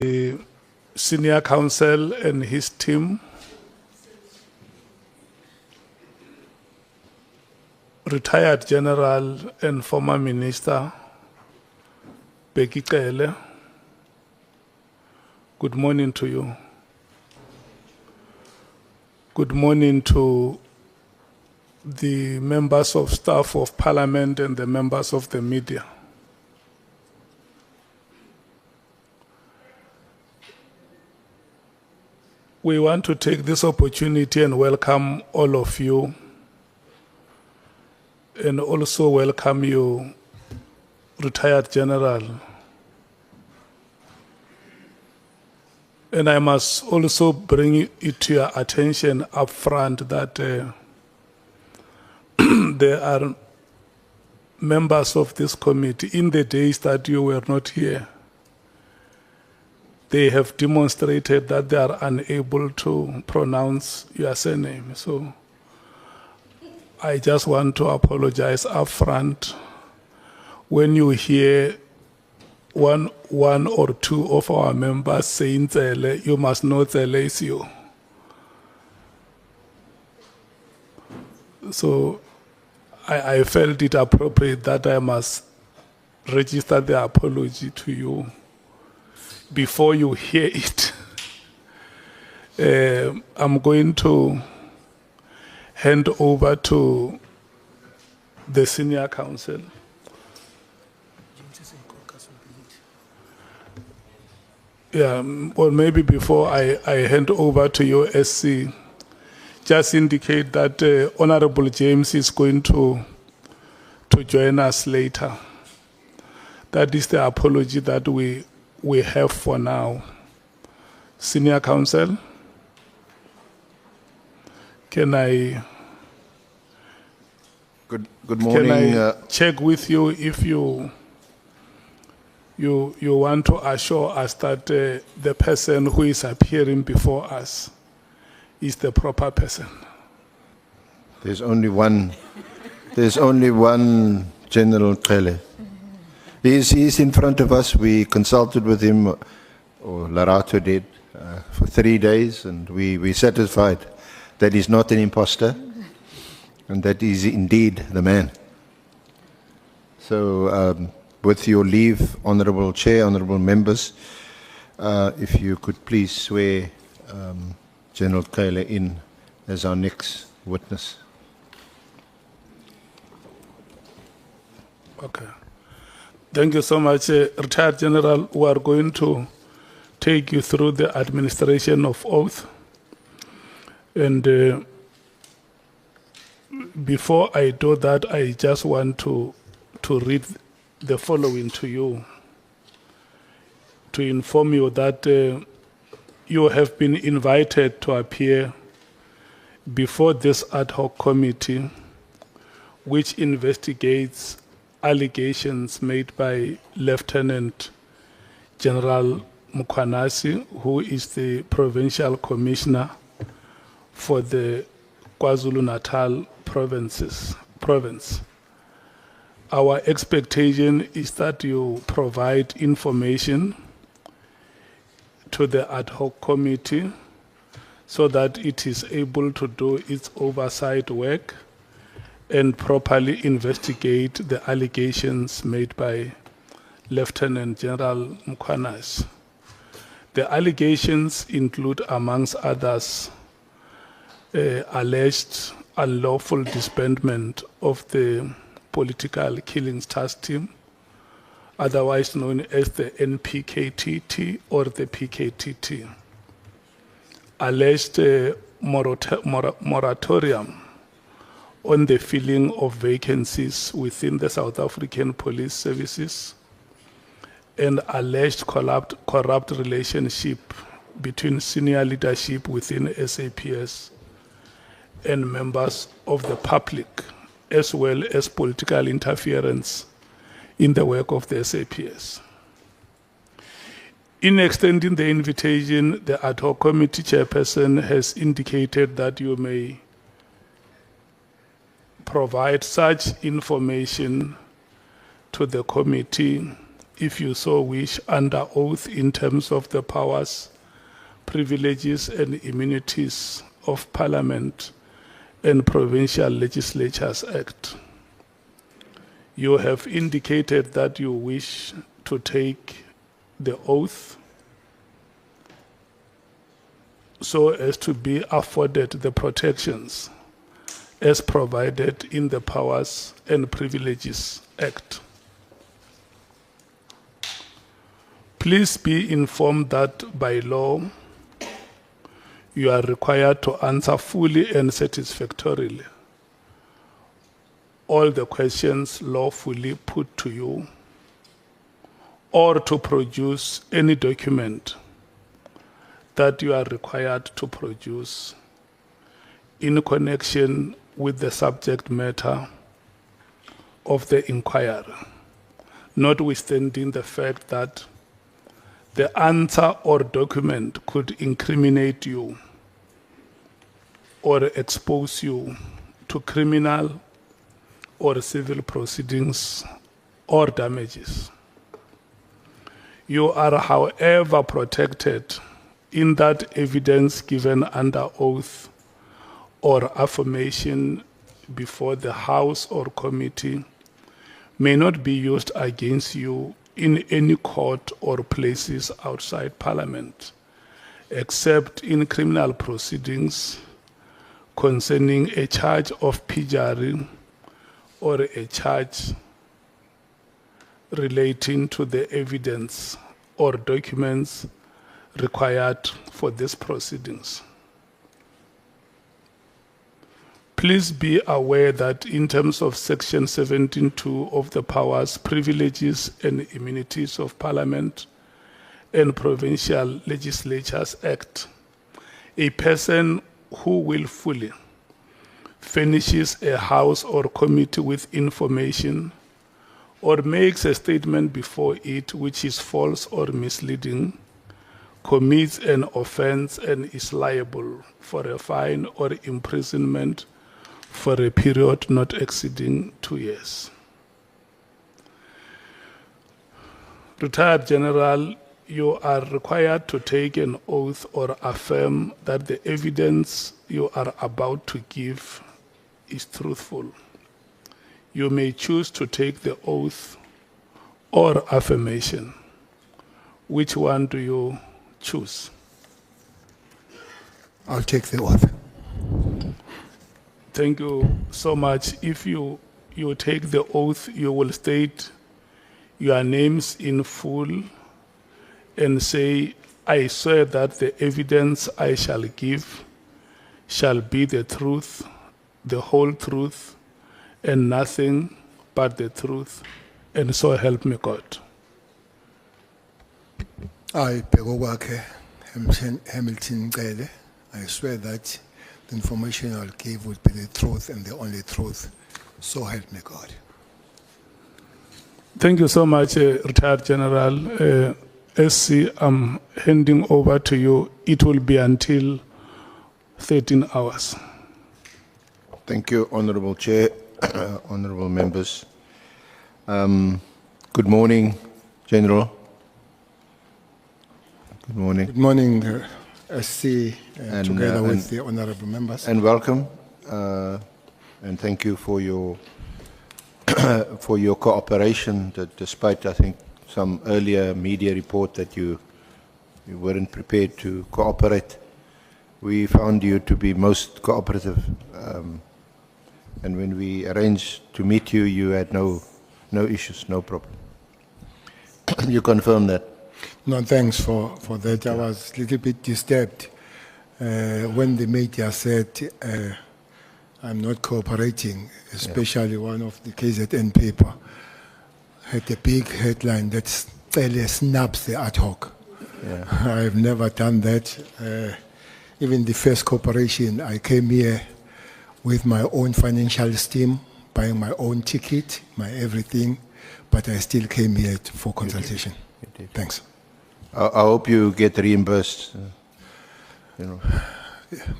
the senior counsel and his team, retired General and former Minister Bekhi Cele. Good morning to you. Good morning to the members of staff of Parliament and the members of the media. We want to take this opportunity and welcome all of you, and also welcome you, retired General. And I must also bring it to your attention up front that there are members of this committee, in the days that you were not here, they have demonstrated that they are unable to pronounce your surname. So I just want to apologize up front. When you hear one or two of our members saying Cele, you must know Cele is you. So I felt it appropriate that I must register the apology to you before you hear it. I'm going to hand over to the senior counsel. Yeah, well, maybe before I hand over to you, SC, just indicate that Honorable James is going to join us later. That is the apology that we have for now. Senior counsel, can I good morning. Can I check with you if you want to assure us that the person who is appearing before us is the proper person? There's only one General Cele. He's in front of us. We consulted with him, or Larato did, for 3 days, and we satisfied that he's not an imposter and that he's indeed the man. So with your leave, Honourable Chair, Honourable Members, if you could please swear General Cele in as our next witness. Okay. Thank you so much, Retired General. We are going to take you through the administration of oath. And before I do that, I just want to read the following to you, to inform you that you have been invited to appear before this ad hoc committee, which investigates allegations made by Lieutenant General Mkhwanasi, who is the Provincial Commissioner for the KwaZulu-Natal province. Our expectation is that you provide information to the ad hoc committee so that it is able to do its oversight work and properly investigate the allegations made by Lieutenant General Mkhwanasi. The allegations include, amongst others, alleged unlawful disbandment of the Political Killings Task Team, otherwise known as the NPKTT or the PKTT, alleged moratorium on the filling of vacancies within the South African Police Services, and alleged corrupt relationship between senior leadership within SAPS and members of the public, as well as political interference in the work of the SAPS. In extending the invitation, the ad hoc committee chairperson has indicated that you may provide such information to the committee if you so wish, under oath in terms of the powers, privileges, and immunities of Parliament and Provincial Legislatures Act. You have indicated that you wish to take the oath so as to be afforded the protections as provided in the Powers and Privileges Act. Please be informed that by law, you are required to answer fully and satisfactorily all the questions lawfully put to you, or to produce any document that you are required to produce in connection with the subject matter of the inquiry, notwithstanding the fact that the answer or document could incriminate you or expose you to criminal or civil proceedings or damages. You are, however, protected in that evidence given under oath or affirmation before the House or committee may not be used against you in any court or places outside Parliament, except in criminal proceedings concerning a charge of perjury or a charge relating to the evidence or documents required for these proceedings. Please be aware that in terms of Section 17.2 of the Powers, Privileges and Immunities of Parliament and Provincial Legislatures Act, a person who willfully furnishes a House or committee with information or makes a statement before it which is false or misleading commits an offense and is liable for a fine or imprisonment for a period not exceeding 2 years. Retired General, you are required to take an oath or affirm that the evidence you are about to give is truthful. You may choose to take the oath or affirmation. Which one do you choose? I'll take the oath. Thank you so much. If you take the oath, you will state your names in full and say, I swear that the evidence I shall give shall be the truth, the whole truth, and nothing but the truth, and so help me God. I, Bekhi Cele, I swear that the information I'll give will be the truth and the only truth. So help me God. Thank you so much, Retired General. SC, I'm handing over to you. It will be until 13 hours. Thank you, Honourable Chair, honourable members. Good morning, General. Good morning. Good morning, SC, together with the honourable members. And welcome, and thank you for your for your cooperation. That despite, I think, some earlier media report that you weren't prepared to cooperate, we found you to be most cooperative. And when we arranged to meet you, you had no issues, no problem. You confirm that? No, thanks for that. I was a little bit disturbed when the media said I'm not cooperating, especially one of the KZN paper had a big headline that Cele snaps the ad hoc. Yeah. I've never done that. Even the first cooperation, I came here with my own financial steam, buying my own ticket, my everything, but I still came here for consultation. You did. Thanks. I hope you get reimbursed. You know.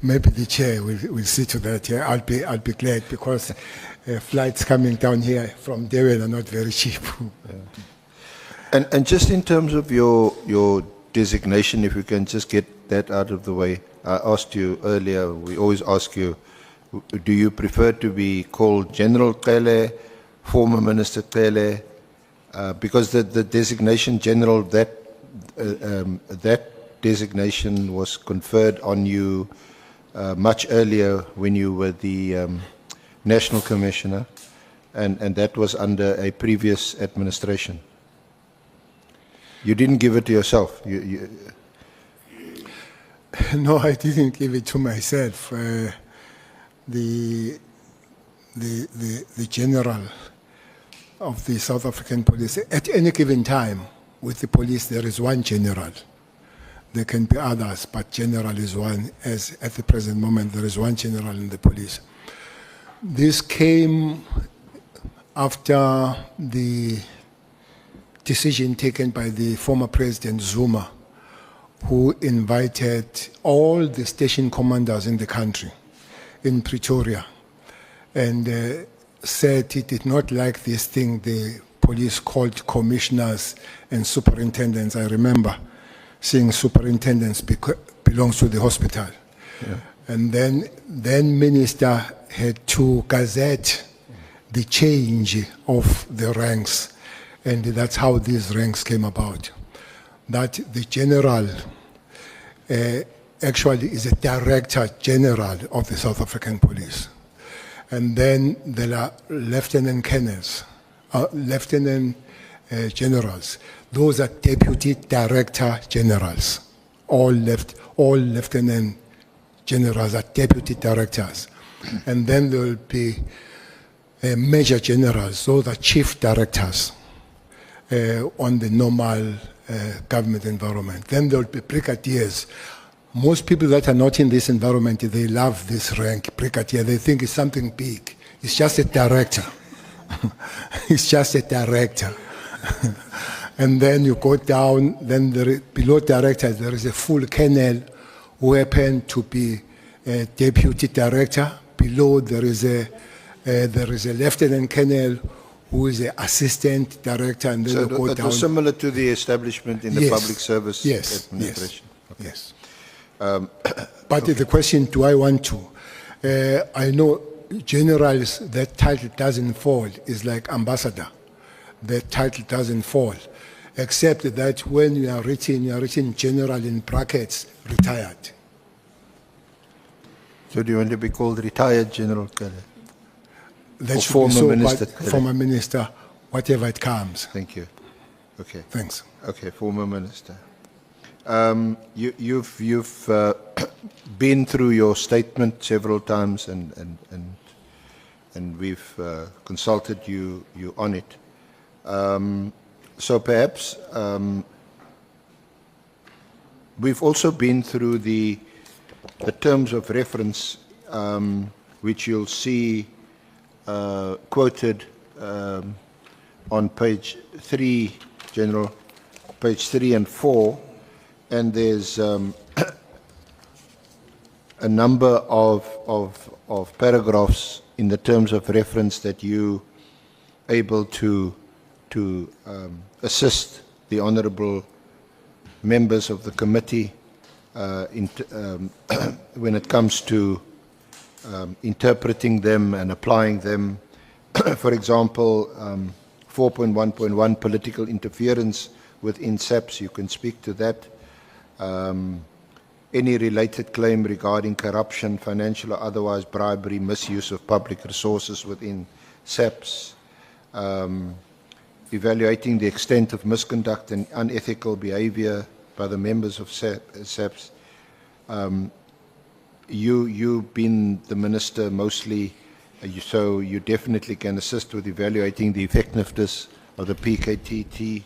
Maybe the chair will see to that. Yeah, I'll be glad because flights coming down here from Durban are not very cheap. And just in terms of your designation, if we can just get that out of the way. I asked you earlier, we always ask you, do you prefer to be called General Cele, former Minister Cele? Because the designation General, that designation was conferred on you much earlier when you were the National Commissioner, and that was under a previous administration. You didn't give it to yourself. No, I didn't give it to myself. The general of the South African police, at any given time with the police, there is one general. There can be others, but general is one. As at the present moment, there is one general in the police. This came after the decision taken by the former President Zuma, who invited all the station commanders in the country, in Pretoria, and said he did not like this thing the police called commissioners and superintendents. I remember seeing superintendents belongs to the hospital. Yeah. And then minister had to gazette the change of the ranks, and that's how these ranks came about. That the general actually is a director general of the South African police. And then there are lieutenant colonels, lieutenant generals. Those are deputy director generals. All lieutenant generals are deputy directors. And then there will be major generals. Those are chief directors on the normal government environment. Then there will be brigadiers. Most people that are not in this environment, they love this rank, brigadier. They think it's something big. It's just a director. It's just a director. And then you go down, then below director, there is a full colonel who happen to be a deputy director. Below there is a lieutenant colonel who is an assistant director, and then so you go that down. was similar to the establishment in the Yes. public service Yes. administration. Yes. Okay. Yes. But the question, do I want to? I know generals, that title doesn't fall. It's like ambassador. That title doesn't fall. Except that when you are written general in brackets, retired. So do you want to be called retired General Cele? That Or should former be so, Minister but Cele? former minister, whatever it comes. Thank you. Okay. Thanks. Okay, former minister. You've been through your statement several times, and we've consulted you on it. So perhaps we've also been through the terms of reference, which you'll see quoted on page 3, General, page 3 and 4, and there's a number of paragraphs in the terms of reference that you able to assist the honourable members of the committee when it comes to interpreting them and applying them. For example, 4.1.1 political interference within SAPS, you can speak to that. Any related claim regarding corruption, financial or otherwise bribery, misuse of public resources within SAPS, evaluating the extent of misconduct and unethical behavior by the members of SAPS. You've been the minister mostly, so you definitely can assist with evaluating the effectiveness of the PKTT.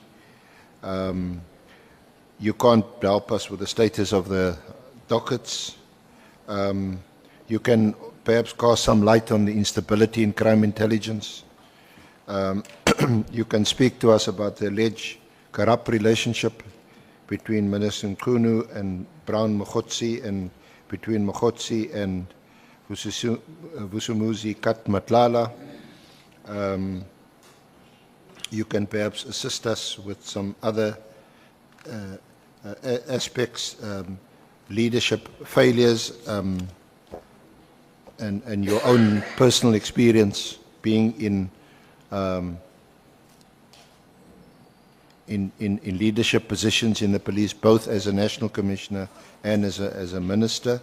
You can't help us with the status of the dockets. You can perhaps cast some light on the instability in crime intelligence. You can speak to us about the alleged corrupt relationship between Minister Nkunu and Brown Mogotsi, and between Mogotsi and Vusumuzi Kat Matlala. you can perhaps assist us with some other aspects, leadership failures, and your own personal experience being in leadership positions in the police, both as a national commissioner and as a minister.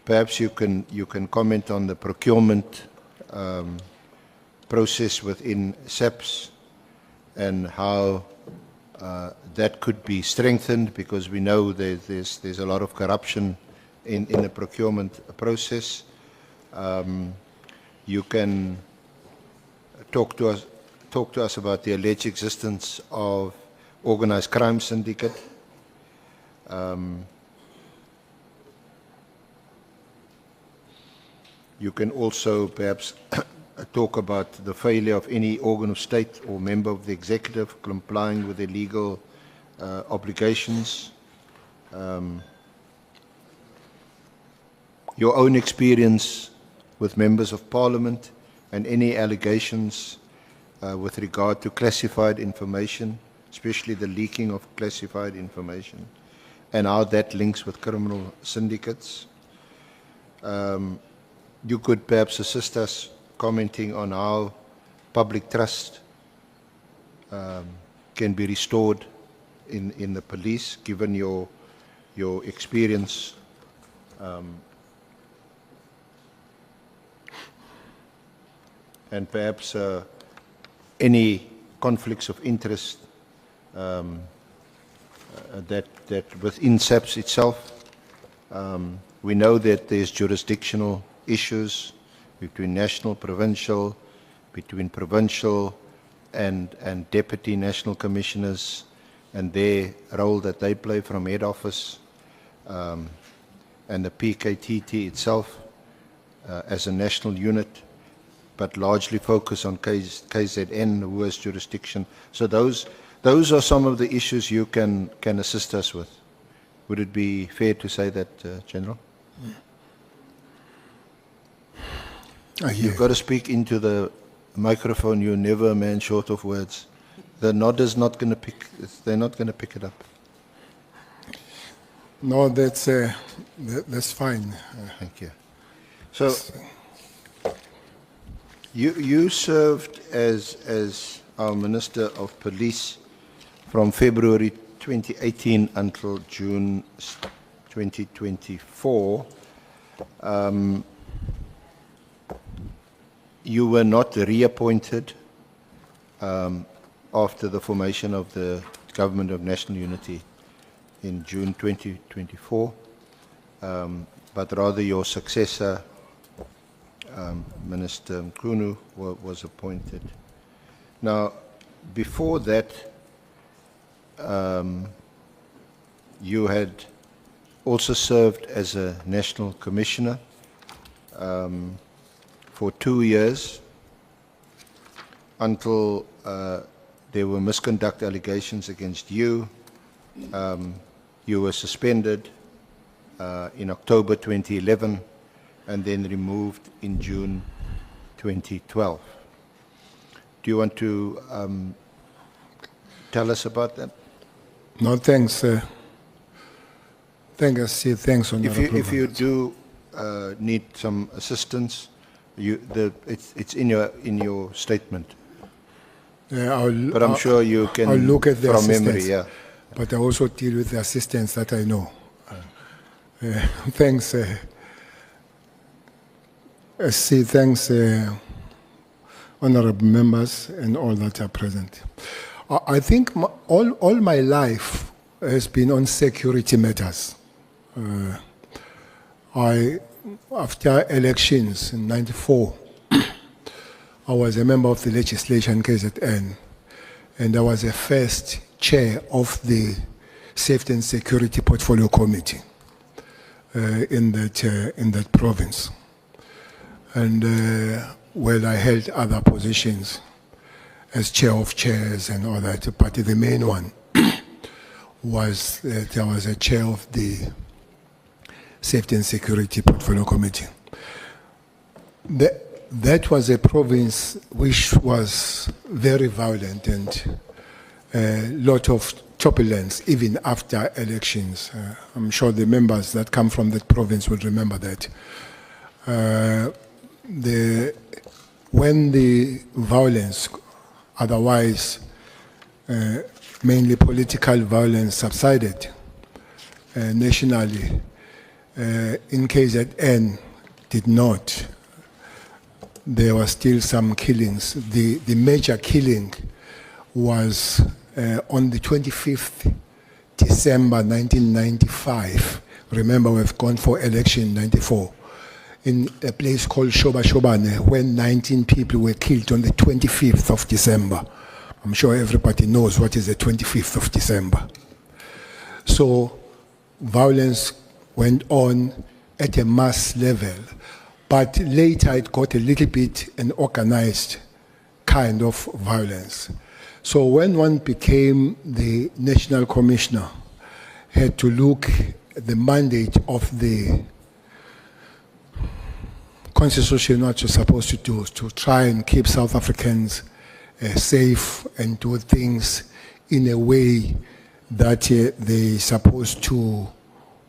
Perhaps you can comment on the procurement process within SAPS and how that could be strengthened, because we know there's a lot of corruption in the procurement process. You can talk to us about the alleged existence of organized crime syndicate. You can also perhaps talk about the failure of any organ of state or member of the executive complying with their legal obligations. Your own experience with members of parliament and any allegations with regard to classified information, especially the leaking of classified information, and how that links with criminal syndicates. You could perhaps assist us commenting on how public trust can be restored in the police, given your experience and perhaps any conflicts of interest that within SAPS itself. We know that there's jurisdictional issues between national, provincial, between provincial and deputy national commissioners, and their role that they play from head office, and the PKTT itself as a national unit, but largely focus on KZN, who has jurisdiction. So those are some of the issues you can assist us with. Would it be fair to say that, General? You've got to speak into the microphone. You're never a man short of words. The nodder's not going to pick. They're not going to pick it up. No, that's fine. Thank you. So you served as our Minister of Police from February 2018 until June 2024. You were not reappointed after the formation of the Government of National Unity in June 2024, but rather your successor, Minister Mkhunu, was appointed. Now, before that, you had also served as a National Commissioner for 2 years until there were misconduct allegations against you. You were suspended in October 2011 and then removed in June 2012. Do you want to tell us about that? No, thanks. Thanks on If you do need some assistance, it's in your statement. But I'm sure you can, I'll look at the from assistance, memory, yeah. But I also deal with the assistance that I know. Thanks. Thanks, honorable members and all that are present. I think all my life has been on security matters. After elections in '94, I was a member of the legislature in KZN, and I was the first chair of the Safety and Security Portfolio Committee in that province. And well, I held other positions as chair of chairs and all that, but the main one was that I was a chair of the Safety and Security Portfolio Committee. that was a province which was very violent and a lot of turbulence even after elections. I'm sure the members that come from that province will remember that. When the violence, otherwise mainly political violence, subsided nationally, in KZN did not. There were still some killings. The major killing was on the 25th December 1995. Remember, we've gone for election in 94. In a place called Shoba Shobane, when 19 people were killed on the 25th of December. I'm sure everybody knows what is the 25th of December. So violence went on at a mass level, but later it got a little bit an organized kind of violence. So when one became the National Commissioner, had to look at the mandate of the Constitution, what you're supposed to do, to try and keep South Africans safe and do things in a way that they're supposed to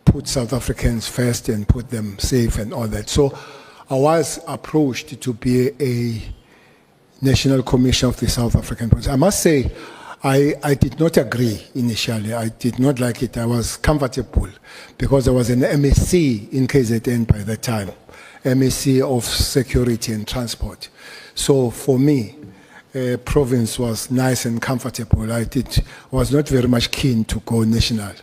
put South Africans first and put them safe and all that. So I was approached to be a National Commissioner of the South African Police. I must say, I did not agree initially. I did not like it. I was comfortable because I was an MSc in KZN by that time, MSc of Security and Transport. So for me, province was nice and comfortable. I was not very much keen to go national.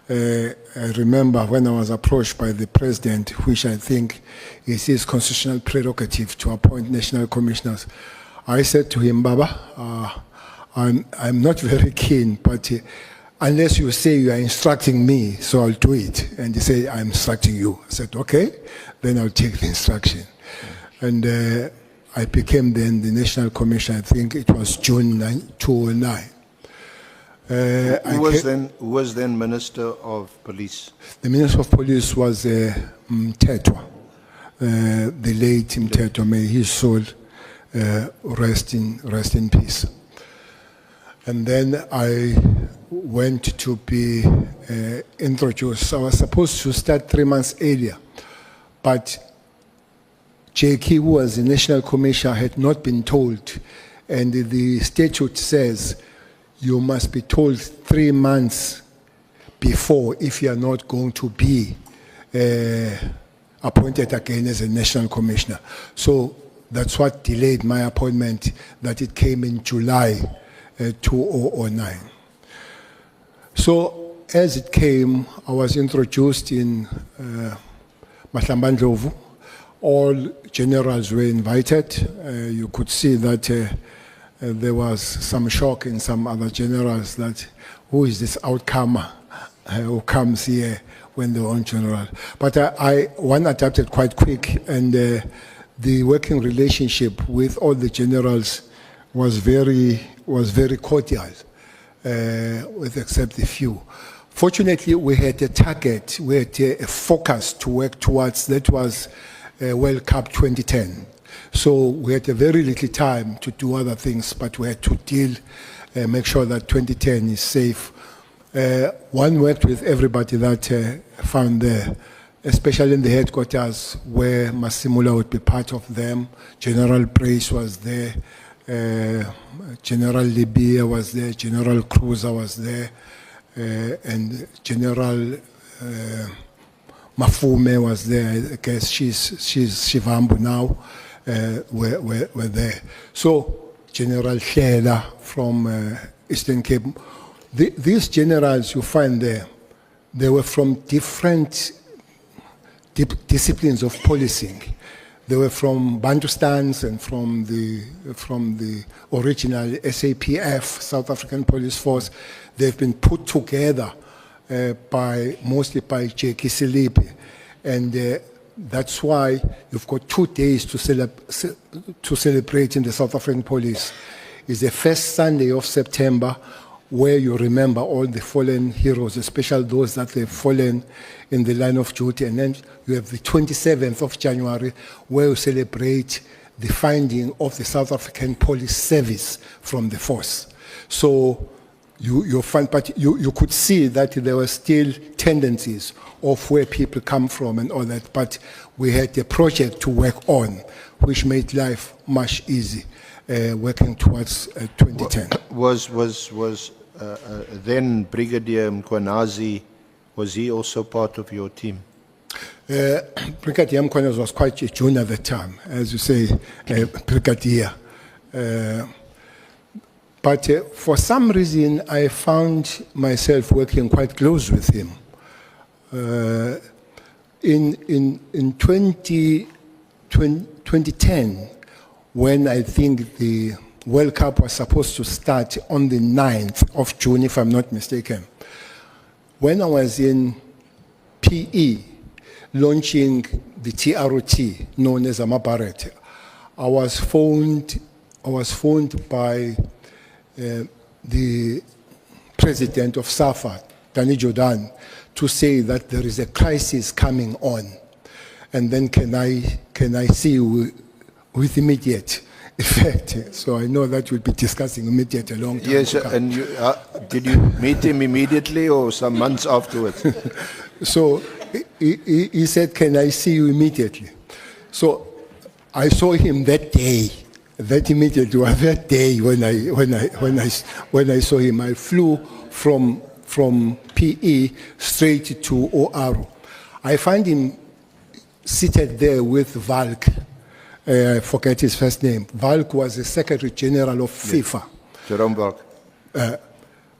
I remember when I was approached by the president, which I think is his constitutional prerogative to appoint national commissioners, I said to him, Baba, I'm not very keen, but unless you say you are instructing me, so I'll do it. And he said, I'm instructing you. I said, okay, then I'll take the instruction. And I became then the National Commissioner. I think it was June 2009. Who was then Minister of Police? The Minister of Police was Mthethwa, the late Mthethwa. May his soul rest in peace. And then I went to be introduced. I was supposed to start 3 months earlier, but JK, who was the National Commissioner, had not been told, and the statute says you must be told 3 months before if you are not going to be appointed again as a National Commissioner. So that's what delayed my appointment, that it came in July 2009. So as it came, I was introduced in Mahlambandlovu. All generals were invited. You could see that there was some shock in some other generals that who is this outcomer who comes here when they're on general. But one adapted quite quick, and the working relationship with all the generals was very cordial, with except a few. Fortunately, we had a target, we had a focus to work towards. That was World Cup 2010. So we had a very little time to do other things, but we had to make sure that 2010 is safe. One worked with everybody that found there, especially in the headquarters where Masimula would be part of them. General Brace was there, General Libya was there, General Cruiser was there, and General Mafume was there. I guess she's Shivambu now. Were there. So General Hlela from Eastern Cape. These generals you find there, they were from different disciplines of policing. They were from Bantustans and from the original SAPF, South African Police Force. They've been put together mostly by Bekhi Cele, and that's why you've got 2 days to celebrate in the South African Police. It's the first Sunday of September, where you remember all the fallen heroes, especially those that have fallen in the line of duty. And then you have the 27th of January, where you celebrate the finding of the South African Police Service from the force. So you could see that there were still tendencies of where people come from and all that, but we had a project to work on, which made life much easier, working towards 2010. Was then Brigadier Mkhwanazi, was he also part of your team? Brigadier Mkhwanazi was quite a junior at the time, as you say, Brigadier. But for some reason, I found myself working quite close with him. In 2010, when I think the World Cup was supposed to start on the 9th of June, if I'm not mistaken, when I was in PE, launching the TROT, known as Amabaret, I was phoned by the president of SAFA, Danny Jordan, to say that there is a crisis coming on, and then can I see you with immediate effect? So I know that we'll be discussing immediate a long time. Yes, and you, did you meet him immediately or some months afterwards? So he said, "Can I see you immediately?" So I saw him that day. That immediately was that day when I saw him. I flew from PE straight to OR. I find him seated there with Valk. I forget his first name. Valk was the Secretary General of FIFA. Jerome Valk.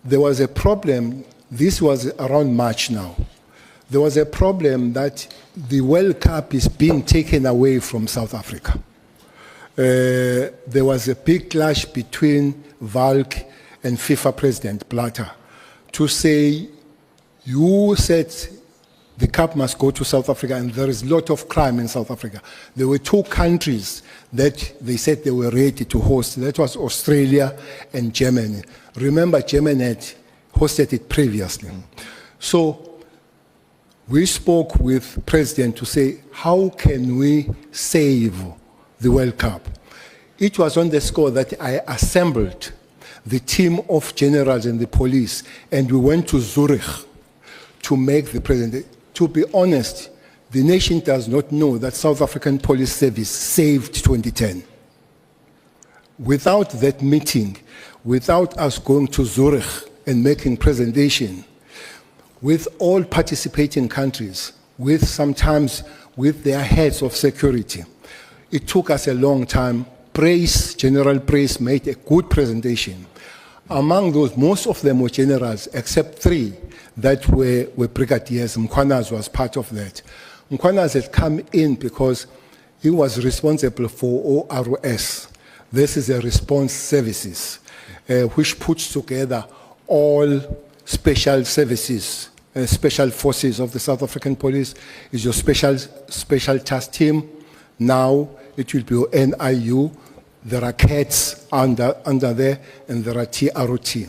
There was a problem. This was around March now. There was a problem that the World Cup is being taken away from South Africa. There was a big clash between Valk and FIFA President Blatter to say, you said the cup must go to South Africa, and there is a lot of crime in South Africa. There were two countries that they said they were ready to host. That was Australia and Germany. Remember, Germany had hosted it previously. So we spoke with the President to say, how can we save the World Cup? It was on the score that I assembled the team of generals and the police, and we went to Zurich to make the president. To be honest, the nation does not know that South African Police Service saved 2010. Without that meeting, without us going to Zurich and making presentation, with all participating countries, sometimes with their heads of security, it took us a long time. General Prace made a good presentation. Among those, most of them were generals, except 3 that were brigadiers. Mkhwanazi was part of that. Mkhwanazi had come in because he was responsible for ORS. This is a response services, which puts together all special services, special forces of the South African Police. Is your special task team. Now it will be NIU. There are CATs under there, and there are TROT.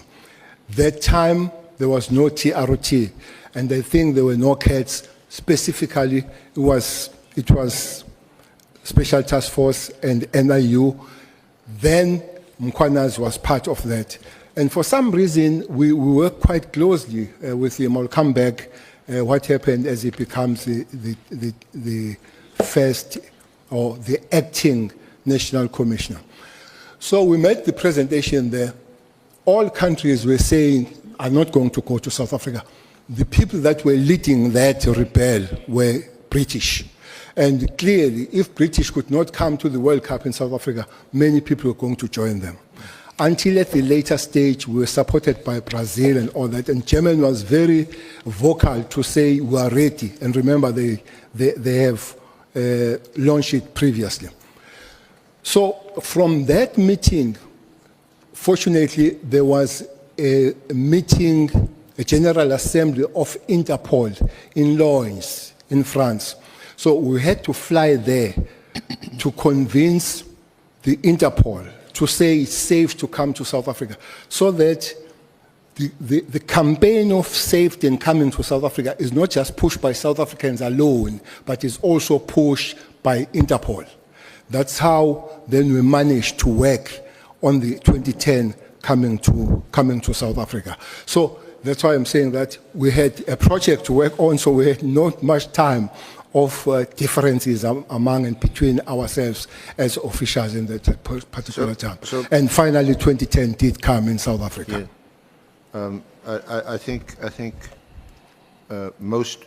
That time, there was no TROT, and I think there were no CATs. Specifically, it was Special Task Force and NIU. Then Mkhwanazi was part of that. And for some reason, we worked quite closely with him. I'll come back what happened as he becomes the first or the acting National Commissioner. So we made the presentation there. All countries were saying, are not going to go to South Africa. The people that were leading that rebel were British. And clearly, if British could not come to the World Cup in South Africa, many people were going to join them. Until at the later stage, we were supported by Brazil and all that. And Germany was very vocal to say, we are ready. And remember, they have launched it previously. So from that meeting, fortunately, there was a meeting, a General Assembly of Interpol in Lens, in France. So we had to fly there to convince the Interpol to say it's safe to come to South Africa, so that the campaign of safety and coming to South Africa is not just pushed by South Africans alone, but is also pushed by Interpol. That's how then we managed to work on the 2010 coming to South Africa. So that's why I'm saying that we had a project to work on, so we had not much time of differences among and between ourselves as officials in that particular time. And finally, 2010 did come in South Africa. Yeah. I think most,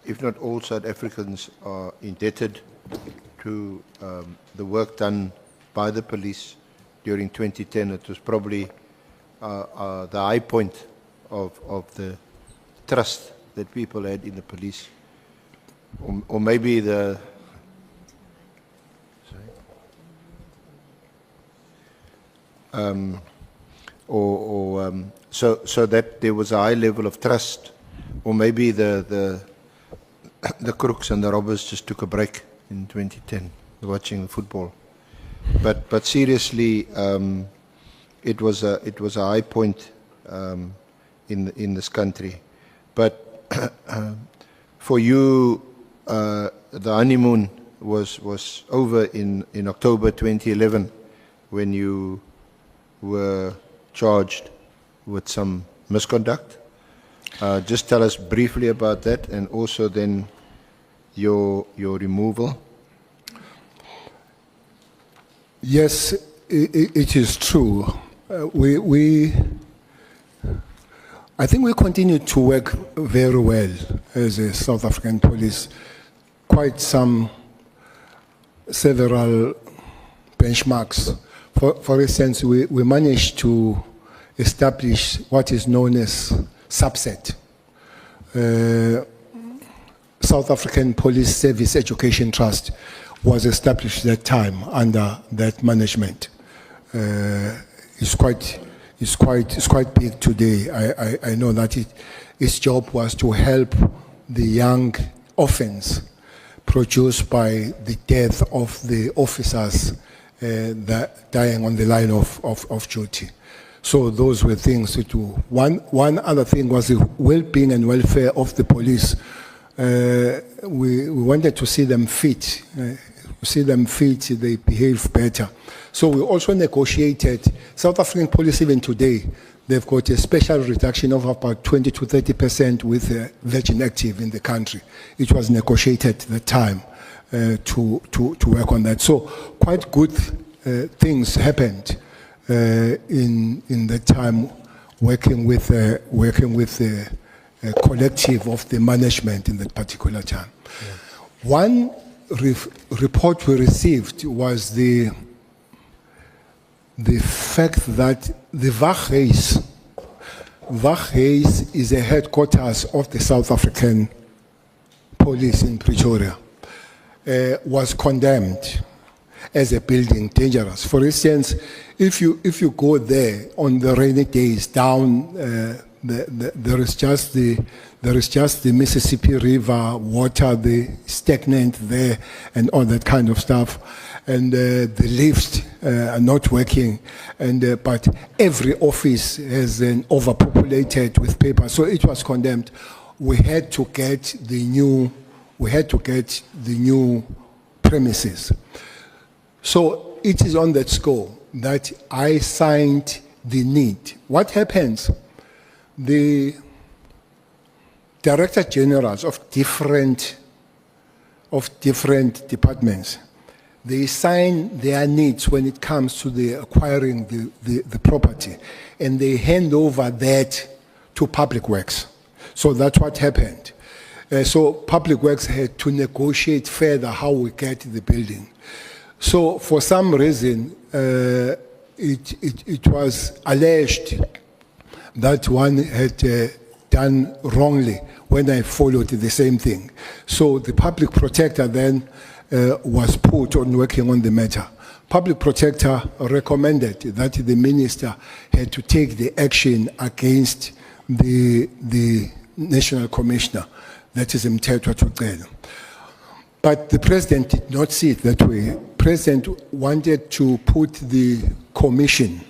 if not all, South Africans are indebted to the work done by the police during 2010. It was probably the high point of the trust that people had in the police, or maybe the so that there was a high level of trust, or maybe the crooks and the robbers just took a break in 2010, watching football. But seriously, it was a high point in this country. But for you, the honeymoon was over in October 2011, when you were charged with some misconduct. Just tell us briefly about that, and also then your removal. Yes, it is true. I think we continue to work very well as a South African police. Quite several benchmarks. For instance, we managed to establish what is known as SAPSET, South African Police Service Education Trust, was established at that time under that management. It's quite big today. I know that its job was to help the young orphans produced by the death of the officers that dying on the line of duty. So those were things to do. One other thing was the well-being and welfare of the police. We wanted to see them fit. They behave better. So we also negotiated. South African police, even today, they've got a special reduction of about 20 to 30% with Virgin Active in the country. It was negotiated at the time to work on that. So quite good things happened in that time, working with the collective of the management in that particular time. Yeah. One report we received was the fact that the Waghuis is a headquarters of the South African police in Pretoria, was condemned as a building dangerous. For instance, if you go there on the rainy days down, there is just the Mississippi River water, the stagnant there, and all that kind of stuff, and the lifts are not working, and but every office has an overpopulated with paper, so it was condemned. We had to get the new premises. So it is on that score that I signed the need. What happens? The director generals of different departments, they sign their needs when it comes to the acquiring the property, and they hand over that to Public Works. So that's what happened. So Public Works had to negotiate further how we get the building. So for some reason, it was alleged that one had done wrongly when I followed the same thing. So the public protector then was put on working on the matter. Public protector recommended that the minister had to take the action against the national commissioner, that is Mthethwa Tucelo. But the president did not see it that way. President wanted to put the commission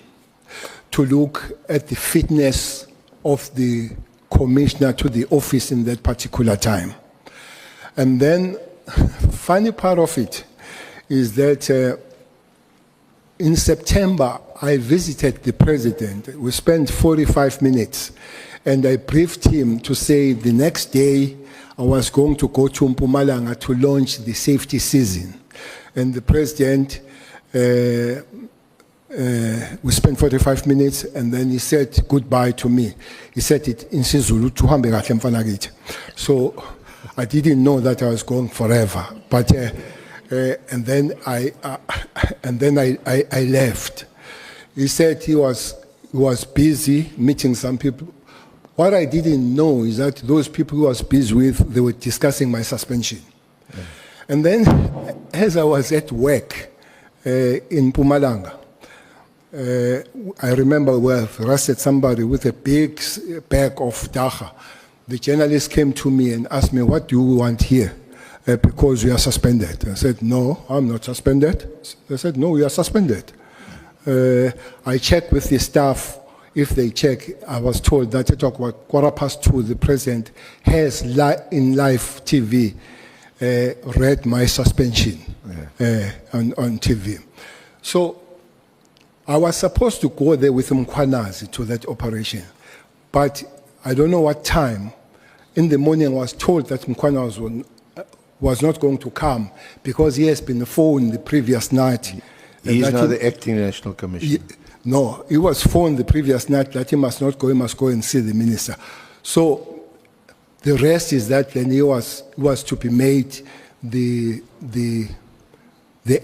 to look at the fitness of the commissioner to the office in that particular time. And then, funny part of it is that in September, I visited the president. We spent 45 minutes, and I briefed him to say the next day I was going to go to Mpumalanga to launch the safety season. And the president, we spent 45 minutes, and then he said goodbye to me. He said it in Sizulu, "Tuhambe kahle mfana kithi." So I didn't know that I was going forever. But and then I left. He said he was busy meeting some people. What I didn't know is that those people who I was busy with, they were discussing my suspension. Yeah. And then, as I was at work in Mpumalanga, I remember we arrested somebody with a big bag of dagga. The journalist came to me and asked me, "What do you want here? Because you are suspended." I said, "No, I'm not suspended." They said, "No, you are suspended." I checked with the staff. If they check, I was told that at 2:15, the president has in live TV read my suspension on TV. So I was supposed to go there with Mkwanazi to that operation, but I don't know what time. In the morning, I was told that Mkwanazi was not going to come because he has been phoned the previous night. He is now the acting National Commissioner. No, he was phoned the previous night that he must not go, he must go and see the minister. So the rest is that then he was to be made the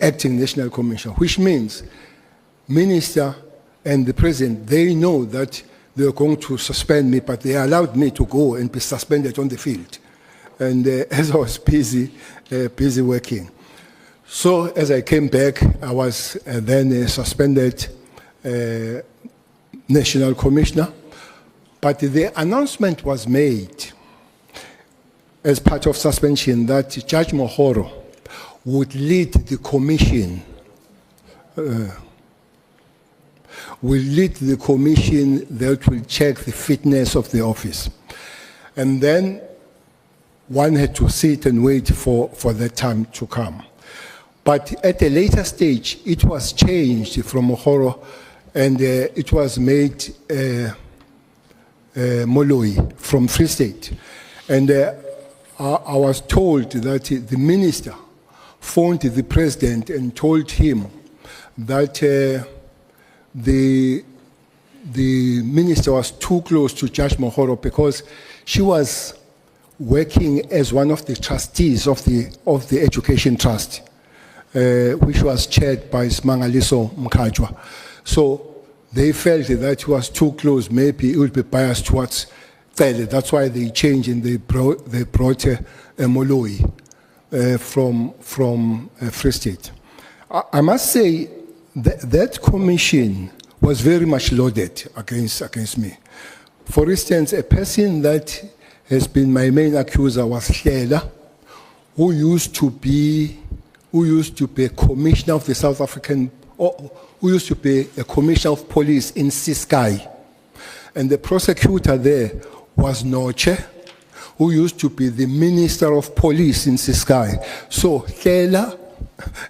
acting National Commissioner, which means minister and the president, they know that they are going to suspend me, but they allowed me to go and be suspended on the field. And as I was busy working. So as I came back, I was then suspended National Commissioner, but the announcement was made as part of suspension that Judge Mohoro would lead the commission, that will check the fitness of the office. And then one had to sit and wait for that time to come. But at a later stage, it was changed from Mohoro, and it was made Moloi from Free State. And I was told that the minister phoned the president and told him that the minister was too close to Judge Mohoro because she was working as one of the trustees of the Education Trust, which was chaired by Smangaliso Mkajwa. So they felt that he was too close, maybe it would be biased towards Cele. That's why they changed and they brought Moloi from Free State. I must say that commission was very much loaded against me. For instance, a person that has been my main accuser was Hlela, who used to be a commissioner of the South African, who used to be a commissioner of police in Ciskei. And the prosecutor there was Noche, who used to be the minister of police in Ciskei. So Hlela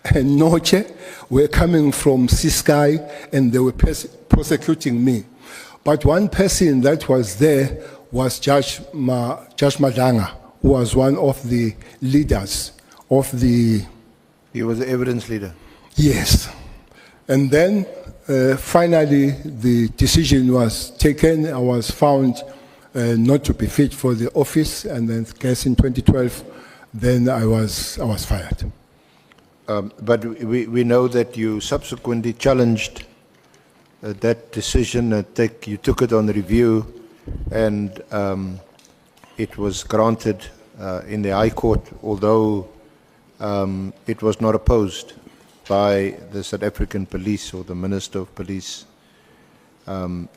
and Noche were coming from Ciskei and they were prosecuting me. But one person that was there was Judge Madanga, who was one of the leaders of the... He was the evidence leader. Yes. And then finally the decision was taken. I was found not to be fit for the office, and then I guess in 2012, then I was fired. But we know that you subsequently challenged that decision. You took it on review, and it was granted in the High Court, although it was not opposed by the South African Police or the Minister of Police, and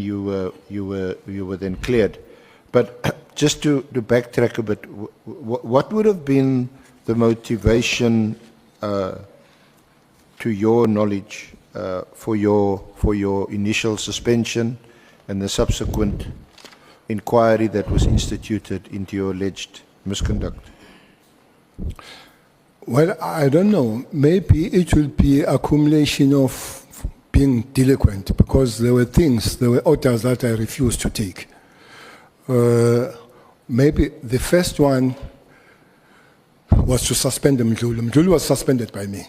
you were then cleared. But just to backtrack a bit, what would have been the motivation, to your knowledge, for your initial suspension and the subsequent inquiry that was instituted into your alleged misconduct? Well, I don't know. Maybe it will be accumulation of being delinquent, because there were orders that I refused to take. Maybe the first one was to suspend Mdluli. Mdluli was suspended by me.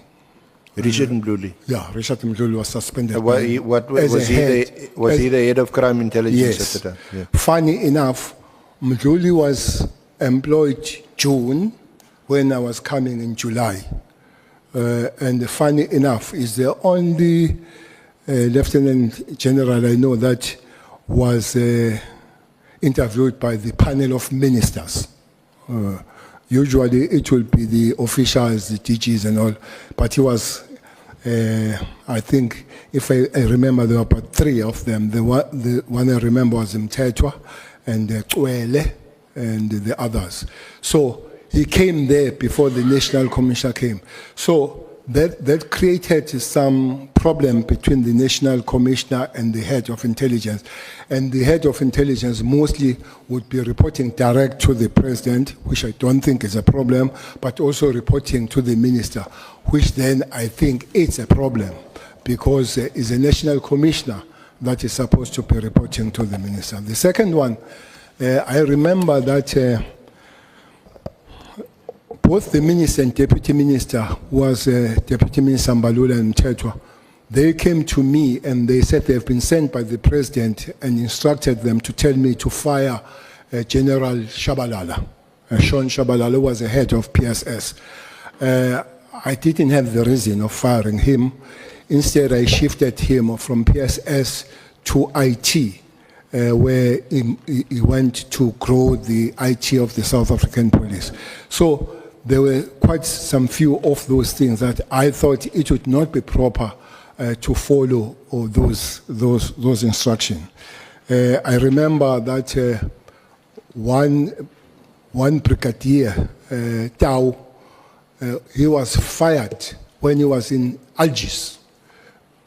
Richard Mdluli. Yeah, Richard Mdluli was suspended. What, by me. was he the head of crime intelligence Yes. at the time? Yeah. Funny enough, Mdluli was employed June when I was coming in July. And funny enough, is the only Lieutenant General I know that was interviewed by the panel of ministers. Usually it will be the officials, the DGs and all, but he was, I think, if I remember, there were about 3 of them. The one I remember was Mtetwa and Cele and the others. So he came there before the National Commissioner came. So that created some problem between the National Commissioner and the head of intelligence. And the head of intelligence mostly would be reporting direct to the president, which I don't think is a problem, but also reporting to the minister, which then I think it's a problem, because it's a National Commissioner that is supposed to be reporting to the minister. The second one, I remember that both the minister and deputy minister was Deputy Minister Mbalula and Mtetwa. They came to me and they said they've been sent by the president and instructed them to tell me to fire General Shabalala. Sean Shabalala was the head of PSS. I didn't have the reason of firing him. Instead, I shifted him from PSS to IT, where he went to grow the IT of the South African Police. So there were quite some few of those things that I thought it would not be proper to follow those instructions. I remember that one brigadier, Tau, he was fired when he was in Algiers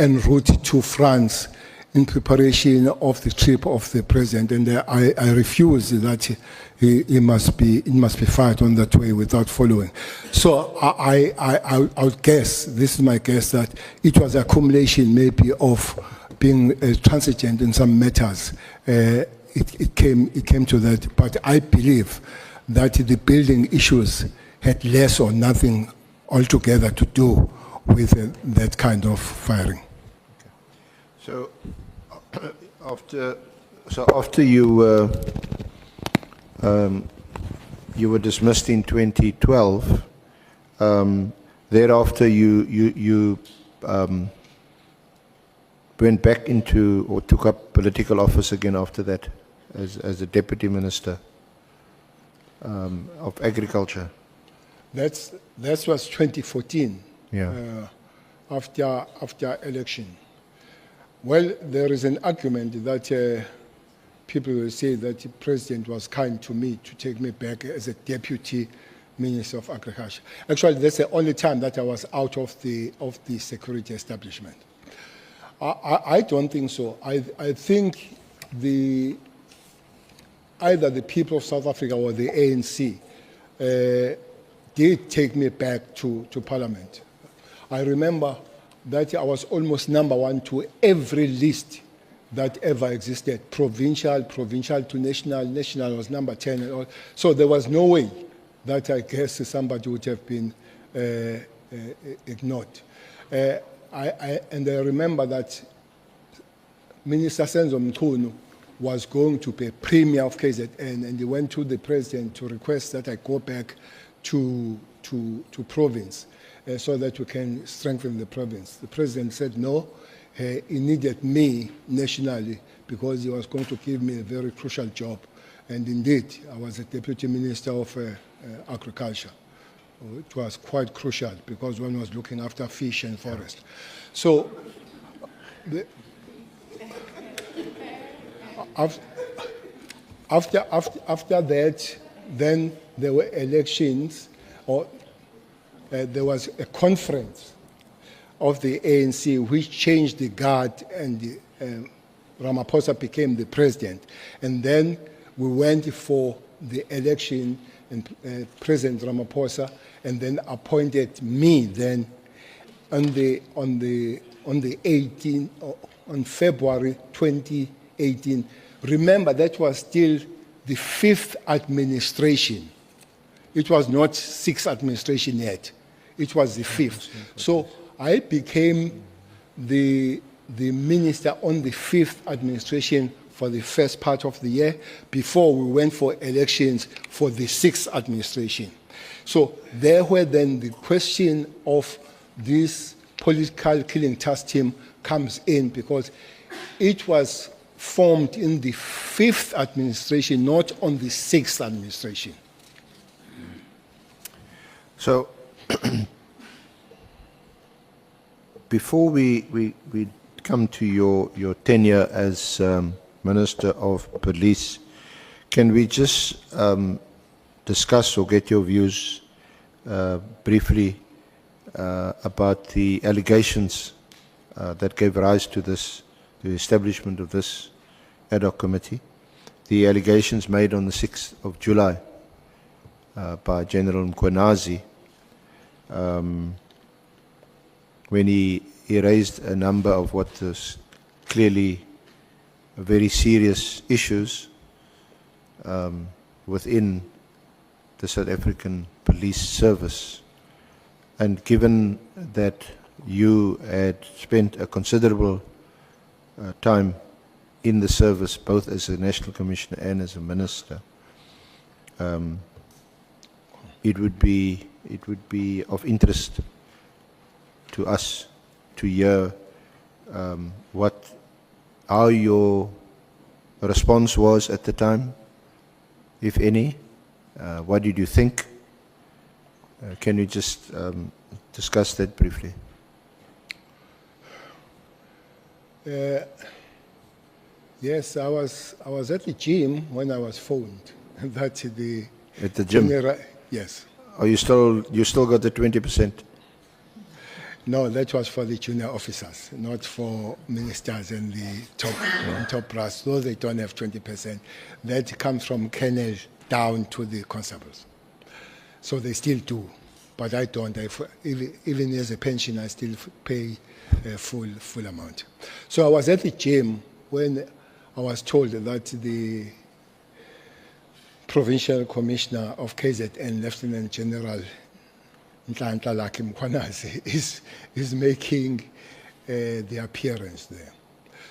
en route to France in preparation of the trip of the president, and I refused that he must be fired on that way without following. So I would guess, this is my guess, that it was accumulation maybe of being transigent in some matters. It came to that, but I believe that the building issues had less or nothing altogether to do with that kind of firing. So after you you were dismissed in 2012, thereafter you went back into or took up political office again after that as a deputy minister of agriculture. That was 2014. Yeah. After election. Well, there is an argument that people will say that the president was kind to me to take me back as a deputy minister of agriculture. Actually, that's the only time that I was out of the security establishment. I don't think so. I think either the people of South Africa or the ANC did take me back to Parliament. I remember that I was almost number 1 to every list that ever existed, provincial to national was number 10. And all. So there was no way that I guess somebody would have been ignored. And I remember that Minister Senzo Mchunu was going to be Premier of KZN, and he went to the president to request that I go back to province. So that we can strengthen the province. The president said no, he needed me nationally because he was going to give me a very crucial job. And indeed, I was a deputy minister of agriculture. It was quite crucial because one was looking after fish and forest. So, after that, then there were elections, there was a conference of the ANC which changed the guard, and Ramaphosa became the president. And then we went for the election and President Ramaphosa, and then appointed me then on the 18th on February 2018. Remember, that was still the 5th administration. It was not 6th administration yet. It was the 5th. So I became the minister on the 5th administration for the first part of the year before we went for elections for the 6th administration. So there where then the question of this political killing task team comes in, because it was formed in the 5th administration, not on the 6th administration. So, before we come to your tenure as Minister of Police, can we just discuss or get your views briefly about the allegations that gave rise to the establishment of this Ad Hoc Committee, the allegations made on the 6th of July by General Mkhwanazi, when he raised a number of what is clearly very serious issues within the South African Police Service. And given that you had spent a considerable time in the service, both as a National Commissioner and as a Minister, it would be of interest to us to hear how your response was at the time, if any. What did you think? Can you just discuss that briefly? Yes, I was at the gym when I was phoned. At the gym? Yes. Oh, you still got the 20%? No, that was for the junior officers, not for ministers and the top brass. Those they don't have 20%. That comes from colonel down to the constables. So they still do, but I don't. Even as a pension, I still pay a full amount. So I was at the gym when I was told that the Provincial Commissioner of KZN, Lieutenant General Nhlanhla Mkhwanazi, is making the appearance there.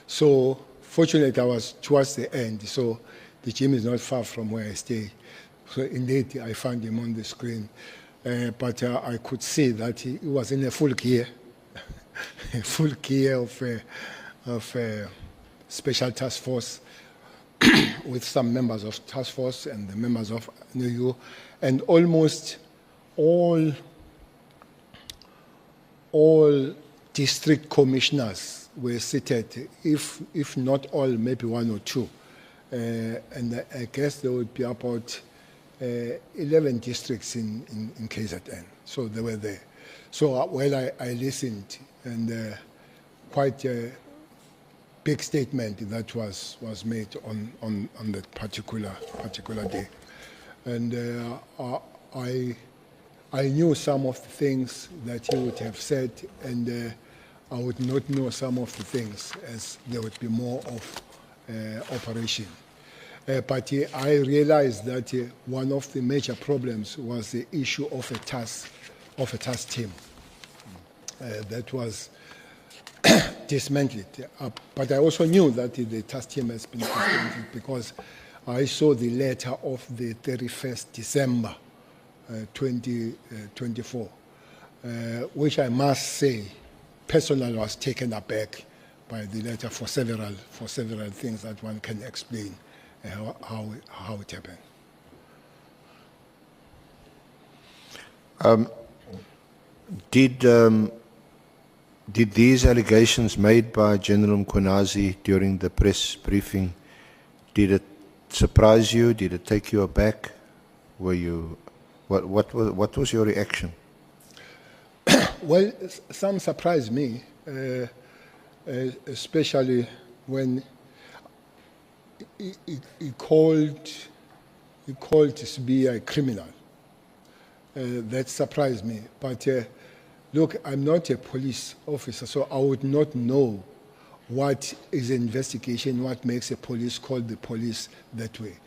So fortunately, I was towards the end, so the gym is not far from where I stay. So indeed, I found him on the screen. But I could see that he was in a full gear, a full gear of special task force with some members of task force and the members of NUU, and almost all district commissioners were seated, if not all, maybe one or two. And I guess there would be about 11 districts in KZN. So they were there. So while I listened, and quite a big statement that was made on that particular day. And I knew some of the things that he would have said, and I would not know some of the things, as there would be more of operation. But I realized that one of the major problems was the issue of a task team that was dismantled. But I also knew that the task team has been dismantled because I saw the letter of the 31st December 2024, which I must say, personally was taken aback by the letter for several things that one can explain how it happened. Did these allegations made by General Mkhwanazi during the press briefing, did it surprise you? Did it take you aback? What was your reaction? Well, some surprised me, especially when he called called to be a criminal. That surprised me. But look, I'm not a police officer, so I would not know what is an investigation, what makes a police call the police that way.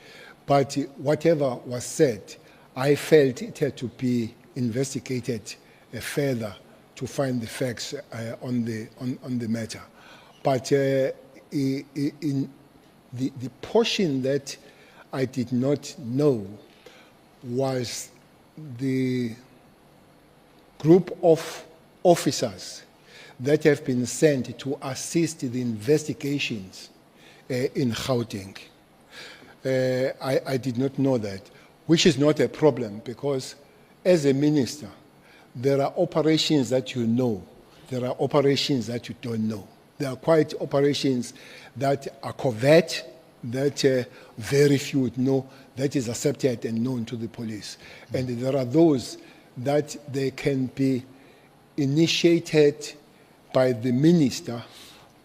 But whatever was said, I felt it had to be investigated further to find the facts on the matter. But in the portion that I did not know was the group of officers that have been sent to assist the investigations in Gauteng. I did not know that, which is not a problem, because as a minister, there are operations that you know, there are operations that you don't know. There are quite operations that are covert, that very few would know, that is accepted and known to the police. And there are those that they can be initiated by the minister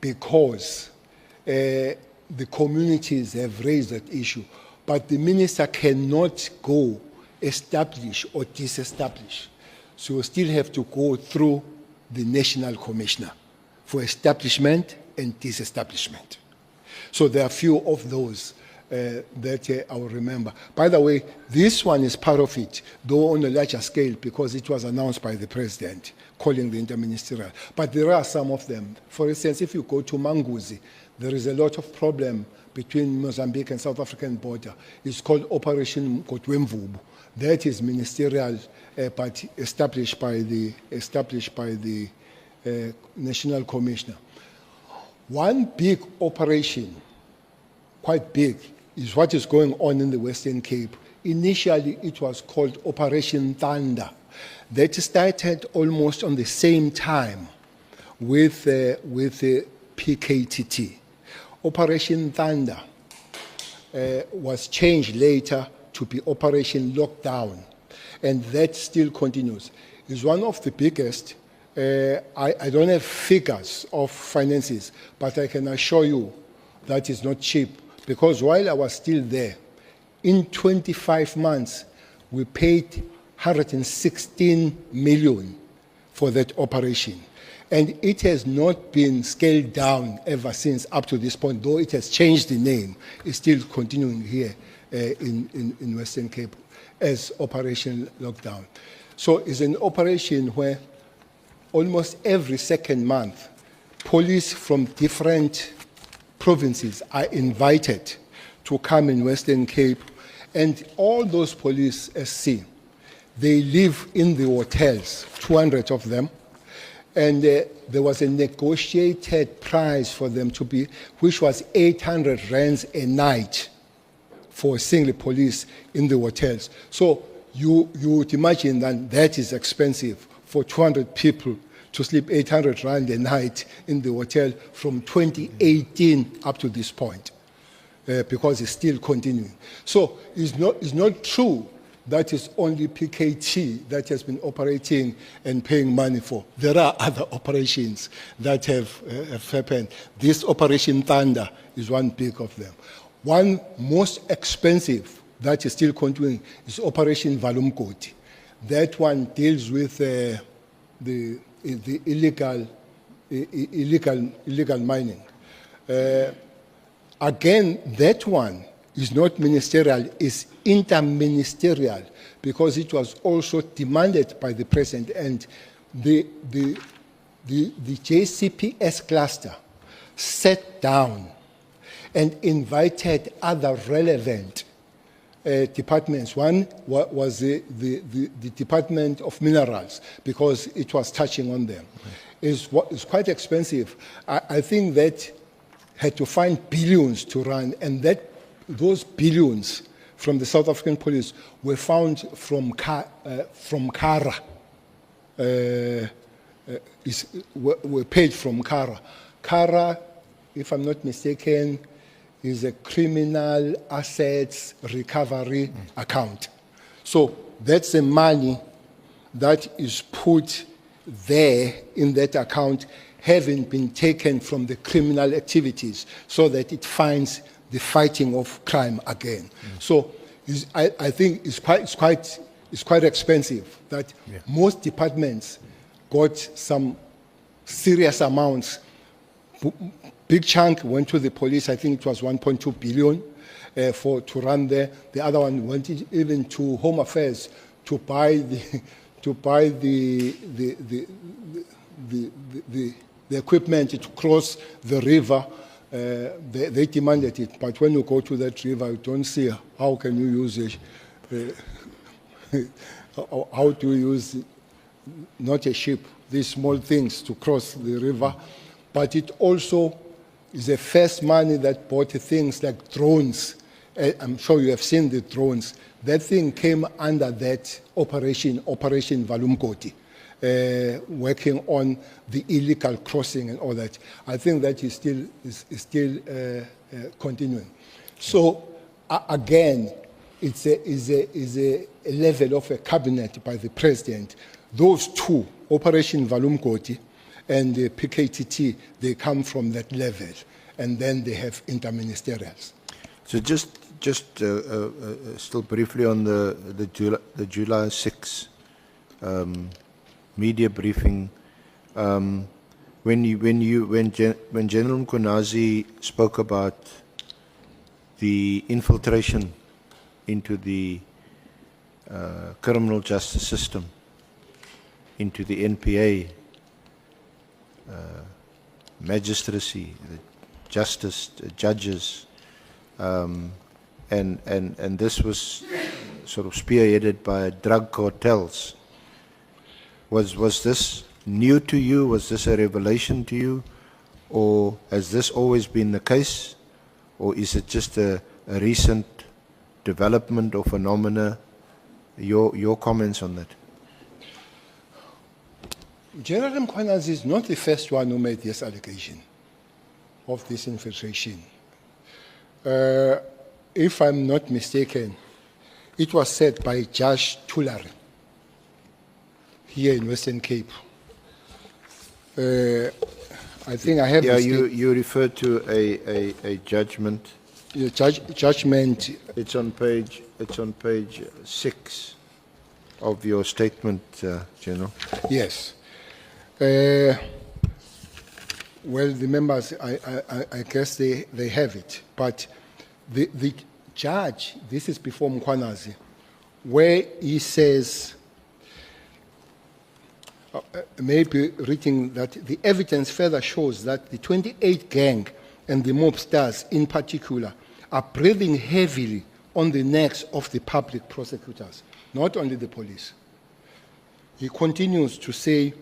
because the communities have raised that issue. But the minister cannot go establish or disestablish. So you still have to go through the national commissioner for establishment and disestablishment. So there are few of those that I will remember. By the way, this one is part of it, though on a larger scale, because it was announced by the president, calling the interministerial. But there are some of them. For instance, if you go to Manguzi, there is a lot of problem between Mozambique and South African border. It's called Operation Kotwemvubu. That is ministerial, but established by the National Commissioner. One big operation, quite big, is what is going on in the Western Cape. Initially, it was called Operation Thunder. That started almost on the same time with the PKTT. Operation Thunder was changed later to be Operation Lockdown, and that still continues. It's one of the biggest. I don't have figures of finances, but I can assure you that is not cheap, because while I was still there, in 25 months, we paid 116 million for that operation. And it has not been scaled down ever since up to this point, though it has changed the name. It's still continuing here in Western Cape as Operation Lockdown. So it's an operation where almost every second month, police from different provinces are invited to come in Western Cape, and all those police SC, they live in the hotels, 200 of them, and there was a negotiated price for them to be, which was 800 rands a night for a single police in the hotels. So you would imagine that is expensive for 200 people to sleep 800 rand a night in the hotel from 2018 up to this point, because it's still continuing. So it's not true that it's only PKT that has been operating and paying money for. There are other operations that have happened. This Operation Thunder is one big of them. One most expensive that is still continuing is Operation Valumkoti. That one deals with the illegal mining. Again, that one is not ministerial, it's interministerial, because it was also demanded by the president, and the JCPS cluster sat down and invited other relevant departments. One was the Department of Minerals, because it was touching on them. It's quite expensive. I think that had to find billions to run, and those billions from the South African police were found from Kara. Were paid from Kara. Kara, if I'm not mistaken, is a criminal assets recovery account. So that's the money that is put there in that account, having been taken from the criminal activities, so that it finds the fighting of crime again. So I think it's quite expensive. That most departments got some serious amounts. Big chunk went to the police. I think it was 1.2 billion to run there. The other one went even to Home Affairs to buy the equipment to cross the river. They demanded it, but when you go to that river, you don't see how can you use it. How do you use not a ship, these small things to cross the river? But it also is the first money that bought things like drones. I'm sure you have seen the drones. That thing came under that Operation Valumkoti, working on the illegal crossing and all that. I think that is still continuing. So again, it's a level of a cabinet by the president. Those two, Operation Valumkoti and the PKTT, they come from that level, and then they have interministerials. So just still briefly on the July 6 media briefing, when General Mkonazi spoke about the infiltration into the criminal justice system, into the NPA, magistracy, the justice, judges, and this was sort of spearheaded by drug cartels. Was this new to you? Was this a revelation to you? Or has this always been the case? Or is it just a recent development or phenomena? Your comments on that? General Mkhwanazi is not the first one who made this allegation of this infiltration. If I'm not mistaken, it was said by Judge Tulare here in Western Cape. I think I have. Yeah, you refer to a judgment. Judgment. It's on page 6 of your statement, General. Yes. Well, the members, I guess they have it, but the judge, this is before Mkhwanazi, where he says, maybe reading that the evidence further shows that the 28 gang and the mobsters in particular are breathing heavily on the necks of the public prosecutors, not only the police. He continues to say,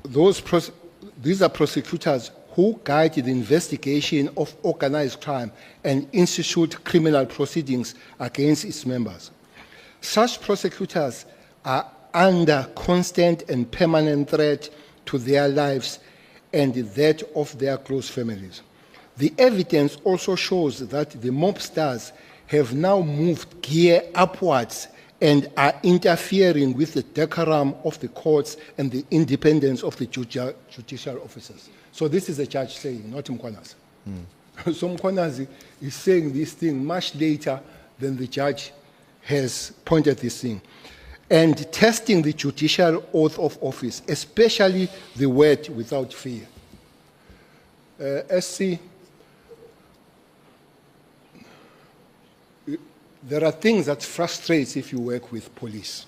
these are prosecutors who guide the investigation of organized crime and institute criminal proceedings against its members. Such prosecutors are under constant and permanent threat to their lives and that of their close families. The evidence also shows that the mobsters have now moved gear upwards and are interfering with the decorum of the courts and the independence of the judicial officers. So this is the judge saying, not Mkhwanazi. So Mkhwanazi is saying this thing much later than the judge has pointed this thing. And testing the judicial oath of office, especially the word without fear. SC, there are things that frustrate if you work with police.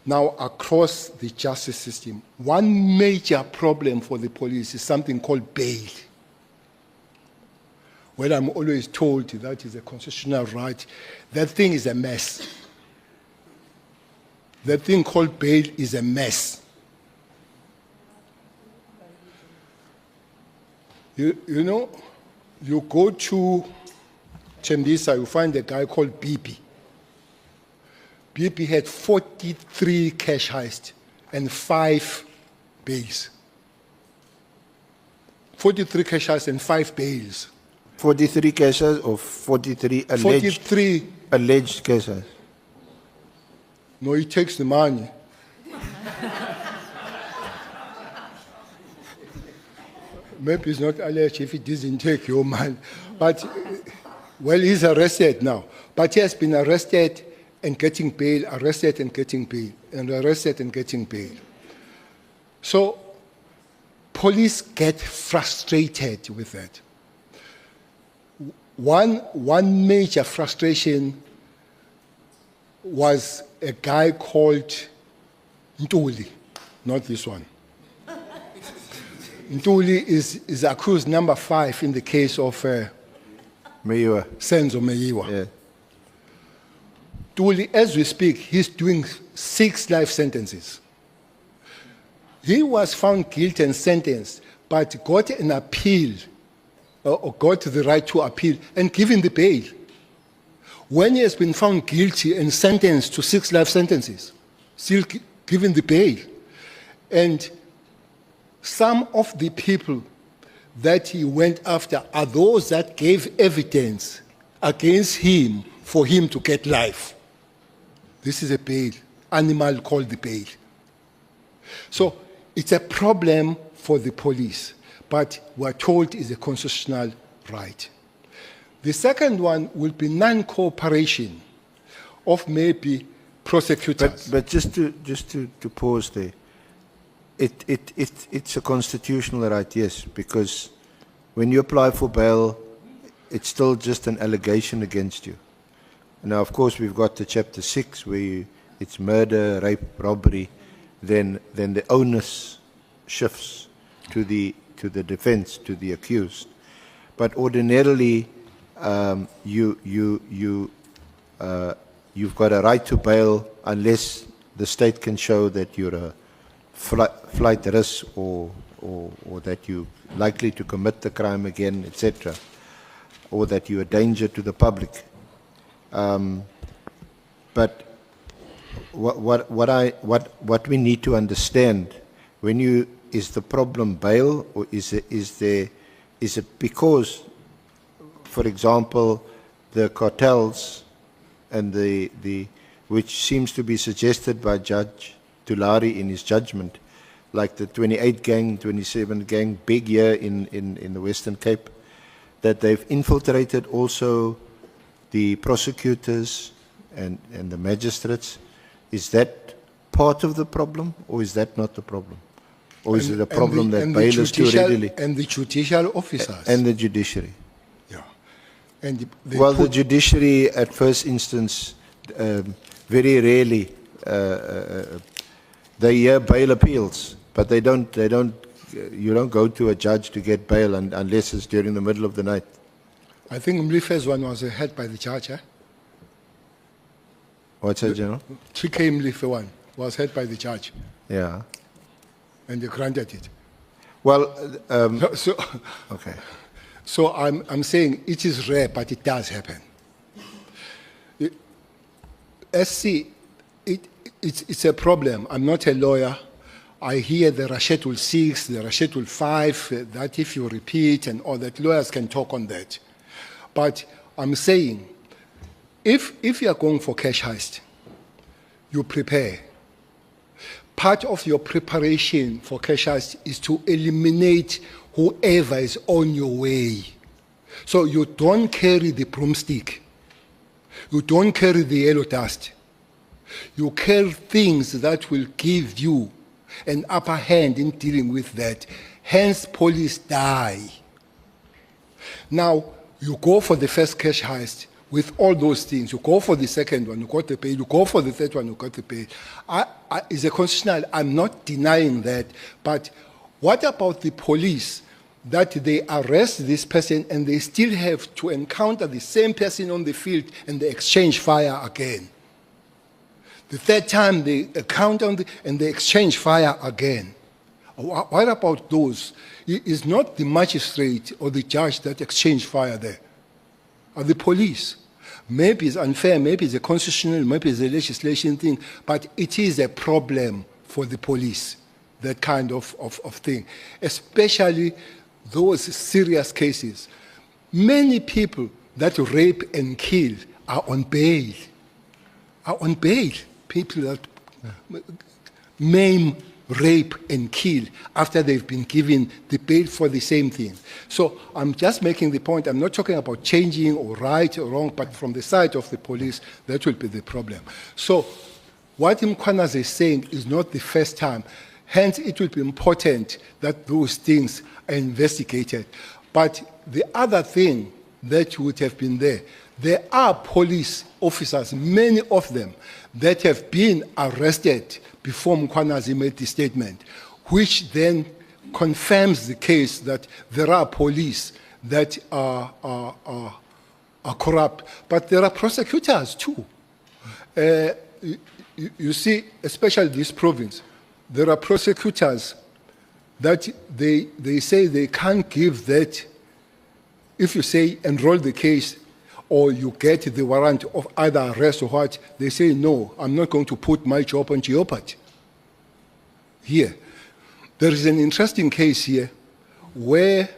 Now, across the justice system, one major problem for the police is something called bail. Well, I'm always told that is a constitutional right. That thing is a mess. That thing called bail is a mess. You know, you go to Tembisa, you find a guy called BP. BP had 43 cash heists and 5 bails. 43 cash heists and 5 bails. 43 cases or 43 alleged? 43. Alleged cases. No, he takes the money. Maybe it's not alleged if he doesn't take your money. But Well, he's arrested now, but he has been arrested and getting bail, arrested and getting bail, and arrested and getting bail. So police get frustrated with that. One major frustration was a guy called Ntuli, not this one. Ntuli is accused number 5 in the case of Meyiwa. Senzo Meyiwa. Yeah. Ntuli, as we speak, he's doing 6 life sentences. He was found guilty and sentenced, but got an appeal, or got the right to appeal, and given the bail. When he has been found guilty and sentenced to 6 life sentences, still given the bail. And some of the people that he went after are those that gave evidence against him for him to get life. This is a bail, animal called the bail. So it's a problem for the police, but we're told it's a constitutional right. The second one will be non-cooperation of maybe prosecutors. But just to pause there, it's a constitutional right, yes, because when you apply for bail, it's still just an allegation against you. Now, of course, we've got the chapter 6 where it's murder, rape, robbery. Then the onus shifts to the defense, to the accused. But ordinarily, you've got a right to bail unless the state can show that you're a flight risk or that you're likely to commit the crime again, etc., or that you're a danger to the public. But what we need to understand, is the problem bail, or is it because, for example, the cartels and which seems to be suggested by Judge Tulari in his judgment, like the 28 gang, 27 gang, big year in the Western Cape, that they've infiltrated also the prosecutors and the magistrates. Is that part of the problem, or is that not the problem? Or is it a problem that bail is too readily? And the judicial officers. And the judiciary. Yeah. And the judiciary, at first instance, very rarely, they hear bail appeals, but they don't. You don't go to a judge to get bail unless it's during the middle of the night. I think Mlife's one was held by the judge, eh? What's that, General? 3K Mlife one was held by the judge. Yeah. And they granted it. Well, okay. So I'm saying it is rare, but it does happen. SC, it's a problem. I'm not a lawyer. I hear the Rashetul 6, the Rashetul 5, that if you repeat and all that, lawyers can talk on that. But I'm saying, if you are going for cash heist, you prepare. Part of your preparation for cash heist is to eliminate whoever is on your way. So you don't carry the broomstick. You don't carry the yellow dust. You carry things that will give you an upper hand in dealing with that. Hence, police die. Now, you go for the first cash heist with all those things. You go for the second one, you got the pay. You go for the third one, you got the pay. It's a constitutional, I'm not denying that. But what about the police, that they arrest this person and they still have to encounter the same person on the field and they exchange fire again? The third time they encounter and they exchange fire again. What about those? It's not the magistrate or the judge that exchange fire there, or the police. Maybe it's unfair, maybe it's a constitutional, maybe it's a legislation thing, but it is a problem for the police, that kind of thing, especially those serious cases. Many people that rape and kill are on bail, People that maim rape and kill after they've been given the bail for the same thing. So I'm just making the point, I'm not talking about changing or right or wrong, but from the side of the police, that will be the problem. So what Mkhwanazi is saying is not the first time. Hence, it will be important that those things are investigated. But the other thing that would have been there are police officers, many of them, that have been arrested before Mkhwanazi made the statement, which then confirms the case that there are police that are corrupt. But there are prosecutors too. You see, especially this province, there are prosecutors that they say they can't give that. If you say enroll the case or you get the warrant of either arrest or what, they say, no, I'm not going to put my job on jeopardy. Here, there is an interesting case here where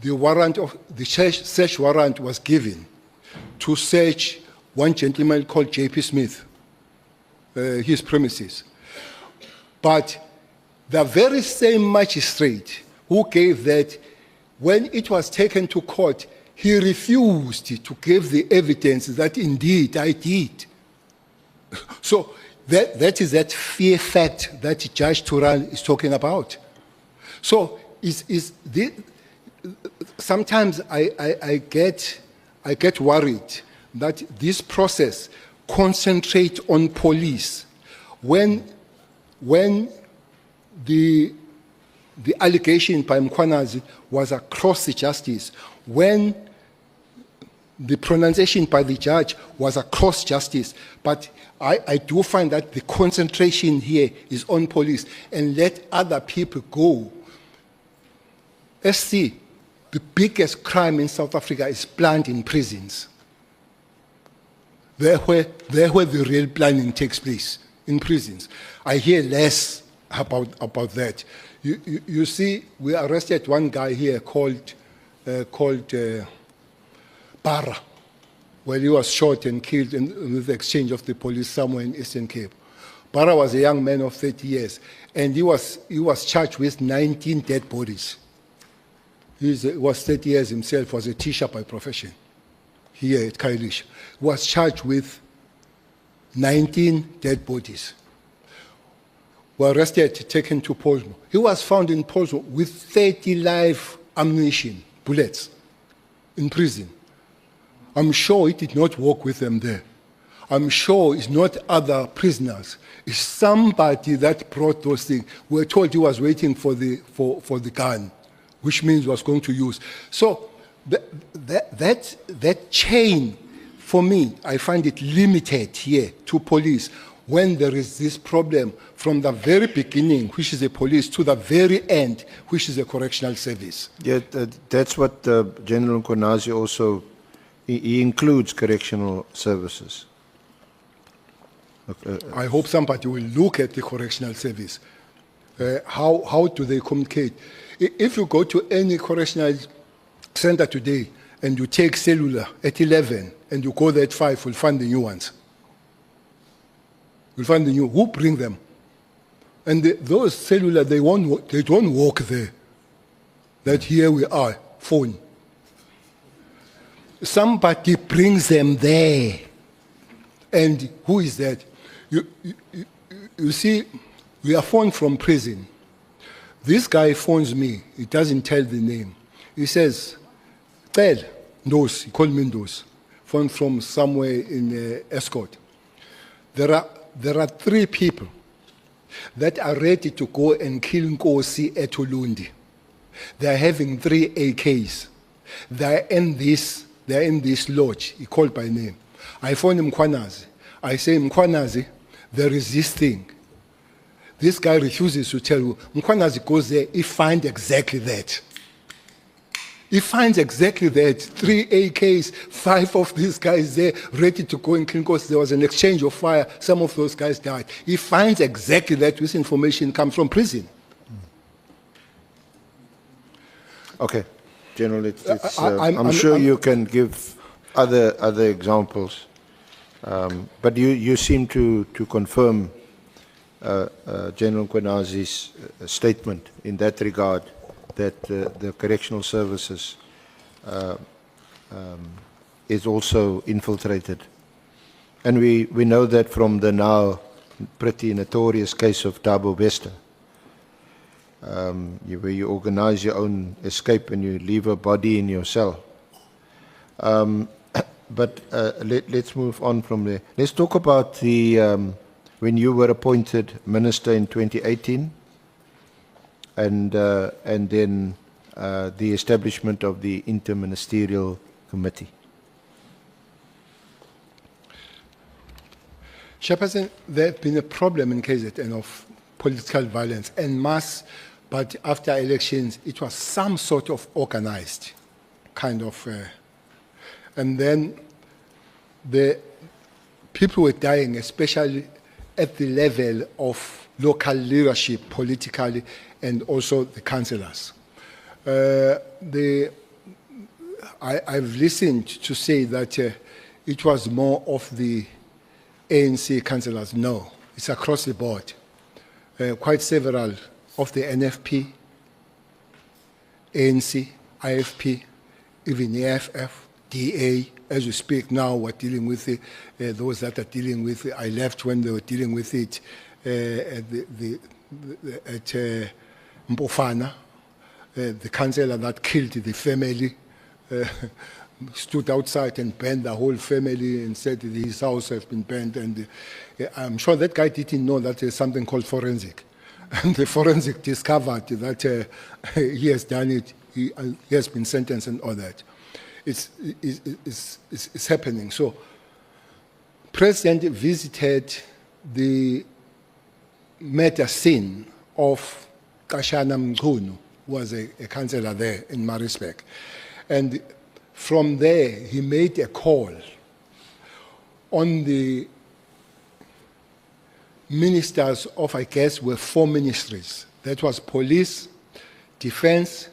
the warrant of the search warrant was given to search one gentleman called J.P. Smith, his premises. But the very same magistrate who gave that, when it was taken to court, he refused to give the evidence that indeed I did. So that is that fear fact that Judge Turan is talking about. So sometimes I get worried that this process concentrates on police when the allegation by Mkhwanazi was across the justice, when the pronunciation by the judge was across justice. But I do find that the concentration here is on police, and let other people go. SC, the biggest crime in South Africa is planned in prisons. There where the real planning takes place, in prisons. I hear less about that. You see, we arrested one guy here called Bara, where he was shot and killed with the exchange of the police somewhere in Eastern Cape. Bara was a young man of 30 years, and he was charged with 19 dead bodies. He was 30 years himself, was a teacher by profession here at Kailish. He was charged with 19 dead bodies. Were arrested, taken to Polsmo. He was found in Polsmo with 30 live ammunition, bullets, in prison. I'm sure he did not walk with them there. I'm sure it's not other prisoners. It's somebody that brought those things. We're told he was waiting for the gun, which means he was going to use. So that chain, for me, I find it limited here to police. When there is this problem from the very beginning, which is the police, to the very end, which is the correctional service. Yeah, that's what General Mkhwanazi also, he includes correctional services. I hope somebody will look at the correctional service. How do they communicate? If you go to any correctional center today and you take cellular at 11 and you go there at 5, you'll find the new ones. You'll find the new. Who bring them? And those cellular, they don't walk there. That here we are, phone. Somebody brings them there. And who is that? You see, we are phoned from prison. This guy phones me. He doesn't tell the name. He says, Cele, Ndos, he called me Ndos. Phone from somewhere in Escort. There are 3 people that are ready to go and kill Nkosi at Ulundi. They are having 3 AKs. They are in this lodge. He called by name. I phone Mkhwanazi. I say, Mkhwanazi, there is this thing. This guy refuses to tell you. Mkhwanazi goes there, he finds exactly that. He finds exactly that. 3 AKs, 5 of these guys there, ready to go and kill Nkosi. There was an exchange of fire. Some of those guys died. He finds exactly that. This information comes from prison. Okay, General, I'm sure you can give other examples, but you seem to confirm General Kwenazi's statement in that regard, that the correctional services is also infiltrated. And we know that from the now pretty notorious case of Thabo Bester, where you organize your own escape and you leave a body in your cell. But let's move on from there. Let's talk about the when you were appointed minister in 2018, and then the establishment of the interministerial committee. Chairperson, there has been a problem in KZN of political violence en masse, but after elections, it was some sort of organized kind of, and then the people were dying, especially at the level of local leadership politically, and also the councillors. I've listened to say that it was more of the ANC councillors. No, it's across the board. Quite several of the NFP, ANC, IFP, even EFF, DA, as we speak now, we're dealing with it. Those that are dealing with it, I left when they were dealing with it at Mpofana. The councillor that killed the family stood outside and banned the whole family and said that his house has been banned. And I'm sure that guy didn't know that there's something called forensic. And the forensic discovered that he has done it, he has been sentenced and all that. It's happening. So, President visited the murder scene of Kashana Mngunu, who was a councillor there in Maritzburg. And from there, he made a call on the ministers of, I guess, were 4 ministries. That was police, defense,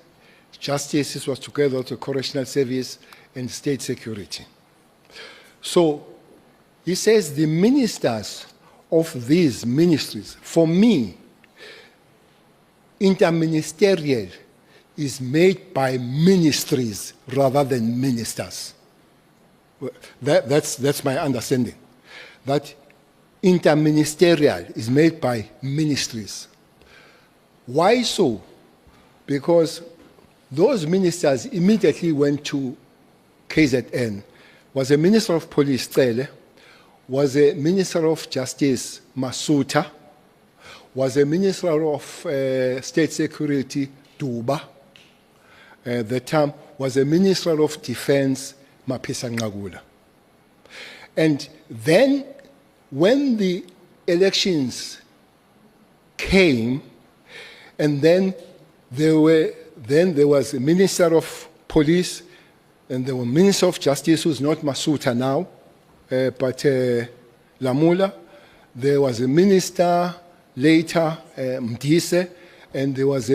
justice. This was together with the correctional service and state security. So he says the ministers of these ministries, for me, interministerial is made by ministries rather than ministers. That's my understanding. That interministerial is made by ministries. Why so? Because those ministers immediately went to KZN. Was a Minister of Police, Cele, was a Minister of Justice, Masuta, was a Minister of State Security, Duba. The term was a Minister of Defense, Mapisa Ngagula. And then, when the elections came, and then there was a Minister of Police, and there was a Minister of Justice, who's not Masuta now, but Lamula. There was a minister later, Mdise, and there was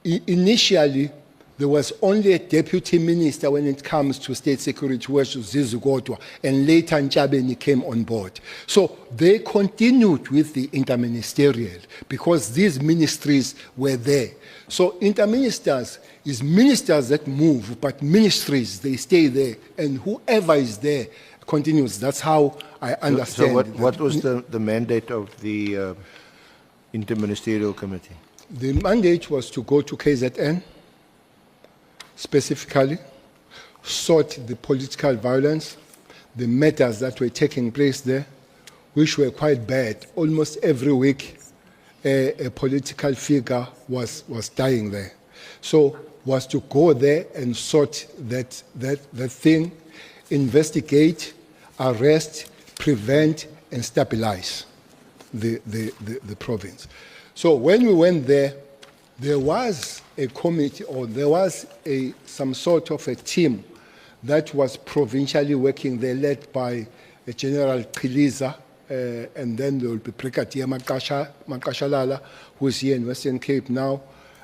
initially, there was only a deputy minister when it comes to state security, which was Zizu Godwa, and later Nchabeni came on board. So they continued with the interministerial because these ministries were there. So interministers is ministers that move, but ministries, they stay there, and whoever is there continues. That's how I understand. So what was the mandate of the interministerial committee? The mandate was to go to KZN, specifically, sort the political violence, the matters that were taking place there, which were quite bad. Almost every week, a political figure was dying there. So, was to go there and sort that thing, investigate, arrest, prevent, and stabilize the province. So when we went there, there was a committee, or there was some sort of a team that was provincially working there, led by General Kiliza, and then there will be Brigadier Makashalala, who is here in Western Cape now.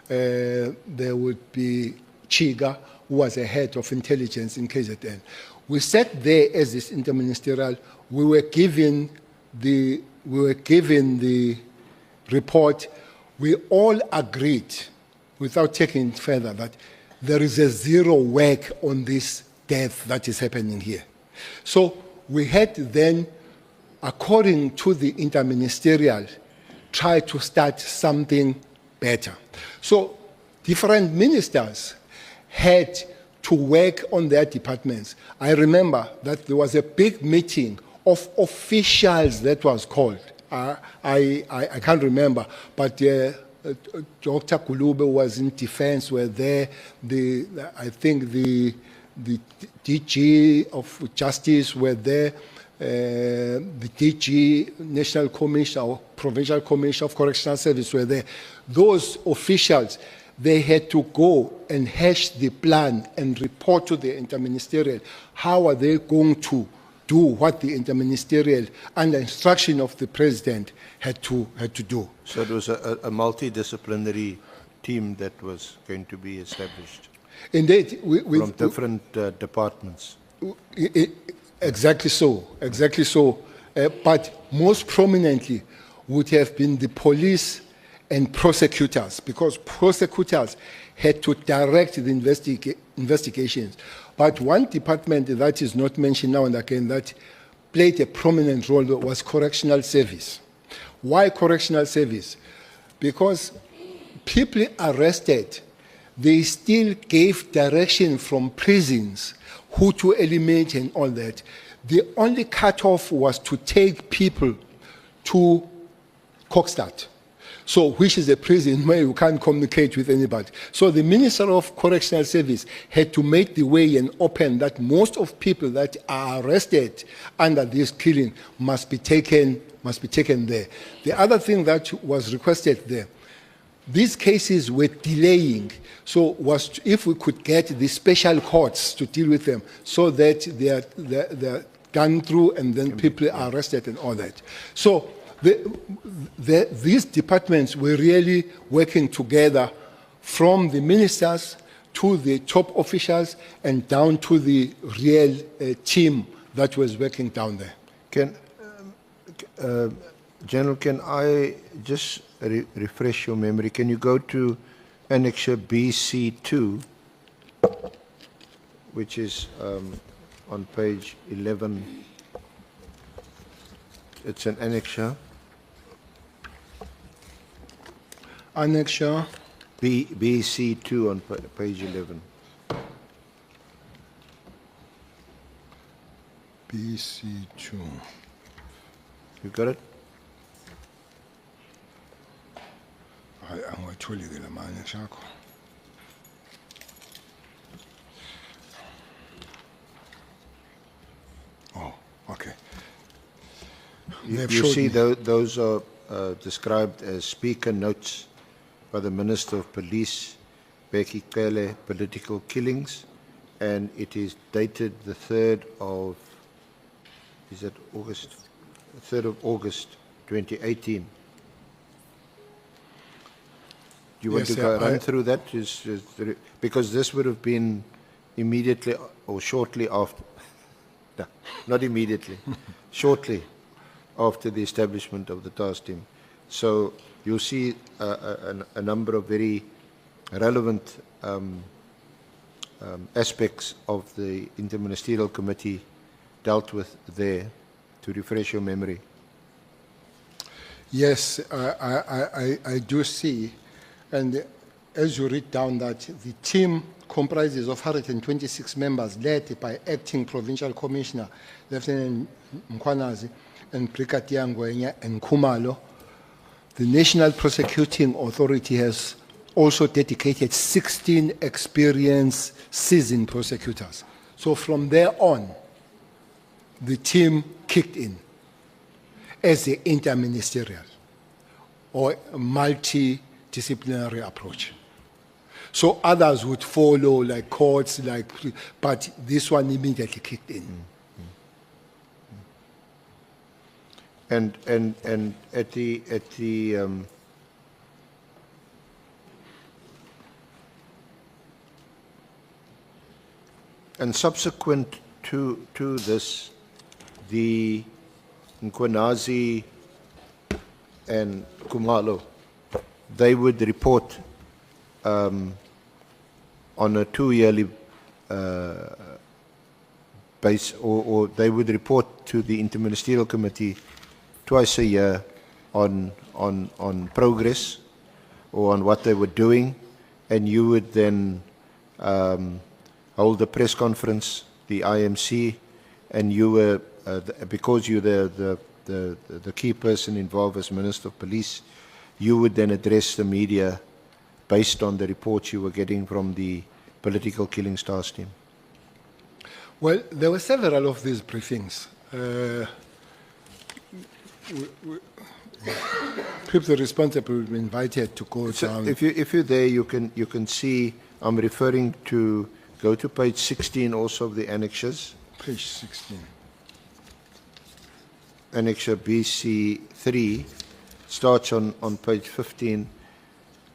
There would be Chiga, who was a head of intelligence in KZN. We sat there as this interministerial. We were given the report, we all agreed, without taking it further, that there is a zero work on this death that is happening here. So we had then, according to the interministerial, try to start something better. So different ministers had to work on their departments. I remember that there was a big meeting of officials that was called. I can't remember, but Dr. Kulube was in defense, were there. I think the DG of Justice were there. The DG, National Commission or Provincial Commission of Correctional Service were there. Those officials, they had to go and hash the plan and report to the interministerial. How are they going to do what the interministerial, under instruction of the president, had to do? So it was a multidisciplinary team that was going to be established Indeed, from different departments. Exactly so, exactly so. But most prominently would have been the police and prosecutors, because prosecutors had to direct the investigations. But one department that is not mentioned now and again that played a prominent role was correctional service. Why correctional service? Because people arrested, they still gave direction from prisons who to eliminate and all that. The only cutoff was to take people to Kokstad, so which is a prison where you can't communicate with anybody. So the Minister of Correctional Service had to make the way and open that most of people that are arrested under this killing must be taken there. The other thing that was requested there, these cases were delaying, so was if we could get the special courts to deal with them so that they're gone through and then people are arrested and all that. So these departments were really working together, from the ministers to the top officials and down to the real team that was working down there. General, can I just refresh your memory? Can you go to Annexure BC2, which is on page 11. It's an annexure. Annexure. BC2 on page 11. BC2. You got it? I'm going to tell you the annexure. Oh, okay. You see, those are described as speaker notes by the Minister of Police, Bekhi Cele, political killings, and it is dated the 3rd of, is that August? 3rd of August, 2018. Do you want to go run through that? Because this would have been immediately or shortly after, no, not immediately, shortly after the establishment of the task team. So you'll see a number of very relevant aspects of the Interministerial Committee dealt with there, to refresh your memory. Yes, I do see. And as you read down that, the team comprises of 126 members led by Acting Provincial Commissioner Lieutenant Mkwanazi and Brigadier Ngwenya and Khumalo. The National Prosecuting Authority has also dedicated 16 experienced, seasoned prosecutors. So from there on, the team kicked in as the interministerial or multidisciplinary approach. So others would follow, like courts, but this one immediately kicked in. And at the and subsequent to this, the Mkwanazi and Khumalo, they would report on a 2-yearly base, or they would report to the Interministerial Committee twice a year on progress or on what they were doing, and you would then hold a press conference, the IMC, and you were, because you're the key person involved as Minister of Police, you would then address the media based on the reports you were getting from the political killing stars team. Well, there were several of these briefings. People responsible were invited to go down. If you're there, you can see. I'm referring to. Go to page 16 also of the annexures. Page 16. Annexure BC3 starts on page 15,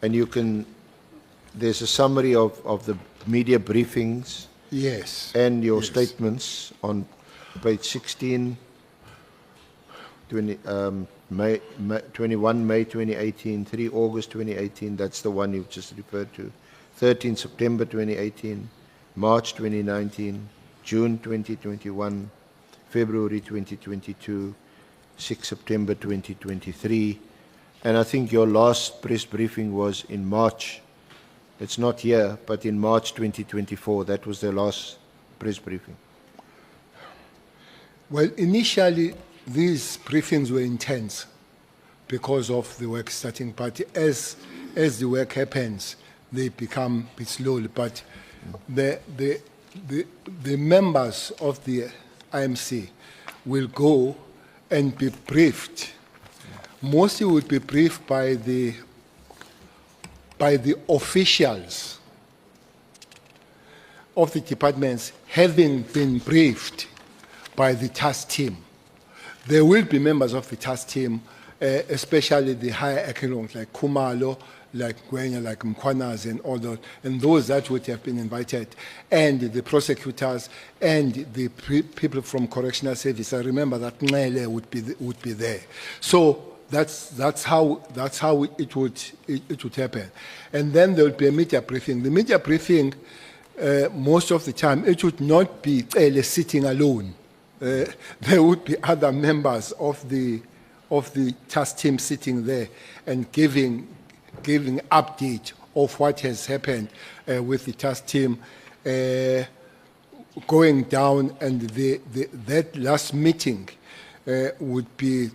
and you can. There's a summary of the media briefings. Yes. And your Yes. statements on page 16, 21 May 2018, 3 August 2018, that's the one you've just referred to, 13 September 2018, March 2019, June 2021, February 2022, 6 September 2023, and I think your last press briefing was in March. It's not here, but in March 2024, that was the last press briefing. Well, initially, these briefings were intense because of the work starting, but as the work happens, they become a bit slowly. But the members of the IMC will go and be briefed. Mostly would be briefed by the officials of the departments having been briefed by the task team. There will be members of the task team, especially the higher echelons like Khumalo, like Gwenya, like Mkhwanazi, and all those, and those that would have been invited, and the prosecutors and the people from correctional service. I remember that Nele would be there. So that's how it would happen, and then there would be a media briefing. The media briefing, most of the time, it would not be Cele sitting alone. There would be other members of the task team sitting there and giving update of what has happened with the task team going down, and that last meeting would be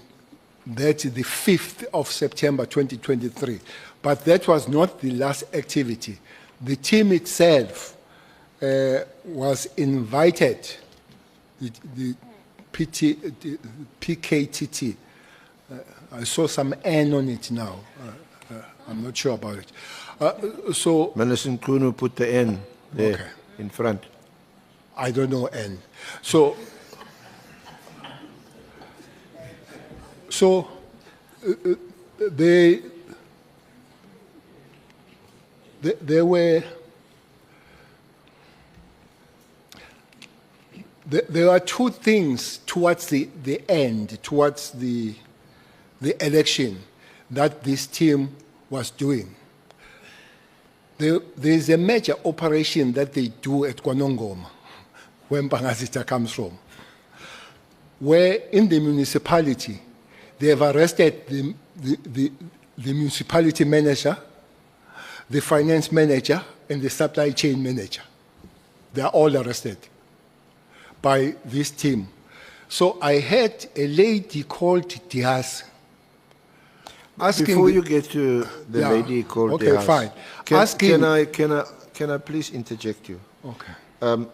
the 5th of September 2023. But that was not the last activity. The team itself was invited, the PKTT. I saw some N on it now. I'm not sure about it. So Minister Nkunu put the N there Okay. in front. I don't know N. So there are two things towards the end, towards the election, that this team was doing. There's a major operation that they do at Kwanongoma, where Mpangazita comes from, where in the municipality, they have arrested the municipality manager, the finance manager, and the supply chain manager. They are all arrested by this team. So I had a lady called Diaz asking. Before you get to the Yeah. lady called Okay, Diaz, fine. Can I please interject you? Okay.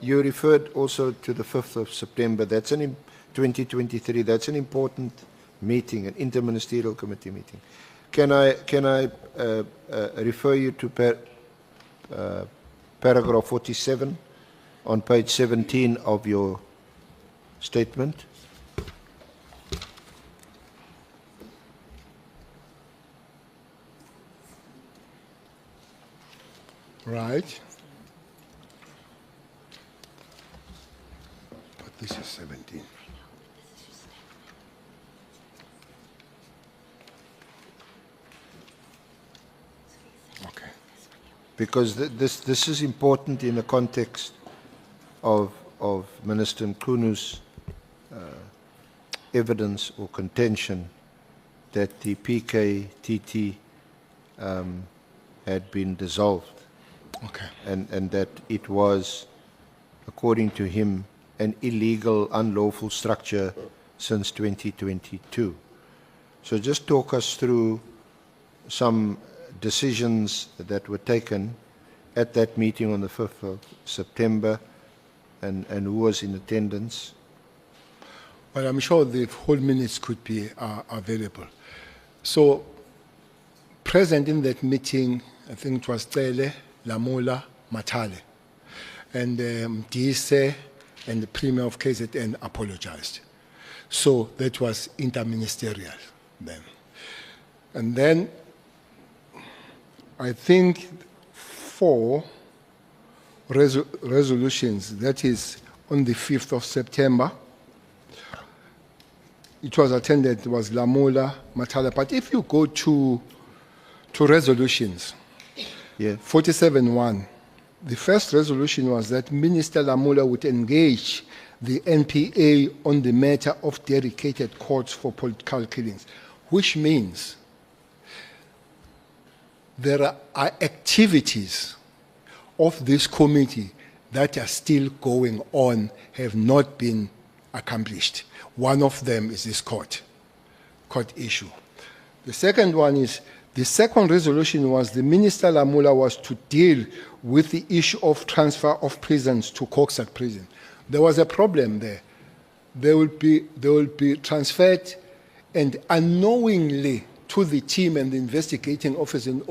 You referred also to the 5th of September. That's 2023. That's an important meeting, an interministerial committee meeting. Can I refer you to paragraph 47 on page 17 of your statement? Right. But this is 17. Because this is important in the context of Minister Mkunu's evidence or contention that the PKTT had been dissolved. Okay. And that it was, according to him, an illegal, unlawful structure since 2022. So just talk us through some decisions that were taken at that meeting on the 5th of September and who was in attendance. Well, I'm sure the whole minutes could be available. So, present in that meeting, I think it was Cele, Lamola, Matale. And Dise and the Premier of KZN apologized. So that was interministerial then. And then I think 4 resolutions, that is on the 5th of September. It was attended, it was Lamola, Matala. But if you go to resolutions, Yeah. 47.1, the first resolution was that Minister Lamola would engage the NPA on the matter of dedicated courts for political killings, which means there are activities of this committee that are still going on, have not been accomplished. One of them is this court issue. The second one is, the second resolution was the Minister Lamola was to deal with the issue of transfer of prisons to Kokstad prison. There was a problem there. They will be transferred and unknowingly to the team and the investigating office, and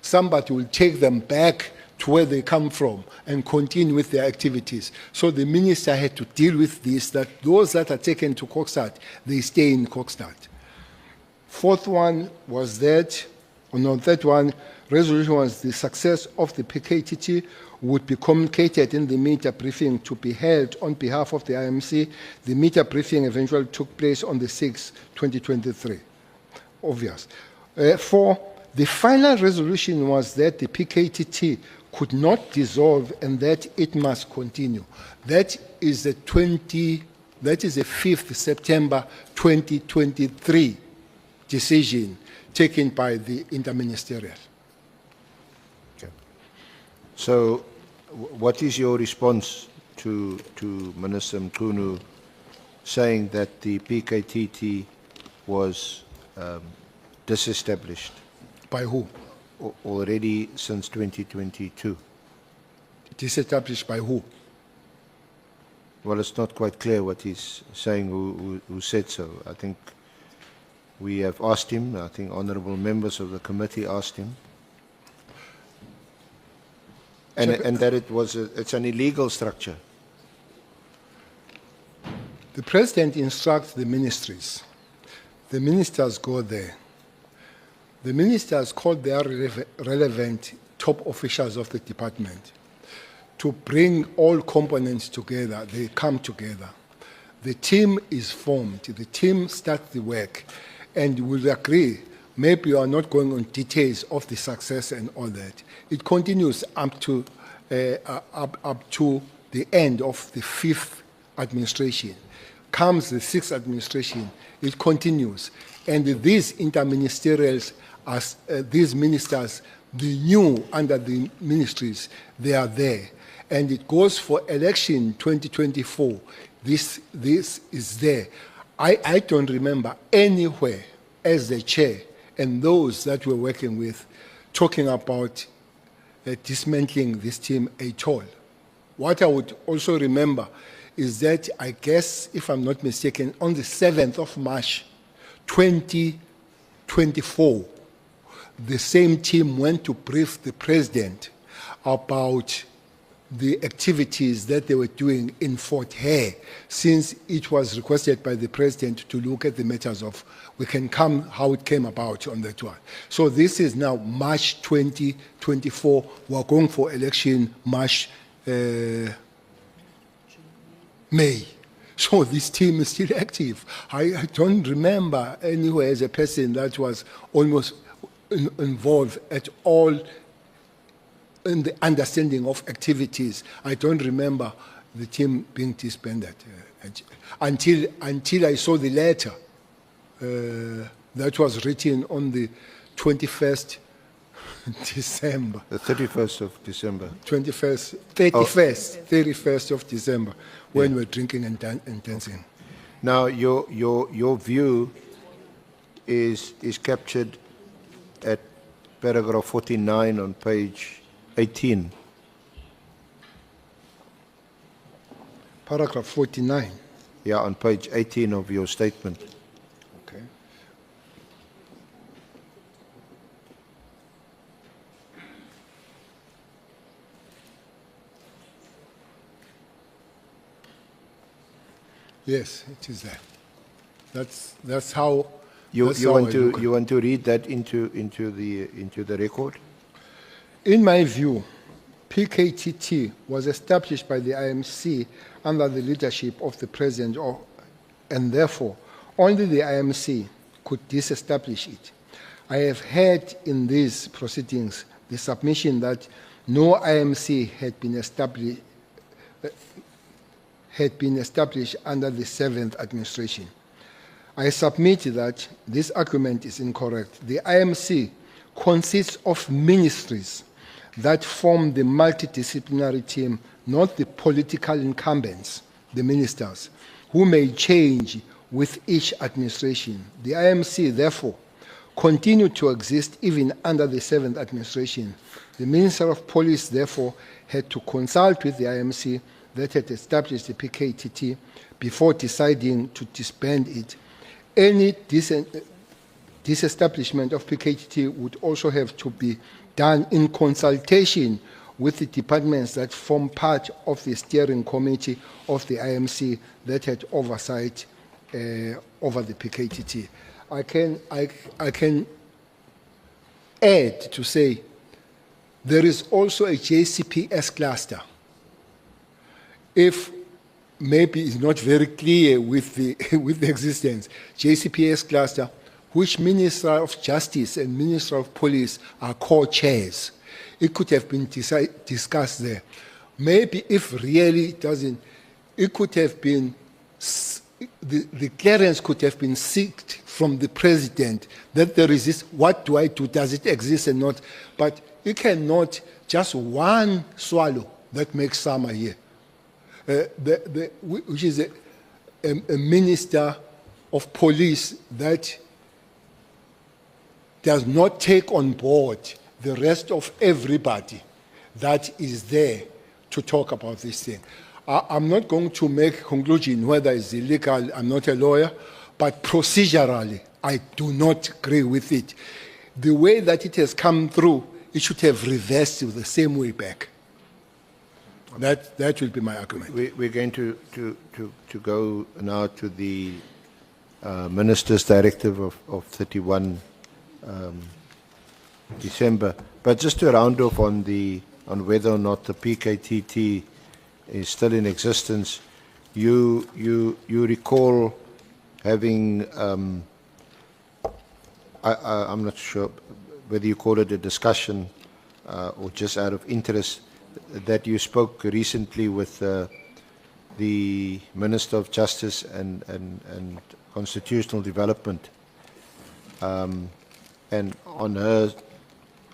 somebody will take them back to where they come from and continue with their activities. So the minister had to deal with this, that those that are taken to Kokstad, they stay in Kokstad. Fourth one was that, third one, resolution was the success of the PKTT would be communicated in the media briefing to be held on behalf of the IMC. The media briefing eventually took place on the 6th, 2023. Obvious. 4, the final resolution was that the PKTT could not dissolve and that it must continue. That is the 5th September 2023 decision taken by the interministerial. Okay. So, what is your response to Minister Mkunu saying that the PKTT was disestablished? By who? Already since 2022. Disestablished by who? Well, it's not quite clear what he's saying, who said so. I think we have asked him, I think honourable members of the committee asked him, and that it's an illegal structure. The President instructs the ministries. The ministers go there. The ministers call their relevant top officials of the department to bring all components together. They come together. The team is formed. The team starts the work and will agree. Maybe you are not going on details of the success and all that. It continues up to the end of the 5th administration. Comes the 6th administration, it continues. And these interministerials, as these ministers, the new under the ministries, they are there. And it goes for election 2024. This is there. I don't remember anywhere as the chair and those that we're working with talking about dismantling this team at all. What I would also remember is that, I guess, if I'm not mistaken, on the 7th of March 2024, the same team went to brief the president about the activities that they were doing in Fort Hare, since it was requested by the president to look at the matters of, we can come how it came about on that one. So this is now March 2024. We're going for election March, May. So this team is still active. I don't remember anywhere as a person that was almost involved at all in the understanding of activities. I don't remember the team being disbanded until I saw the letter that was written on the 21st December. The 31st of December. 31st of December, when we're drinking and dancing. Now, your view is captured at paragraph 49 on page 18. Paragraph 49. Yeah, on page 18 of your statement. Okay. Yes, it is there. That's how. You that's how I look at want to read that into the record? In my view, PKTT was established by the IMC under the leadership of the President, and therefore only the IMC could disestablish it. I have heard in these proceedings the submission that no IMC had been established under the 7th administration. I submit that this argument is incorrect. The IMC consists of ministries that form the multidisciplinary team, not the political incumbents, the ministers, who may change with each administration. The IMC, therefore, continued to exist even under the 7th administration. The Minister of Police, therefore, had to consult with the IMC that had established the PKTT before deciding to disband it. Any disestablishment of PKTT would also have to be done in consultation with the departments that form part of the steering committee of the IMC that had oversight over the PKTT. I can add to say there is also a JCPS cluster. If maybe it's not very clear with the with the existence, JCPS cluster, which Minister of Justice and Minister of Police are co-chairs. It could have been discussed there. Maybe if really it doesn't, it could have been, the clearance could have been sought from the President that there is this, what do I do, does it exist or not? But you cannot just one swallow that makes summer here. Which is a Minister of Police that does not take on board the rest of everybody that is there to talk about this thing. I'm not going to make a conclusion whether it's illegal. I'm not a lawyer, but procedurally, I do not agree with it. The way that it has come through, it should have reversed the same way back. That will be my argument. We're going to go now to the Minister's Directive of 31 December. But just to round off on whether or not the PKTT is still in existence, you recall having I'm not sure whether you call it a discussion or just out of interest, that you spoke recently with the Minister of Justice and Constitutional Development, and on her,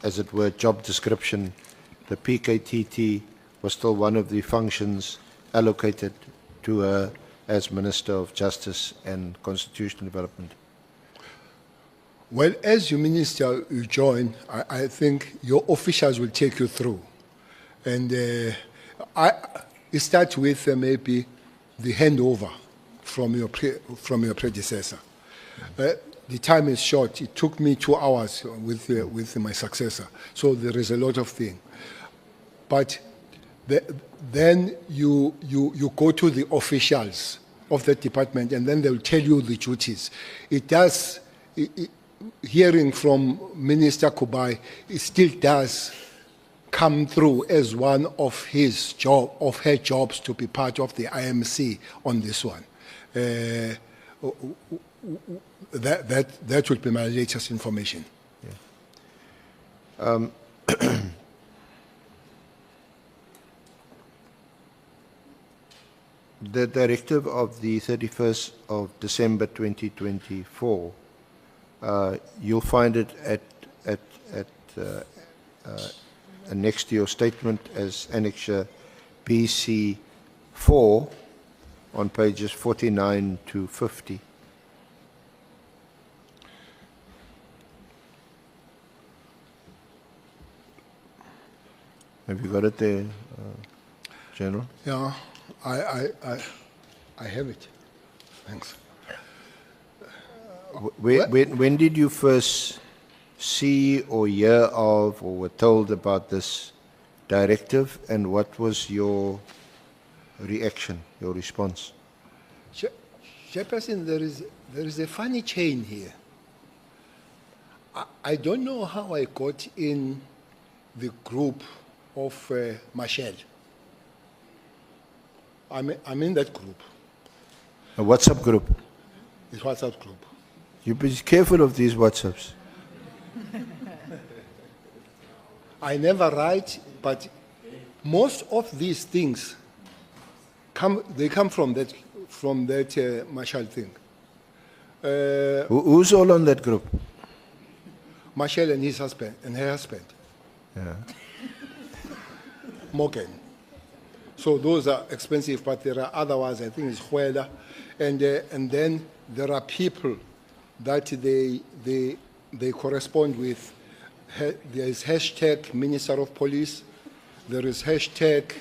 as it were, job description, the PKTT was still one of the functions allocated to her as Minister of Justice and Constitutional Development. Well, as you minister, you join, I think your officials will take you through. And it starts with maybe the handover from your predecessor. The time is short. It took me 2 hours with my successor. So there is a lot of things. But then you go to the officials of the department, and then they'll tell you the duties. Hearing from Minister Kubai, it still does come through as one of her jobs to be part of the IMC on this one. That would be my latest information. Yeah. The directive of the 31st of December 2024, you'll find it next to your statement as Annexure BC4 on pages 49 to 50. Have you got it there, General? Yeah, I have it. Thanks. When did you first see or hear of or were told about this directive, and what was your reaction, your response? Chairperson, there is a funny chain here. I don't know how I got in the group of Marshall. I'm in that group. A WhatsApp group. It's WhatsApp group. You be careful of these WhatsApps. I never write, but most of these things come from that Marshall thing. Who's all on that group? Marshall and his husband and her husband. Yeah. Morgan. So those are expensive, but there are other ones. I think it's Huela, and then there are people that they correspond with. There is hashtag Minister of Police. There is hashtag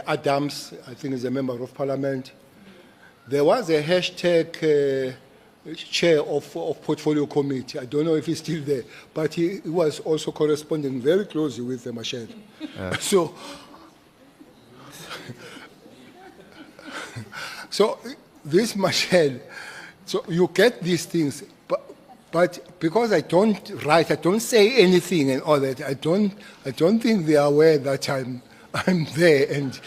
Adams. I think is a member of Parliament. There was a hashtag chair of Portfolio Committee. I don't know if he's still there, but he was also corresponding very closely with the Marshall. So this Marshall, so you get these things, but because I don't write, I don't say anything and all that, I don't think they are aware that I'm there and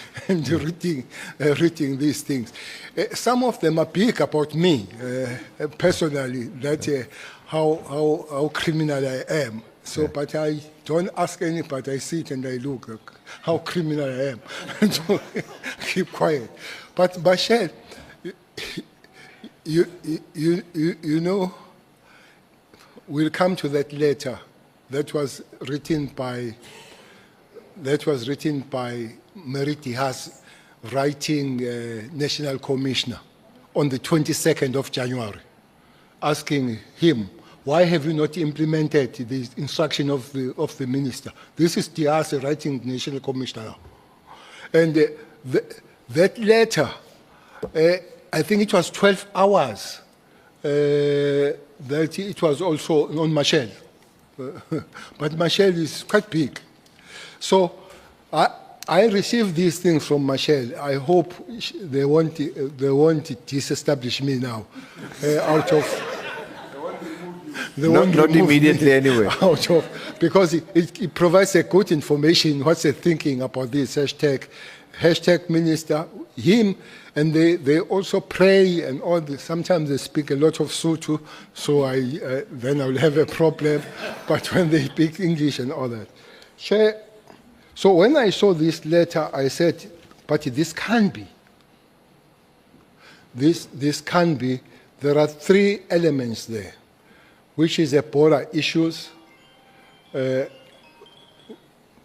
reading these things. Some of them are big about me personally, that how criminal I am. So, yeah. But I don't ask anybody. I sit and I look how criminal I am. So, keep quiet. But Bashir, you know, we'll come to that letter that was written by Meriti Haas, writing National Commissioner on the 22nd of January, asking him, why have you not implemented the instruction of the minister? This is Diaz writing National Commissioner now. And that letter, I think it was 12 hours, that it was also on Marshall. But Marshall is quite big. So I received these things from Marshall. I hope they won't disestablish me now out of... Not immediately anyway. Out of, because it provides a good information, what's the thinking about this hashtag minister, him, and they also pray and all this. Sometimes they speak a lot of Sotho, so then I'll have a problem. But when they speak English and all that. So when I saw this letter, I said, but this can't be. This can't be. There are three elements there, which is Ebola issues,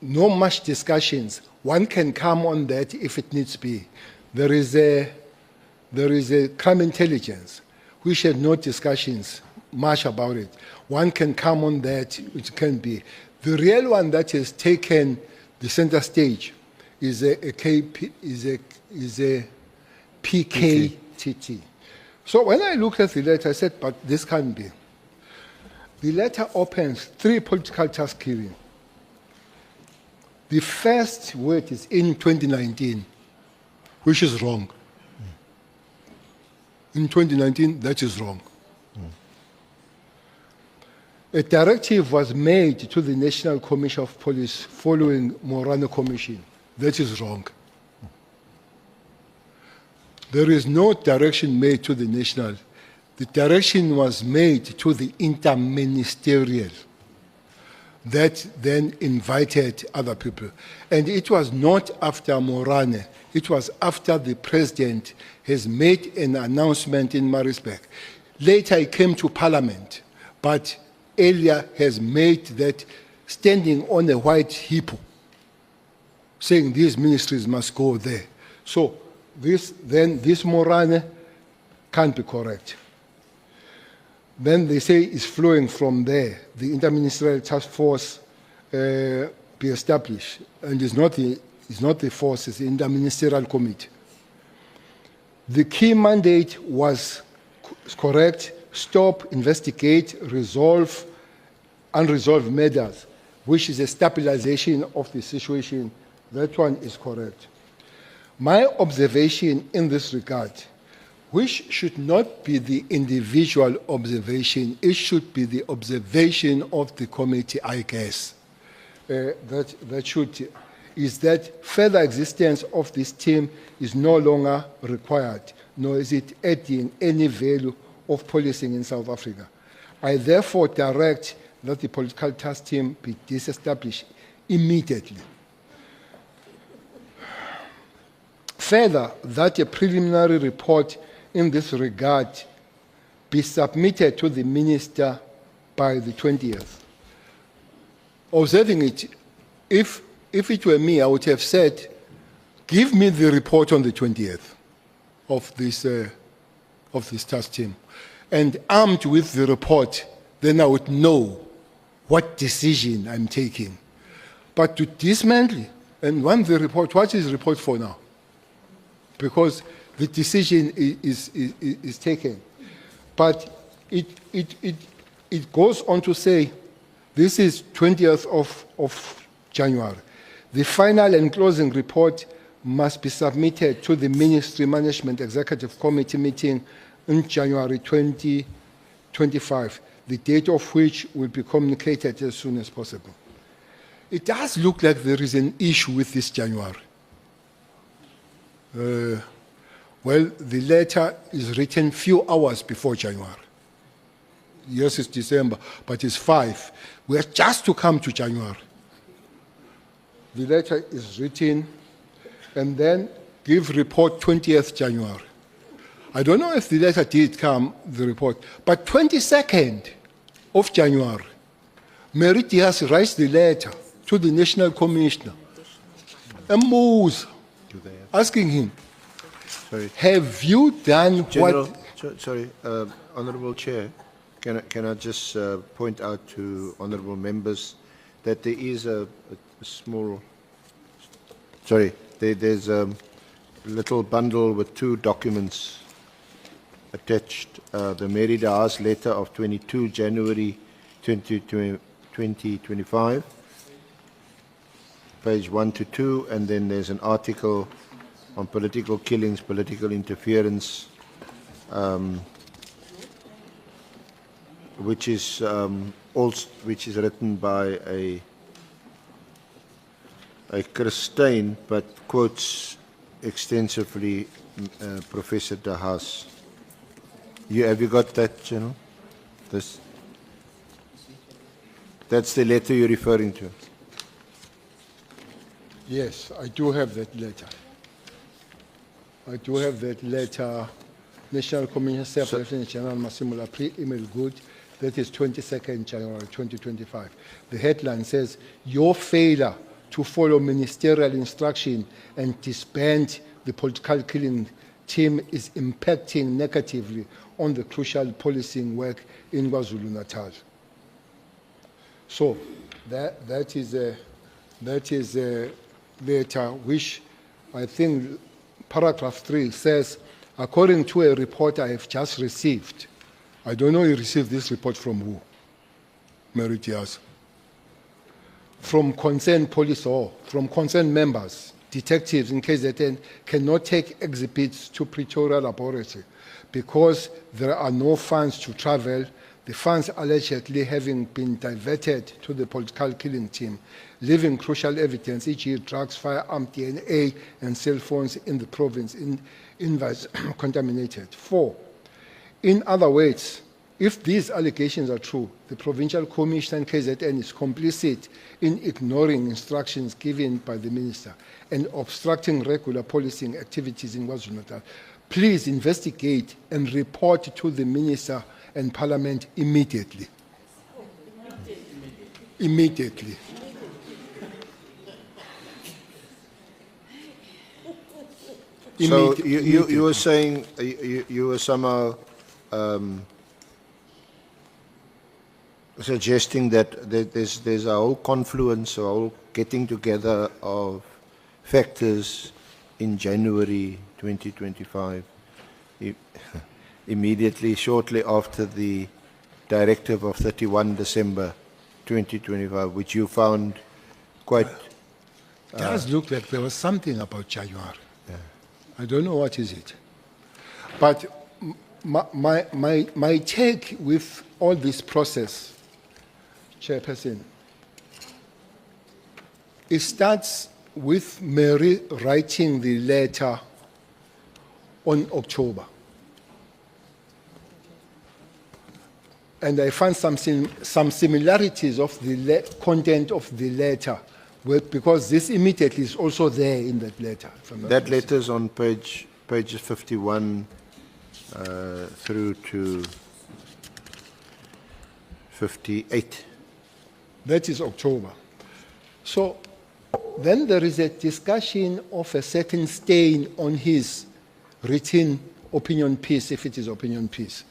no much discussions. One can come on that if it needs to be. There is a crime intelligence, which had no discussions much about it. One can come on that, which can be. The real one that has taken the center stage is a PKTT. So when I looked at the letter, I said, but this can't be. The letter opens 3 political task hearings. The first word is in 2019, which is wrong. In 2019, that is wrong. A directive was made to the National Commission of Police following Morano Commission. That is wrong. There is no direction made to the national. The direction was made to the interministerial. that then invited other people. And it was not after Morane, it was after the president has made an announcement in Maritzburg. Later he came to Parliament, but earlier has made that standing on a white hippo, saying these ministries must go there. So this Morane can't be correct. Then they say it's flowing from there. The Interministerial Task Force be established, and it's not the force, it's the Interministerial Committee. The key mandate was correct: stop, investigate, resolve unresolved matters, which is a stabilization of the situation. That one is correct. My observation in this regard, which should not be the individual observation, it should be the observation of the committee, I guess. Is that further existence of this team is no longer required, nor is it adding any value of policing in South Africa. I therefore direct that the political task team be disestablished immediately. Further, that a preliminary report in this regard be submitted to the minister by the 20th. Observing it, if it were me, I would have said, give me the report on the 20th of this task team. And armed with the report, then I would know what decision I'm taking. But to dismantle and run the report, what is the report for now? Because the decision is taken. But it goes on to say, this is 20th of January. The final and closing report must be submitted to the Ministry Management Executive Committee meeting in January 2025, the date of which will be communicated as soon as possible. It does look like there is an issue with this January. Well, the letter is written few hours before January. Yes, it's December, but it's 5. We are just to come to January. The letter is written, and then give report 20th January. I don't know if the letter did come, the report, but 22nd of January, Mary Diaz writes the letter to the National Commissioner, asking him, Sorry. have you done General, what... sorry, Honourable Chair, can I just point out to honourable members that there is a small... Sorry, there's a little bundle with 2 documents attached. The Mary Diaz letter of 22 January 2025, page 1 to 2, and then there's an article on political killings, political interference, which is written by a Christine, but quotes extensively Professor De Haas. Have you got that, General? That's the letter you're referring to. Yes, I do have that letter. I do have that letter. National Commission Secretary General Massimo pre-email good. That is 22nd January 2025. The headline says, your failure to follow ministerial instruction and disband the political killing team is impacting negatively on the crucial policing work in KwaZulu-Natal. So that is a letter which I think paragraph 3 says, according to a report I have just received. I don't know you received this report from who? Mary Diaz. From concerned police or from concerned members, detectives in KZN cannot take exhibits to Pretoria laboratory because there are no funds to travel, the funds allegedly having been diverted to the political killing team, leaving crucial evidence, e.g. drugs, firearm, DNA, and cell phones in the province contaminated. 4, in other words, If these allegations are true, the Provincial Commissioner and KZN is complicit in ignoring instructions given by the Minister and obstructing regular policing activities in KwaZulu-Natal. Please investigate and report to the Minister and Parliament immediately. Immediately. So you were saying, you were somehow suggesting that there's a whole confluence, a whole getting together of factors in January 2025, immediately, shortly after the directive of 31 December 2025, which you found quite... It does look like there was something about January. I don't know what is it. But my take with all this process, Chairperson, it starts with Mary writing the letter on October. And I found some similarities of the content of the letter, because this immediately is also there in that letter. That letter is on pages 51 through to 58. That is October. So then there is a discussion of a certain stain on his written opinion piece, if it is opinion piece.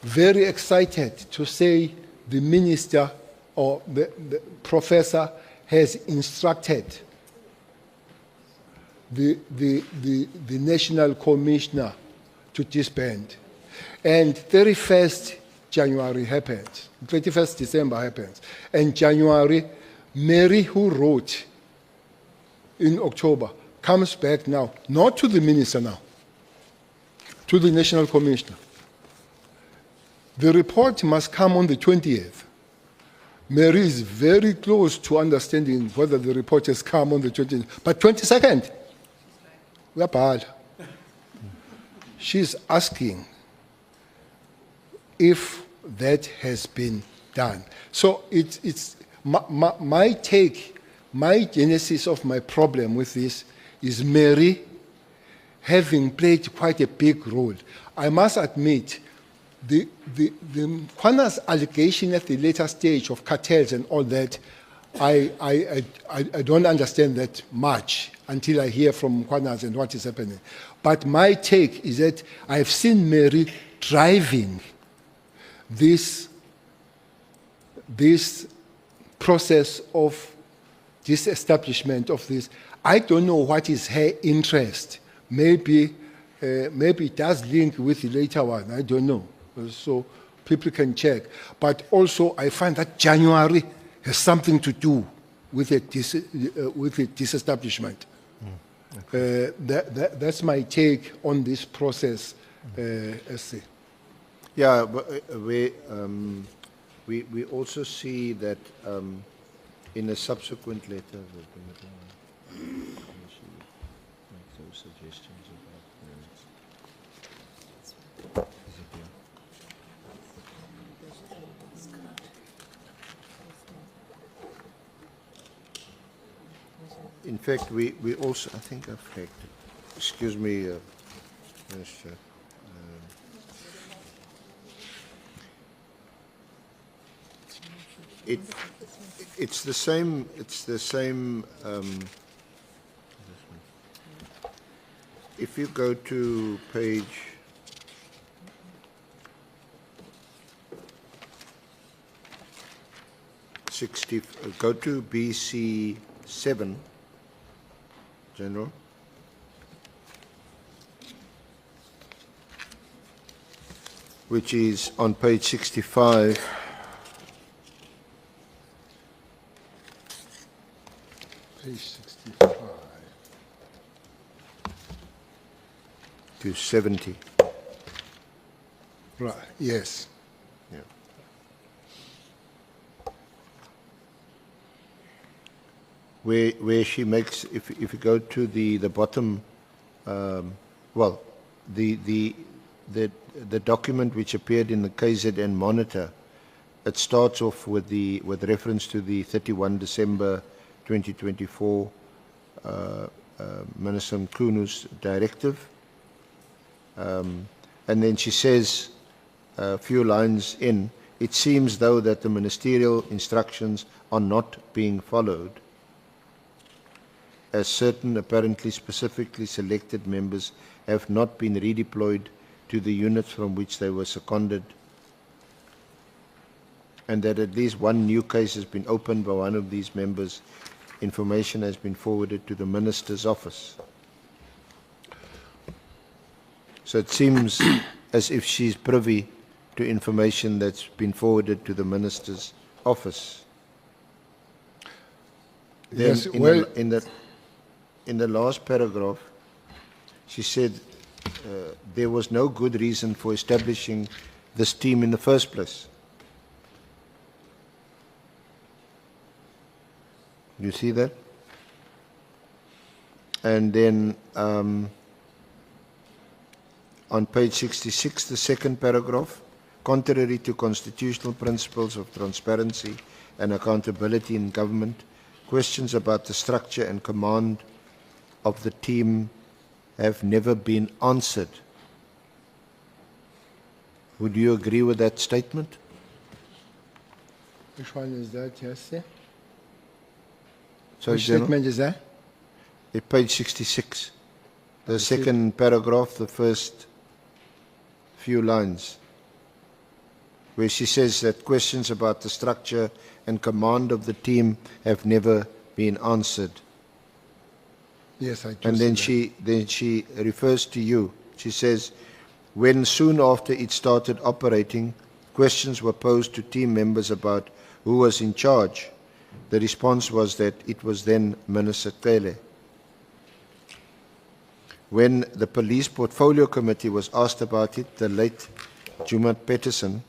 Very excited to say the minister or the professor has instructed the national commissioner to disband. And 31st January happens, 31st December happens. And January, Mary, who wrote in October, comes back now, not to the minister now, to the national commissioner. The report must come on the 20th. Mary is very close to understanding whether the report has come on the 20th. But 22nd, we are bad. She's asking if that has been done. So it's my take, my genesis of my problem with this is Mary having played quite a big role. I must admit, the Kwana's allegation at the later stage of cartels and all that, I don't understand that much until I hear from Kwana's and what is happening. But my take is that I've seen Mary driving this process of disestablishment of this. I don't know what is her interest. Maybe it does link with the later one. I don't know. So people can check. But also, I find that January has something to do with the disestablishment. That's my take on this process, essay. Yeah, but we also see that in a subsequent letter, in fact, we also, I think I've hacked it. Excuse me, Minister. It's the same. If you go to page 60, go to BC 7, General. Which is on page 65. Page 65. To 70. Right, yes. Yeah. Where she makes, if you go to the bottom, well, the the document which appeared in the KZN Monitor, it starts off with reference to the 31 December 2024 Minister Mkunu's directive. And then she says, a few lines in, it seems though that the ministerial instructions are not being followed, as certain apparently specifically selected members have not been redeployed to the units from which they were seconded, and that at least one new case has been opened by one of these members. Information has been forwarded to the Minister's office. So it seems as if she's privy to information that's been forwarded to the Minister's office. Then Yes, well, in the last paragraph, she said there was no good reason for establishing this team in the first place. You see that? And then on page 66, the second paragraph, contrary to constitutional principles of transparency and accountability in government, questions about the structure and command of the team have never been answered. Would you agree with that statement? Which one is that, yes, sir? So, Which General, statement is that? at page 66, the second paragraph, the first few lines, where she says that questions about the structure and command of the team have never been answered. Yes, I do. And then she refers to you. She says, when soon after it started operating, questions were posed to team members about who was in charge. The response was that it was then Minister Cele. When the Police Portfolio Committee was asked about it, the late Jumat Peterson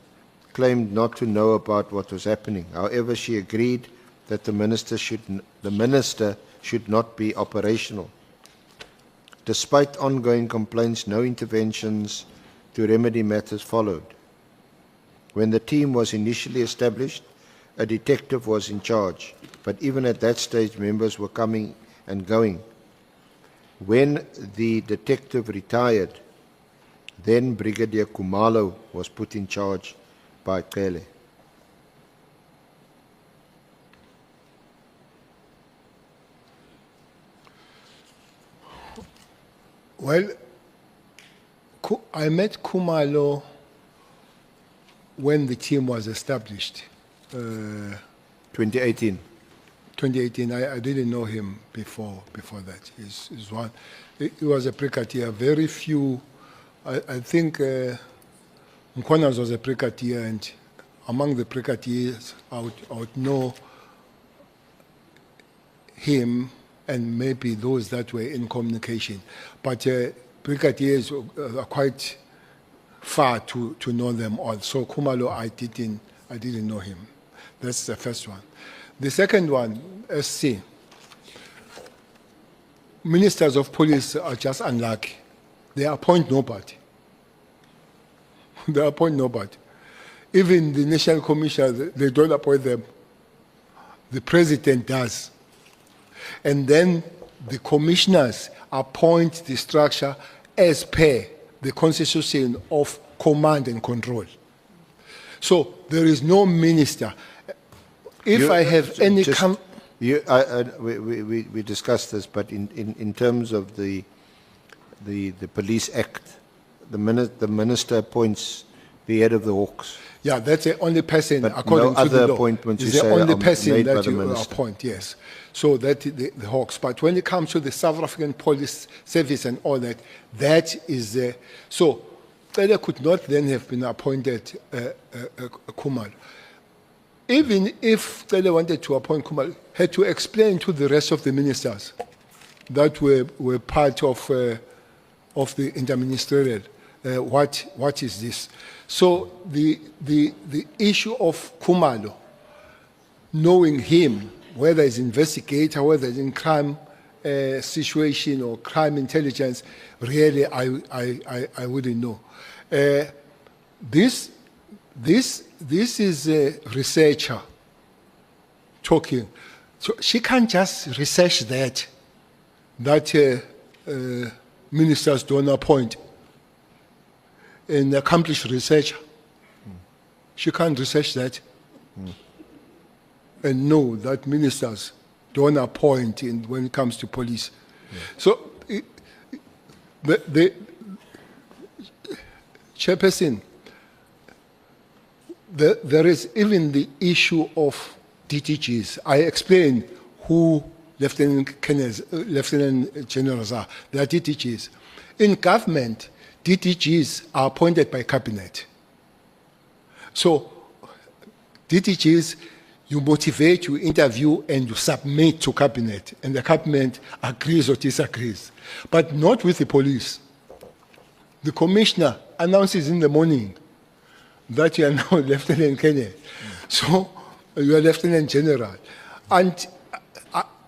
claimed not to know about what was happening. However, she agreed that the minister should not be operational. Despite ongoing complaints, no interventions to remedy matters followed. When the team was initially established, a detective was in charge, but even at that stage, members were coming and going. When the detective retired, then Brigadier Khumalo was put in charge by Cele. Well, I met Khumalo when the team was established. 2018. 2018, I didn't know him before that. He's one. He was a brigadier. Very few, I think Mkhonas was a brigadier, and among the brigadiers, I would know him and maybe those that were in communication. But brigadiers are quite far to know them all. So Khumalo, I didn't know him. That's the first one. The second one, SC. Ministers of police are just unlucky. They appoint nobody. They appoint nobody. Even the national commissioners, they don't appoint them. The president does. And then the commissioners appoint the structure as per the constitution of command and control. So there is no minister. If I have any... We discussed this, but in terms of the Police Act, the minister appoints the head of the Hawks. Yeah, that's the only person, But according no to the other law. appointments you is the say only are person made by that the you minister. appoint, yes. So that the Hawks. But when it comes to the South African Police Service and all that, that is the... So Cele could not then have been appointed Khumalo. Even if Cele wanted to appoint Khumalo, had to explain to the rest of the ministers that were part of the interministerial, what is this? So the issue of Khumalo, knowing him, whether it's investigator, whether it's in crime situation or crime intelligence, really I wouldn't know. This is a researcher talking. So she can't just research that ministers don't appoint an accomplished researcher. She can't research that and know that ministers don't appoint when it comes to police. So the chairperson, there is even the issue of DTGs. I explained who Lieutenant Generals are. They are DTGs. In government, DTGs are appointed by cabinet. So DTGs, you motivate, you interview, and you submit to cabinet, and the cabinet agrees or disagrees. But not with the police. The commissioner announces in the morning that you are now Lieutenant Colonel. So you are Lieutenant General. And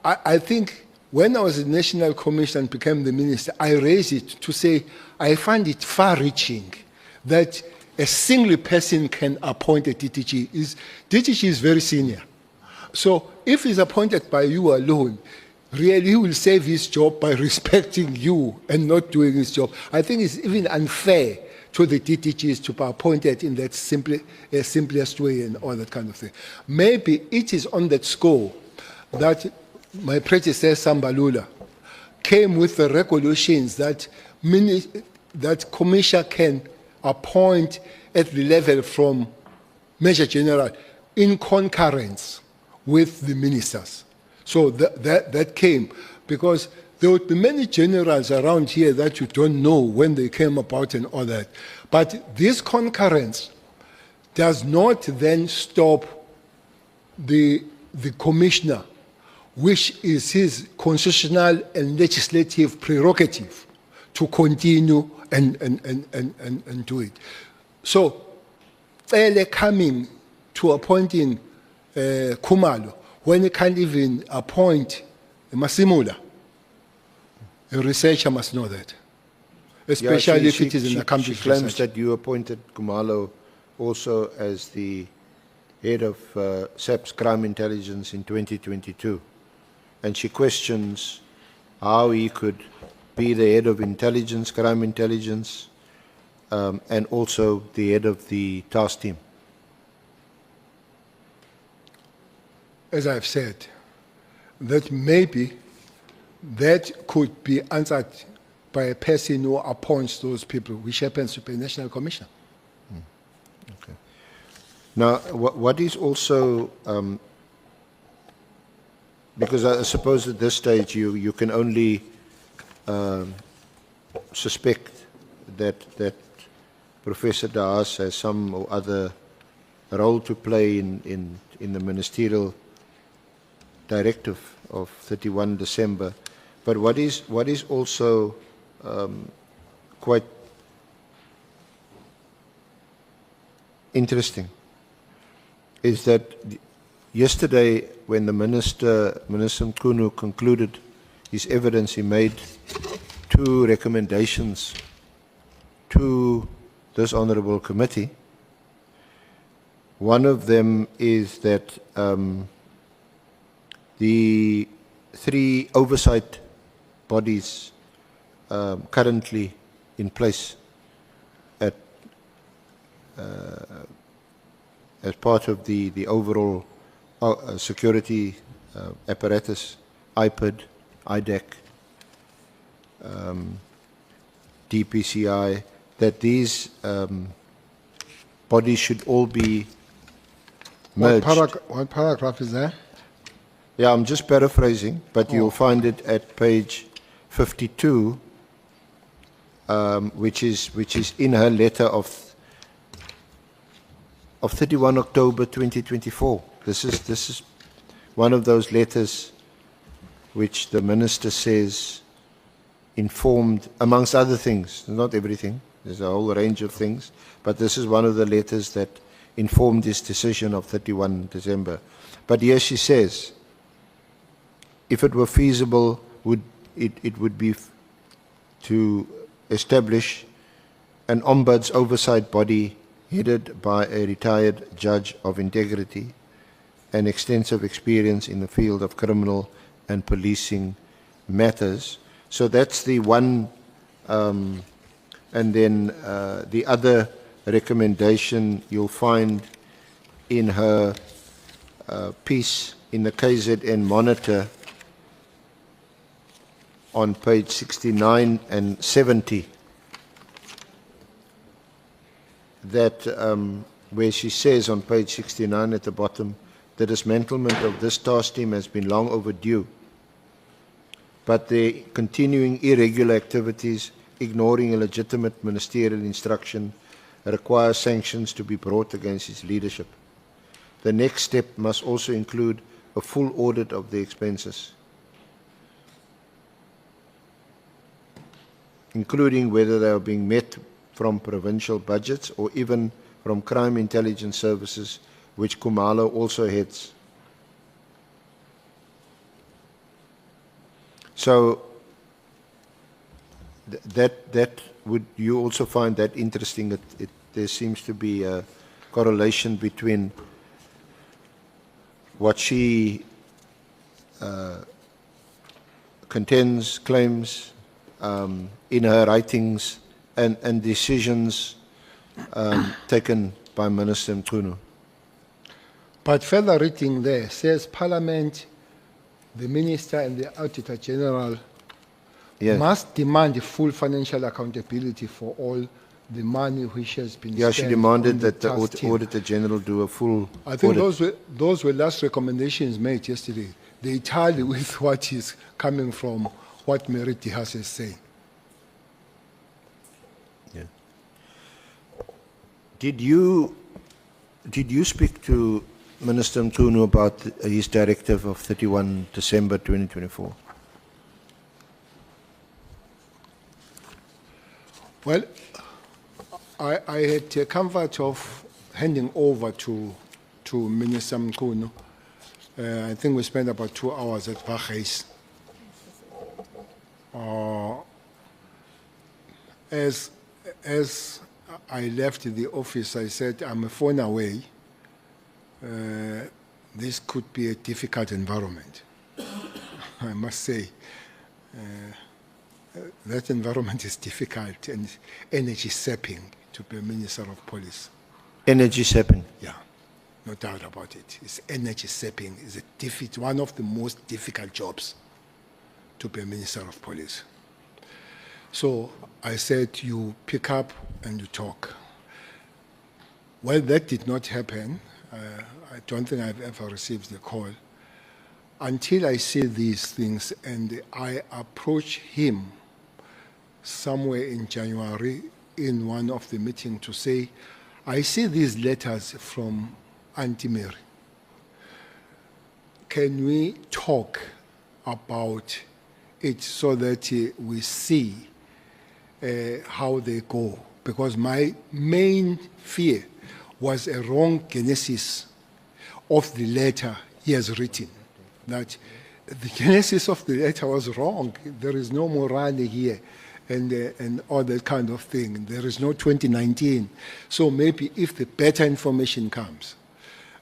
I think when I was the National Commissioner and became the minister, I raised it to say I find it far-reaching that a single person can appoint a DTG. DTG is very senior. So if he's appointed by you alone, really he will save his job by respecting you and not doing his job. I think it's even unfair to the DTGs to be appointed in that simplest way and all that kind of thing. Maybe it is on that score that my predecessor, Sambalula, came with the regulations that commissioner can appoint at the level from Major General in concurrence with the ministers. So that came because there would be many generals around here that you don't know when they came about and all that. But this concurrence does not then stop the commissioner, which is his constitutional and legislative prerogative, to continue and do it. So, Cele coming to appointing Khumalo when he can't even appoint Masimula, a researcher must know that, especially if it is an accomplished She claims researcher. that you appointed Khumalo also as the head of SAP's crime intelligence in 2022. And she questions how he could be the head of intelligence, crime intelligence, and also the head of the task team. As I've said, that maybe that could be answered by a person who appoints those people, which happens to be a national commissioner. Okay. Now, what is also, because I suppose at this stage you can only suspect that Professor Daas has some or other role to play in the ministerial directive of 31 December. But what is also quite interesting is that yesterday when the Minister Mkhunu concluded his evidence, he made two recommendations to this honourable committee. One of them is that the three oversight bodies currently in place at as part of the overall security apparatus, IPID, IDEC, DPCI, that these bodies should all be merged. What paragraph is there? Yeah, I'm just paraphrasing, but you'll find it at page 52, which is in her letter of 31 October 2024. This is one of those letters which the minister says informed, amongst other things, not everything, there's a whole range of things, but this is one of the letters that informed his decision of 31 December. But here she says, if it were feasible, it would be to establish an ombuds oversight body headed by a retired judge of integrity and extensive experience in the field of criminal and policing matters. So that's the one, and then the other recommendation you'll find in her piece in the KZN Monitor on page 69 and 70, that where she says on page 69 at the bottom, the dismantlement of this task team has been long overdue, but the continuing irregular activities, ignoring a legitimate ministerial instruction, require sanctions to be brought against its leadership. The next step must also include a full audit of the expenses, including whether they are being met from provincial budgets or even from crime intelligence services, which Kumalo also heads. So that would you also find that interesting? There seems to be a correlation between what she contends, claims in her writings and decisions taken by Minister Mchunu. But further reading there says Parliament, the Minister and the Auditor General Yes. must demand full financial accountability for all the money which has been Yeah, spent. she demanded on that the task team. Auditor General do a full I think audit. those were last recommendations made yesterday. They tally with what is coming from what Mary Dihas is saying. Yeah. Did you speak to Minister Mchunu about his directive of 31 December 2024? Well, I had a comfort of handing over to Minister Mchunu. I think we spent about 2 hours at Bekhi's. As I left the office, I said, I'm a phone away. This could be a difficult environment, I must say. That environment is difficult and energy sapping to be Minister of Police. Energy sapping. Yeah, no doubt about it. It's energy sapping. It's one of the most difficult jobs to be Minister of Police. So I said, you pick up and you talk. Well, that did not happen. I don't think I've ever received the call. Until I see these things and I approach him somewhere in January in one of the meetings to say, I see these letters from Auntie Mary. Can we talk about it so that we see how they go? Because my main fear was a wrong genesis of the letter he has written. That the genesis of the letter was wrong. There is no morale here and all that kind of thing. There is no 2019. So maybe if the better information comes,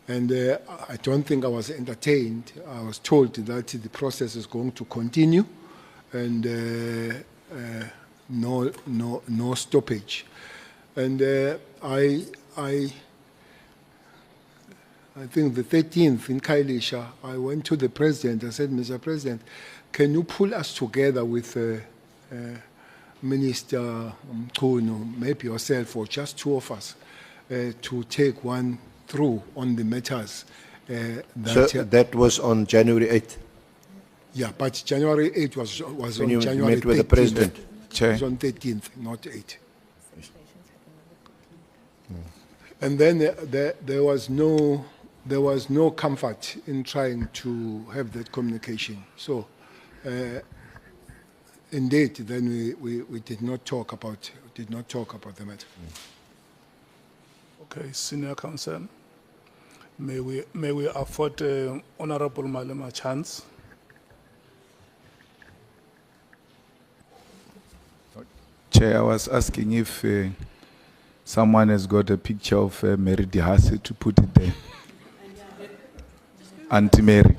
and I don't think I was entertained. I was told that the process is going to continue and no stoppage. And I think the 13th in Kailisha, I went to the president and said, Mr. President, can you pull us together with Minister Mchunu, maybe yourself or just 2 of us, to take one through on the matters. That was on January 8th? Yeah, but January 8th was When on you January met with the 13th. president? It was on 13th, not 8th. And then there was no comfort in trying to have that communication. So, indeed, then we did not talk about the matter. Okay, Senior Counsel, may we afford Honorable Malema a chance? Chair, I was asking if someone has got a picture of Mary Dihase to put it there. Auntie Mary.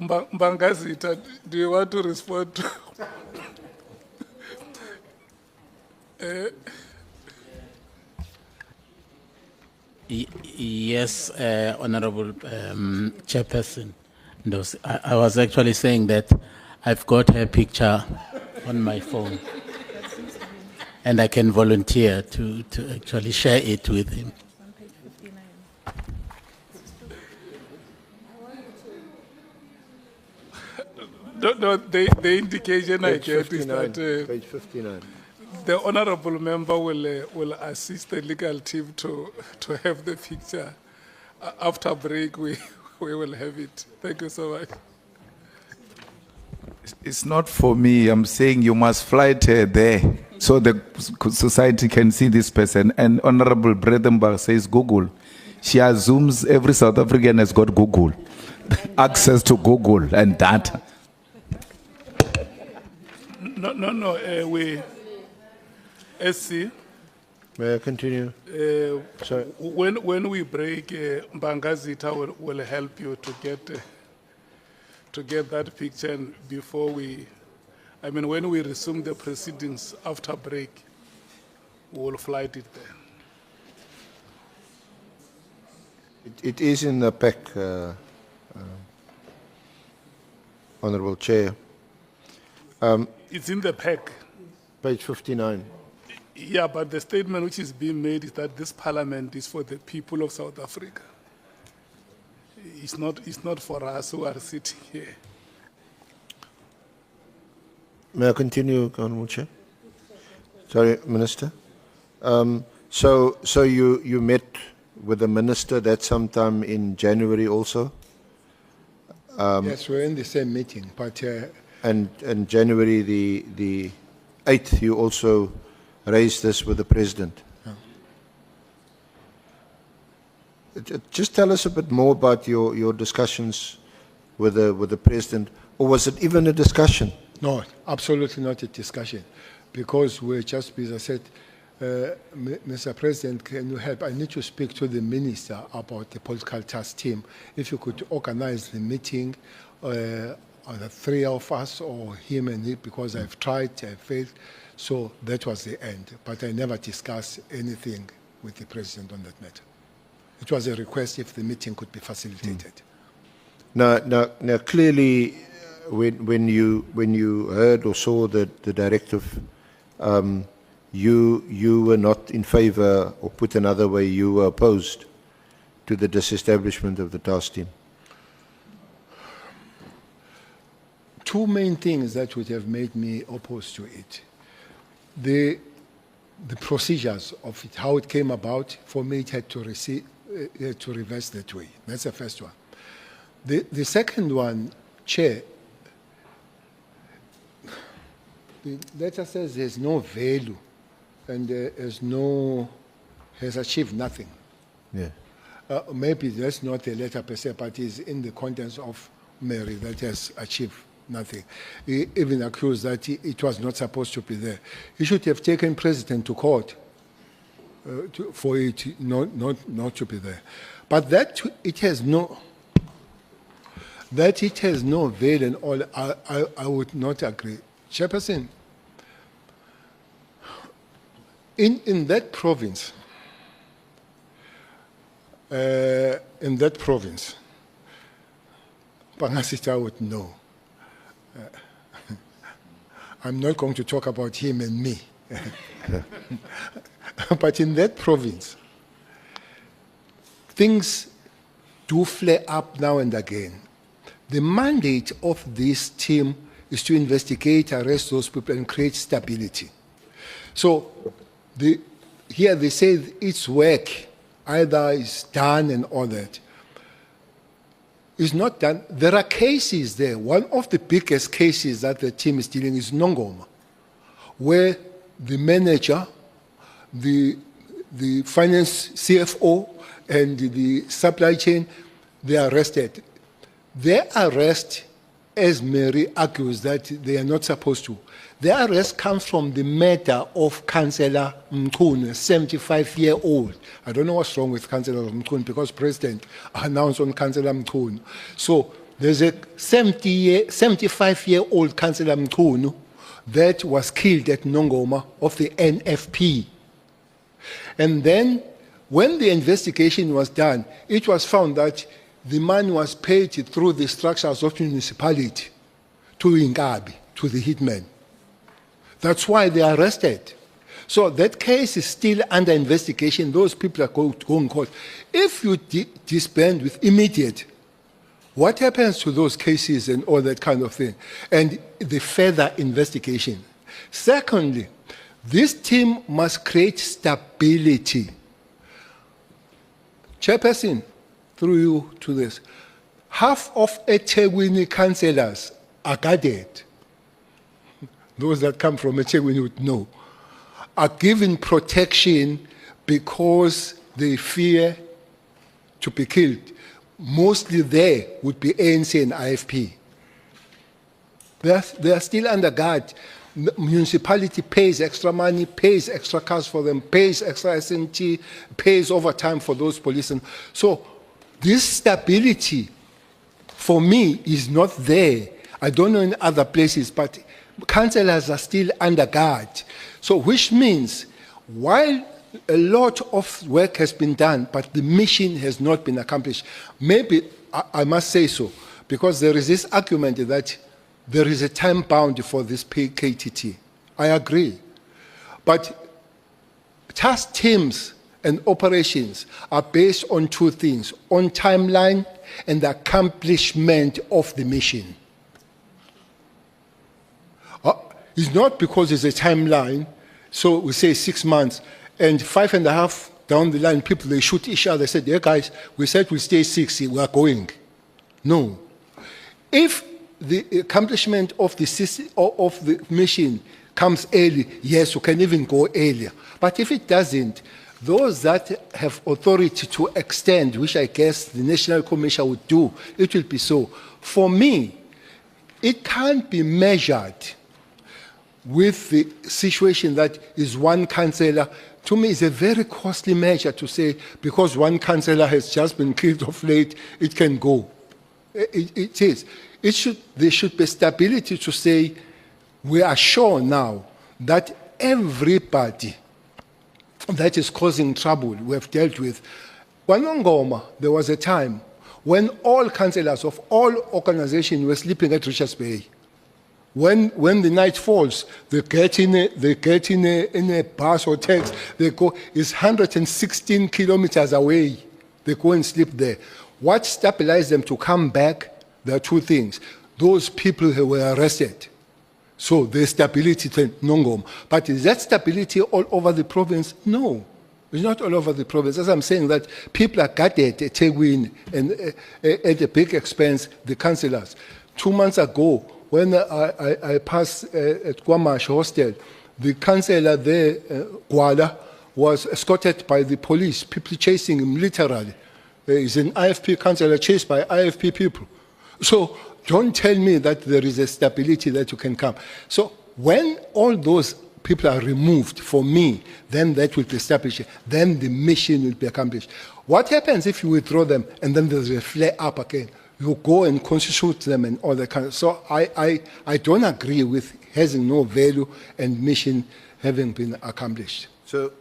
Mbangazita, do you want to respond to? Yes, Honorable Chairperson. I was actually saying that I've got her picture on my phone, and I can volunteer to actually share it with him. No, the indication I Page get is 59. that Page 59. the honorable member will assist the legal team to have the picture. After break, we will have it. Thank you so much. It's not for me. I'm saying you must flight her there so the society can see this person. And Honorable Bredenbach says Google. She assumes every South African has got Google, access to Google and data. No, we, SC, May I continue? Sorry. when we break, Mbangazita will help you to get that picture, and before when we resume the proceedings after break, we will flight it there. It is in the pack, Honorable Chair. It's in the pack. Page 59. Yeah, but the statement which is being made is that this parliament is for the people of South Africa. It's not for us who are sitting here. May I continue, Honorable Chair? Sorry, Minister. So you met with the minister that sometime in January also? Yes, we're in the same meeting, but And January the 8th, you also raised this with the president. Just tell us a bit more about your discussions with the president, or was it even a discussion? no, absolutely not a discussion, because we're just, as I said, Mr. President, can you help? I need to speak to the minister about the political task team. If you could organize the meeting, the three of us or him and it, because I've tried, I failed. So that was the end. But I never discussed anything with the president on that matter. It was a request if the meeting could be facilitated. Now clearly, when you heard or saw the directive, you were not in favor, or put another way, you were opposed to the disestablishment of the task team. Two main things that would have made me opposed to it. The procedures of it, how it came about, for me it had to reverse that way. That's the first one. The second one, Chair, the letter says there's no value and has achieved nothing. Yeah. Maybe that's not a letter per se, but it's in the contents of Mary that has achieved nothing. He even accused that it was not supposed to be there. He should have taken president to court for it not to be there. But that it has no value and all, I would not agree. Chairperson, in that province, Pangasita would know. I'm not going to talk about him and me. But in that province, things do flare up now and again. The mandate of this team is to investigate, arrest those people, and create stability. So here they say its work either is done and all that. It's not done. There are cases there. One of the biggest cases that the team is dealing is Nongoma, where the manager, the finance CFO, and the supply chain they are arrested. Their arrest, as Mary argues that they are not supposed to, their arrest comes from the matter of Councillor Mkhunu, 75-year-old. I don't know what's wrong with Councillor Mkhunu because President announced on Councillor Mkhunu. So there's a 75-year-old Councillor Mkhunu that was killed at Nongoma of the NFP. And then when the investigation was done, it was found that the man was paid through the structures of municipality to Ingabi, to the hitman. That's why they are arrested. So that case is still under investigation. Those people are going to go in court. If you disband with immediate, what happens to those cases and all that kind of thing? And the further investigation. Secondly, this team must create stability. Chairperson, through you to this, half of eThekwini councillors are guarded. Those that come from eThekwini would know, are given protection because they fear to be killed. Mostly there would be ANC and IFP. They are still under guard. The municipality pays extra money, pays extra cars for them, pays extra SNT, pays overtime for those policemen. So this stability, for me, is not there. I don't know in other places, but councillors are still under guard. So which means, while a lot of work has been done, but the mission has not been accomplished. Maybe, I must say so, because there is this argument that there is a time bound for this KTT. I agree. But task teams and operations are based on two things, on timeline and the accomplishment of the mission. It's not because it's a timeline, so we say 6 months, and 5.5 down the line, people, they shoot each other. They said, yeah, guys, we said we stay 6, we are going. No. If the accomplishment of the mission comes early, yes, you can even go earlier. But if it doesn't, those that have authority to extend, which I guess the National Commission would do, it will be so. For me, it can't be measured with the situation that is one councillor. To me, it's a very costly measure to say, because one councillor has just been killed of late, it can go. It is. There should be stability to say, we are sure now that everybody that is causing trouble we have dealt with. Wanongoma, there was a time when all councillors of all organizations were sleeping at Richards Bay. When the night falls, they get in a bus or taxi, they go, it's 116 kilometers away. They go and sleep there. What stabilized them to come back? There are two things. Those people who were arrested. So there's stability to Nongoma. But is that stability all over the province? No. It's not all over the province. As I'm saying, that people are guarded at eThekwini and at a big expense, the councillors. 2 months ago, when I passed at Kwamash Hostel, the councillor there, Gwala, was escorted by the police, people chasing him literally. He's an IFP councillor chased by IFP people. So don't tell me that there is a stability that you can come. So when all those people are removed, for me, then that will be established. Then the mission will be accomplished. What happens if you withdraw them and then there's a flare up again? You go and constitute them and all that kind of. So I don't agree with having no value and mission having been accomplished. So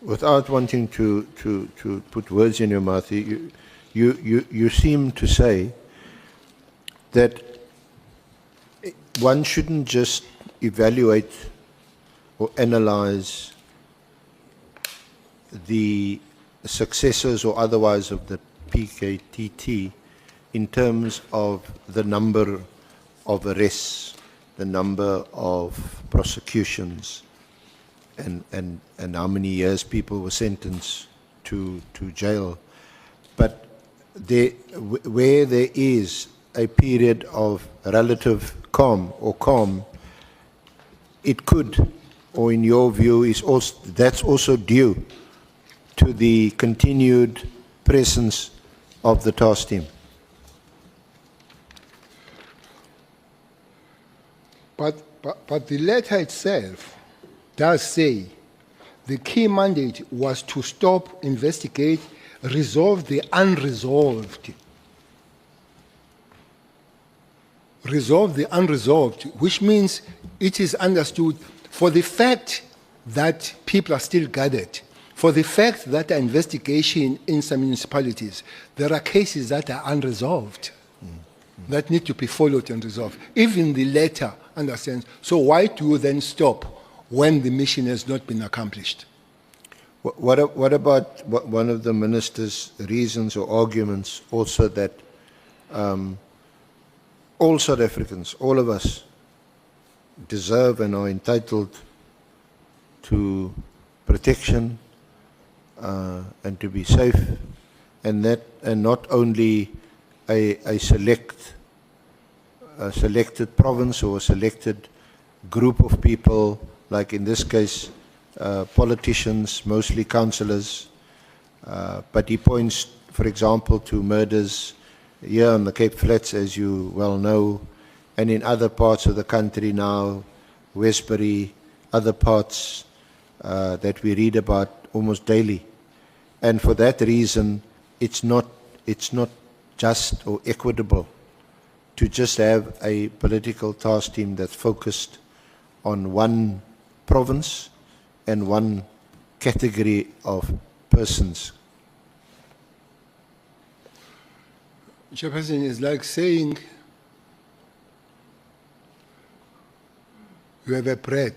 without wanting to put words in your mouth, you seem to say that one shouldn't just evaluate or analyze the successors or otherwise of the PKTT in terms of the number of arrests, the number of prosecutions, and how many years people were sentenced to jail. But where there is a period of relative calm, it could, or in your view, that's also due to the continued presence of the task team. But the letter itself does say the key mandate was to stop, investigate, resolve the unresolved. Resolve the unresolved, which means it is understood for the fact that people are still gathered, for the fact that an investigation in some municipalities, there are cases that are unresolved that need to be followed and resolved. Even the letter understands. So why do you then stop when the mission has not been accomplished? What about one of the minister's reasons or arguments also that all South Africans, all of us, deserve and are entitled to protection and to be safe, and not only a selected province or a selected group of people, like in this case, politicians, mostly councillors, but he points, for example, to murders here on the Cape Flats, as you well know, and in other parts of the country now, Westbury, other parts that we read about almost daily. And for that reason, it's not just or equitable to just have a political task team that's focused on one province and one category of persons. Chairperson, is like saying you have a bread.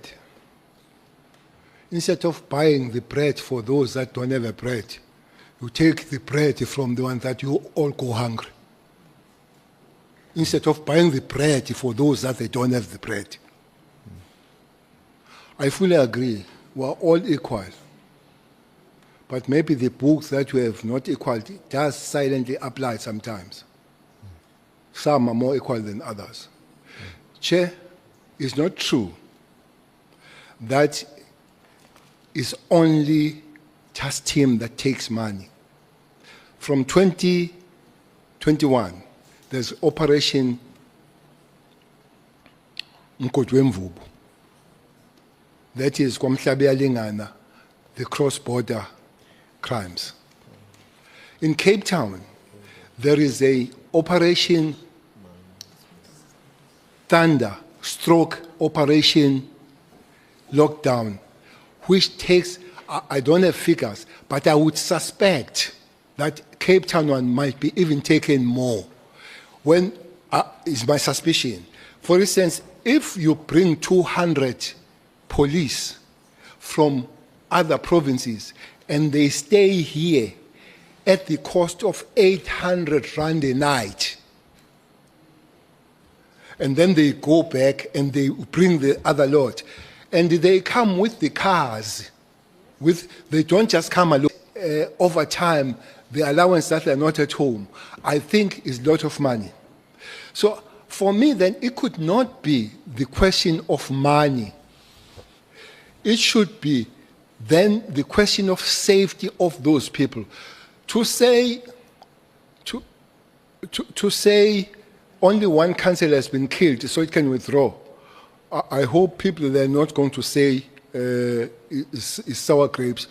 Instead of buying the bread for those that don't have a bread, you take the bread from the ones that you all go hungry. Instead of buying the bread for those that they don't have the bread. I fully agree. We are all equal. But maybe the books that we have not equality does silently apply sometimes. Some are more equal than others. Chair, it's not true that it's only task team that takes money. From 2021, there's Operation Mkodwemvubu. That is Kwamhlabeyalingana, the cross-border crimes. In Cape Town, there is a Operation Thunder / Operation Lockdown, which takes, I don't have figures, but I would suspect that Cape Town one might be even taken more. When is my suspicion. For instance, if you bring 200 police from other provinces and they stay here at the cost of 800 rand a night, and then they go back and they bring the other lot, and they come with the cars, they don't just come alone. Over time, the allowance that they're not at home, I think is a lot of money. So for me then, it could not be the question of money. It should be then the question of safety of those people. To say only one councillor has been killed so it can withdraw, I hope people they're not going to say it's sour grapes.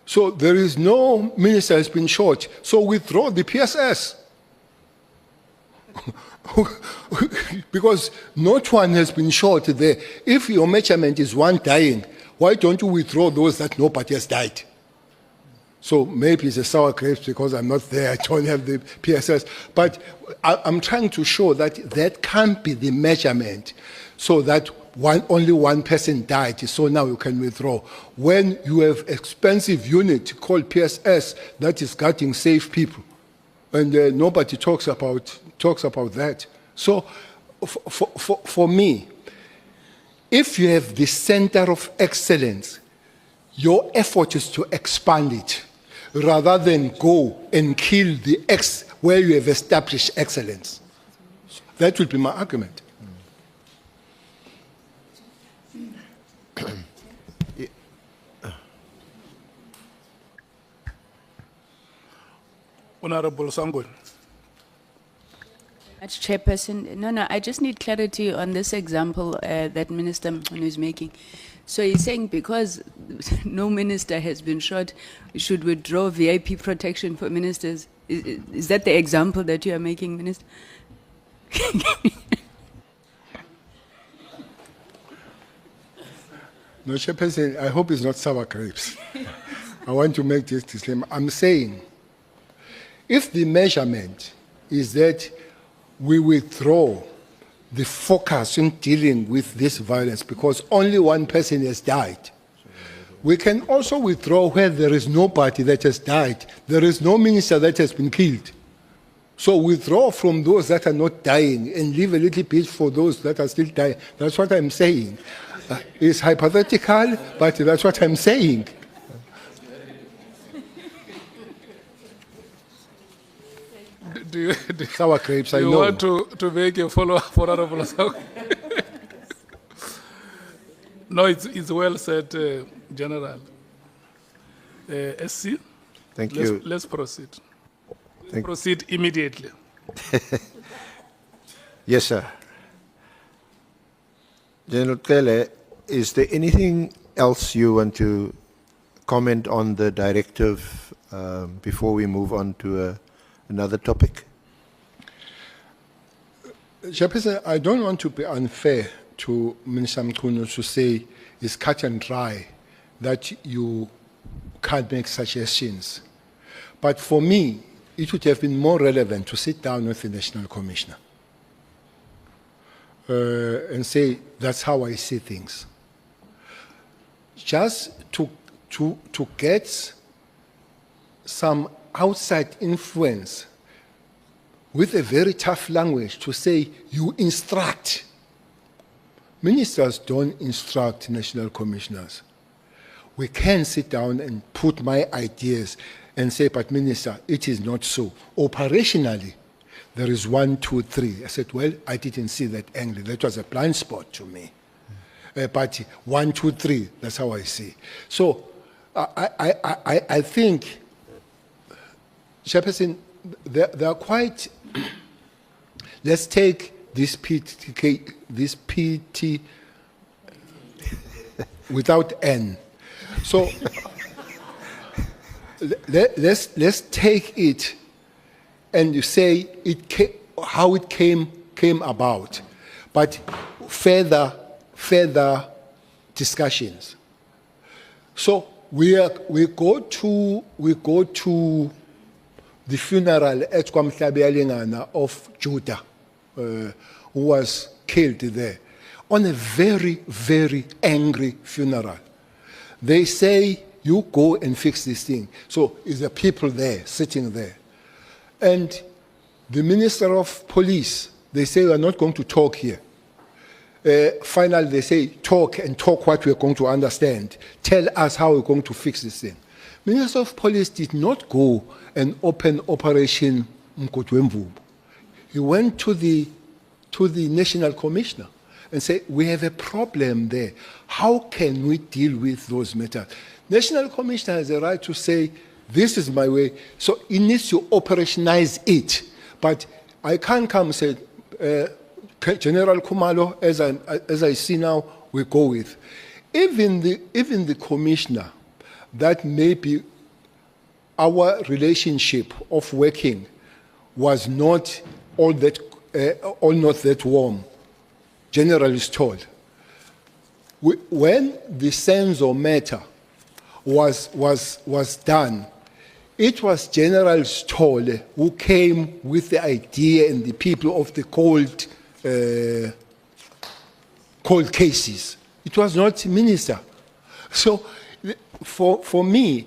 So there is no minister has been shot, so withdraw the PSS. Because not one has been shot there. If your measurement is one dying, why don't you withdraw those that nobody has died? So maybe it's a sour grapes because I'm not there, I don't have the PSS. But I'm trying to show that that can't be the measurement, so that only one person died, so now you can withdraw. When you have expensive unit called PSS that is guarding safe people, and nobody talks about that. So for me, if you have the center of excellence, your effort is to expand it, rather than go and kill the where you have established excellence. That would be my argument. Honorable Sangweni. Much, Chairperson. No, I just need clarity on this example that Minister Mkhunu is making. So he's saying because no minister has been shot, we should withdraw VIP protection for ministers. Is that the example that you are making, Minister? No, Chairperson, I hope it's not sour grapes. I want to make this disclaimer. I'm saying, if the measurement is that we withdraw the focus in dealing with this violence because only one person has died, we can also withdraw where there is nobody that has died. There is no minister that has been killed. So withdraw from those that are not dying and leave a little bit for those that are still dying. That's what I'm saying. It's hypothetical, but that's what I'm saying. Do Sour grapes, I you know. want to make a follow-up, Honorable Sangweni? No, it's well said, General. SC? Thank you. Let's proceed. Thank- Proceed immediately. Yes, sir. General Cele, is there anything else you want to comment on the directive before we move on to another topic? Chairperson, I don't want to be unfair to Minister Mkhunu to say it's cut and dry that you can't make suggestions. But for me, it would have been more relevant to sit down with the National Commissioner and say, that's how I see things. Just to get some outside influence with a very tough language to say, you instruct. Ministers don't instruct national commissioners. We can sit down and put my ideas and say, but Minister, it is not so. Operationally, there is 1, 2, 3. I said, well, I didn't see that angle. That was a blind spot to me. But 1, 2, 3, that's how I see. So I think, Chairperson, they are quite, let's take this PT without N. So let's take it and you say how it came about, but further discussions. So we go to the funeral at Kwamhlabeyalingana of Judah, who was killed there, on a very, very angry funeral. They say, you go and fix this thing. So is the people there, sitting there. And the Minister of Police, they say, we are not going to talk here. Finally, they say, talk and talk what we are going to understand. Tell us how we're going to fix this thing. Minister of Police did not go and open Operation Mkotwemvubu. He went to the National Commissioner and said, we have a problem there. How can we deal with those matters? National Commissioner has a right to say, this is my way. So he needs to operationalize it. But I can't come and say, General Kumalo, as I see now, we go with. Even the commissioner, that maybe our relationship of working was not all not that warm, generally told. When the Senzo matter was done, it was General Stoll who came with the idea and the people of the cold cases. It was not minister. So for me,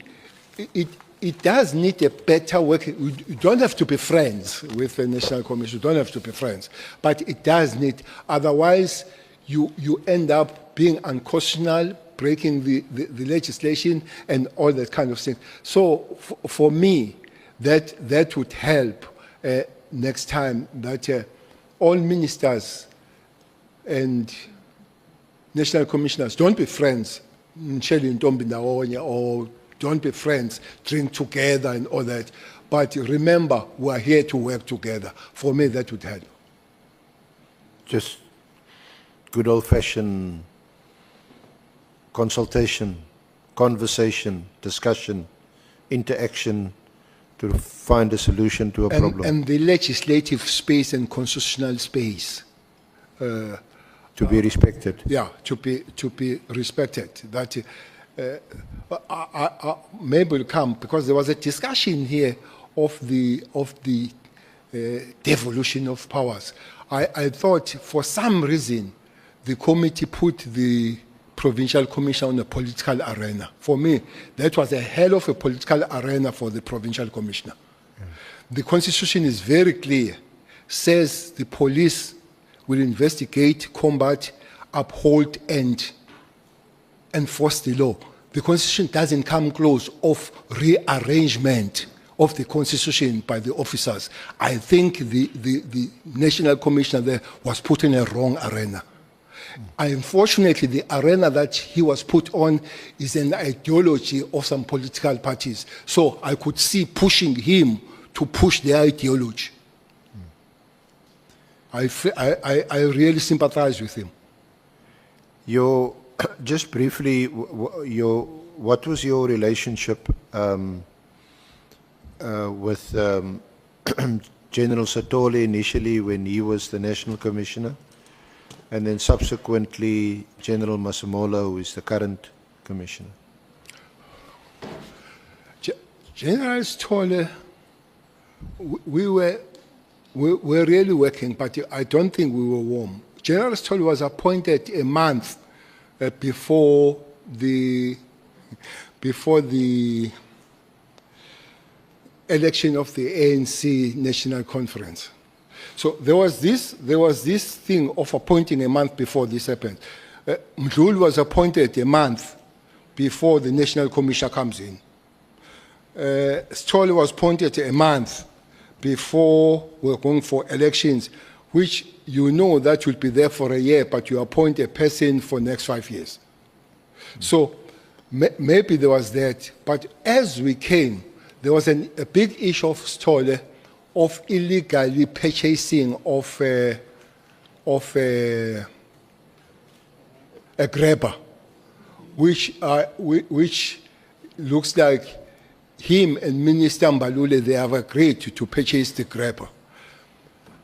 it does need a better work. You don't have to be friends with the National Commission. You don't have to be friends. But it does need, otherwise you end up being unconstitutional, breaking the legislation and all that kind of thing. So for me, that would help next time, that all ministers and national commissioners don't be friends, or don't be friends, drink together and all that, But remember, we are here to work together. For me, that would help. Just good old-fashioned consultation, conversation, discussion, interaction to find a solution to a problem. And the legislative space and constitutional space, to be respected. yeah, to be respected. That maybe will come, because there was a discussion here of the devolution of powers. I thought for some reason the committee put the provincial commissioner on a political arena. For me, that was a hell of a political arena for the provincial commissioner. The constitution is very clear, says the police will investigate, combat, uphold, and enforce the law. The constitution doesn't come close of rearrangement of the constitution by the officers. I think the national commissioner there was put in a wrong arena. Unfortunately, the arena that he was put on is an ideology of some political parties. So I could see pushing him to push their ideology. I really sympathize with him. Just briefly, what was your relationship with General Satole initially when he was the National Commissioner, and then subsequently General Masemola, who is the current Commissioner? General Satole, we were really working, but I don't think we were warm. General Satole was appointed a month before the election of the ANC National Conference. So there was this thing of appointing a month before this happened. Mdluli was appointed a month before the National Commissioner comes in. Satole was appointed a month before we're going for elections, which you know that will be there for a year, but you appoint a person for next 5 years. So maybe there was that. But as we came, there was a big issue of Satole of illegally purchasing of a grabber, which looks like him and Minister Mbalule, they have agreed to purchase the grabber.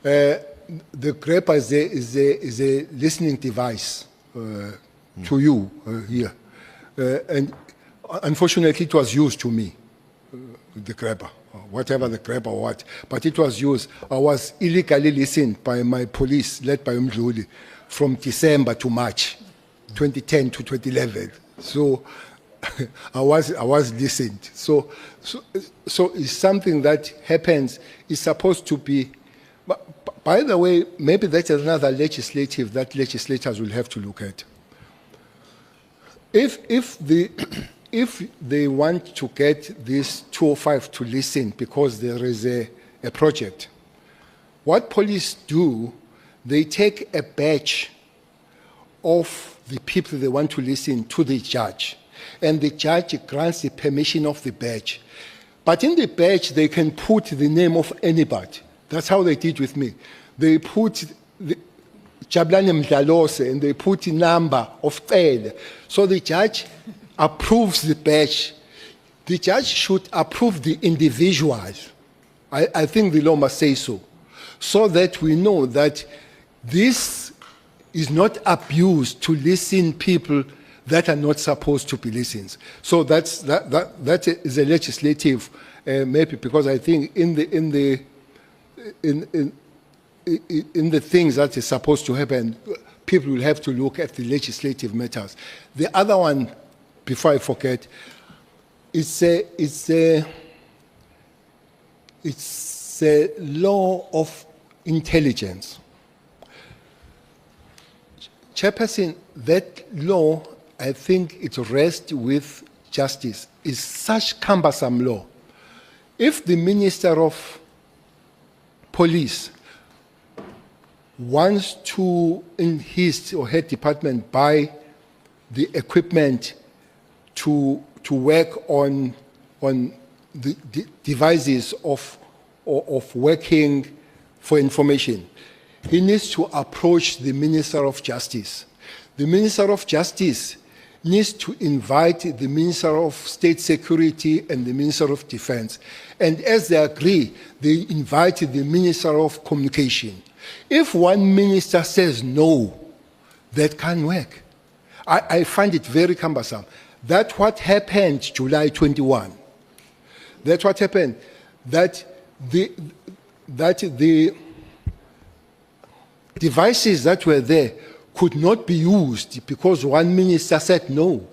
The grabber is a listening device to you here. And unfortunately, it was used to me, the grabber, whatever the grabber or what. But it was used. I was illegally listened by my police, led by Mdluli, from December to March 2010 to 2011. So I was listened. So it's something that happens. It's supposed to be. By the way, maybe that's another legislative that legislators will have to look at. If they want to get this 205 to listen because there is a project, what police do, they take a batch of the people they want to listen to the judge, and the judge grants the permission of the badge. But in the badge, they can put the name of anybody. That's how they did with me. They put Jabulani Mdlalose, and they put the number of Cele. So the judge approves the badge. The judge should approve the individual. I think the law must say so that we know that this is not abused to listen people that are not supposed to be listened. So that is a legislative maybe, because I think in the things that is supposed to happen, people will have to look at the legislative matters. The other one, before I forget, it's a law of intelligence. Chairperson, that law, I think it rests with justice. It's such cumbersome law. If the Minister of Police wants to, in his or her department, buy the equipment to work on the devices of working for information, he needs to approach the Minister of Justice. The Minister of Justice needs to invite the Minister of State Security and the Minister of Defense. And as they agree, they invite the Minister of Communication. If one minister says no, that can't work. I find it very cumbersome. That's what happened July 21. That's what happened. That the devices that were there could not be used because one minister said no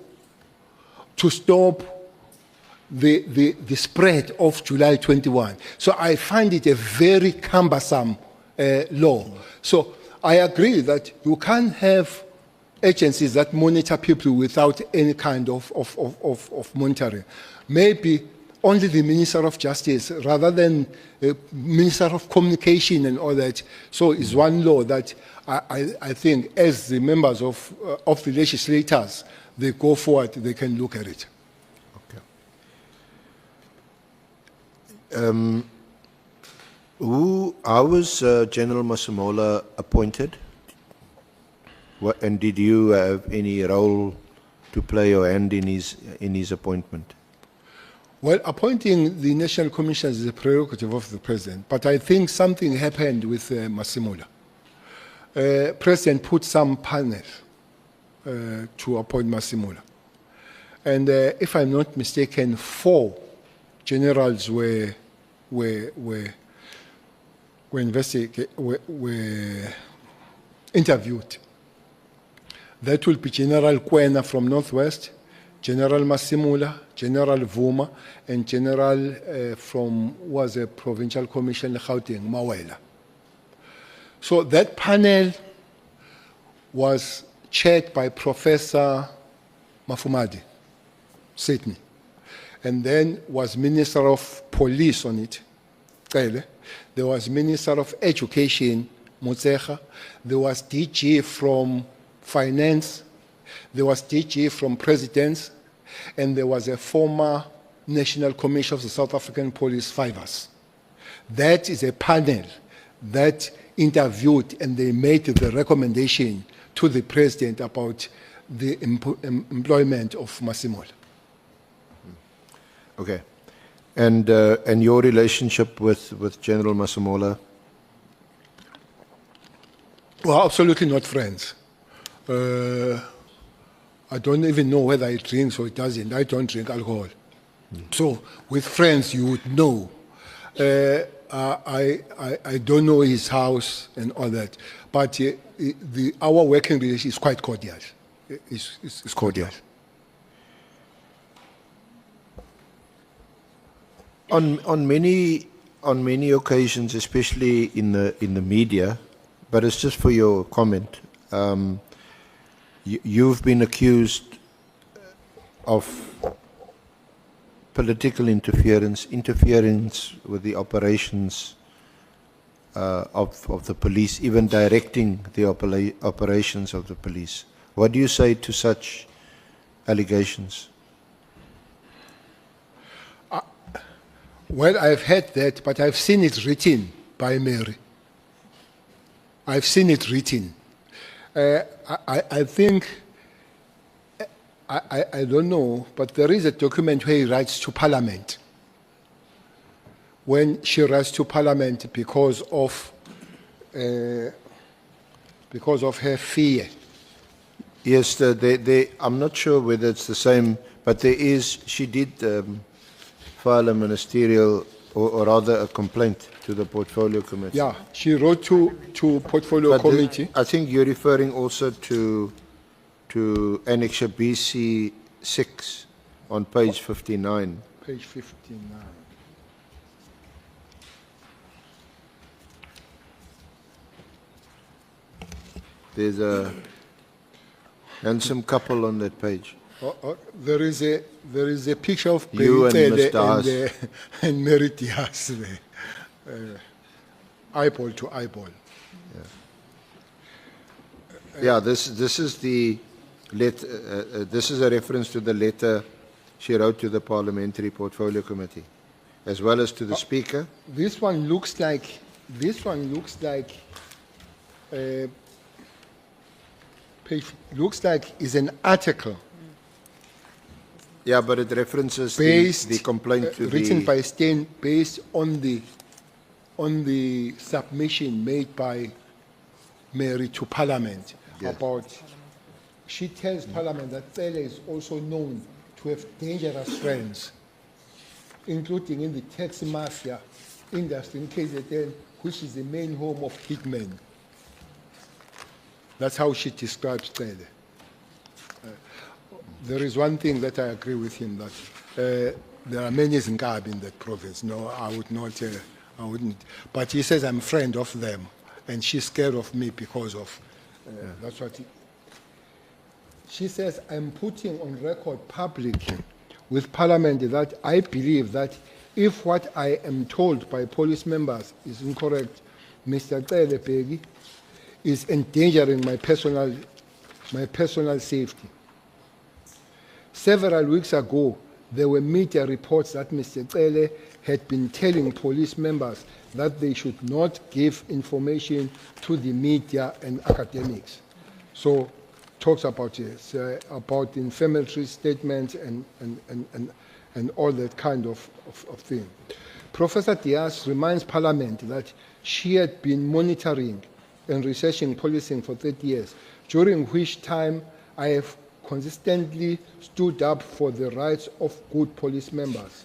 to stop the spread of July 21. So I find it a very cumbersome law. So I agree that you can't have agencies that monitor people without any kind of monitoring. Maybe only the Minister of Justice rather than Minister of Communication and all that. So it's one law that I think as the members of the legislators, they go forward, they can look at it. Okay. How was General Masemola appointed? And did you have any role to play or hand in his appointment? Well, appointing the national commissioners is a prerogative of the president, but I think something happened with Masemola. President put some panel to appoint Masemola. And if I'm not mistaken, 4 generals were interviewed. That will be General Kwena from Northwest, General Masemola, General Vuma, and General was a provincial commissioner, Gauteng, Mawela. So that panel was chaired by Professor Mafumadi, Sydney, and then was Minister of Police on it, Cele. There was Minister of Education, Motsecha. There was DG from Finance. There was DG from Presidents. And there was a former National Commissioner of the South African Police, 5 us. That is a panel that interviewed and they made the recommendation to the President about the employment of Masemola. Okay. And your relationship with General Masemola? Well, absolutely not friends. I don't even know whether he drinks or he doesn't. I don't drink alcohol. So with friends, you would know. I don't know his house and all that. But our working relationship is quite cordial. It's cordial. On many occasions, especially in the media, but it's just for your comment. You've been accused of political interference with the operations of the police, even directing the operations of the police. What do you say to such allegations? Well, I've heard that, but I've seen it written by Mary. I've seen it written. I think, I don't know, but there is a document where he writes to Parliament. When she writes to Parliament because of her fear. Yes, I'm not sure whether it's the same, but she did file a ministerial, or rather a complaint to the Portfolio Committee. Yeah, she wrote to Portfolio Committee. I think you're referring also to Annexure BC 6 on page 59. Page 59. There's a handsome couple on that page. There is a picture of You and Bekhi Mr. Cele and Mary Diaz there, eyeball to eyeball. Yeah, this is the this is a reference to the letter she wrote to the Parliamentary Portfolio Committee. as well as to the Speaker. This one looks like, looks like is an article Yeah, but it references based, the complaint to written the... by Stein, based on the submission made by Mary to Parliament Yes. about, she tells Parliament that Cele is also known to have dangerous friends, including in the taxi mafia industry in KZN, which is the main home of hitmen. That's how she describes Cele. There is one thing that I agree with him, that there are many Zinkabi in that province. No, I would not, I wouldn't. But he says I'm a friend of them, and she's scared of me because of, that's what she says, I'm putting on record publicly with Parliament that I believe that if what I am told by police members is incorrect, Mr. Cele Bekhi is endangering my personal safety. Several weeks ago, there were media reports that Mr. Cele had been telling police members that they should not give information to the media and academics. So, talks about this, about inflammatory statements and all that kind of thing. Professor Diaz reminds Parliament that she had been monitoring and researching policing for 30 years, during which time I have consistently stood up for the rights of good police members,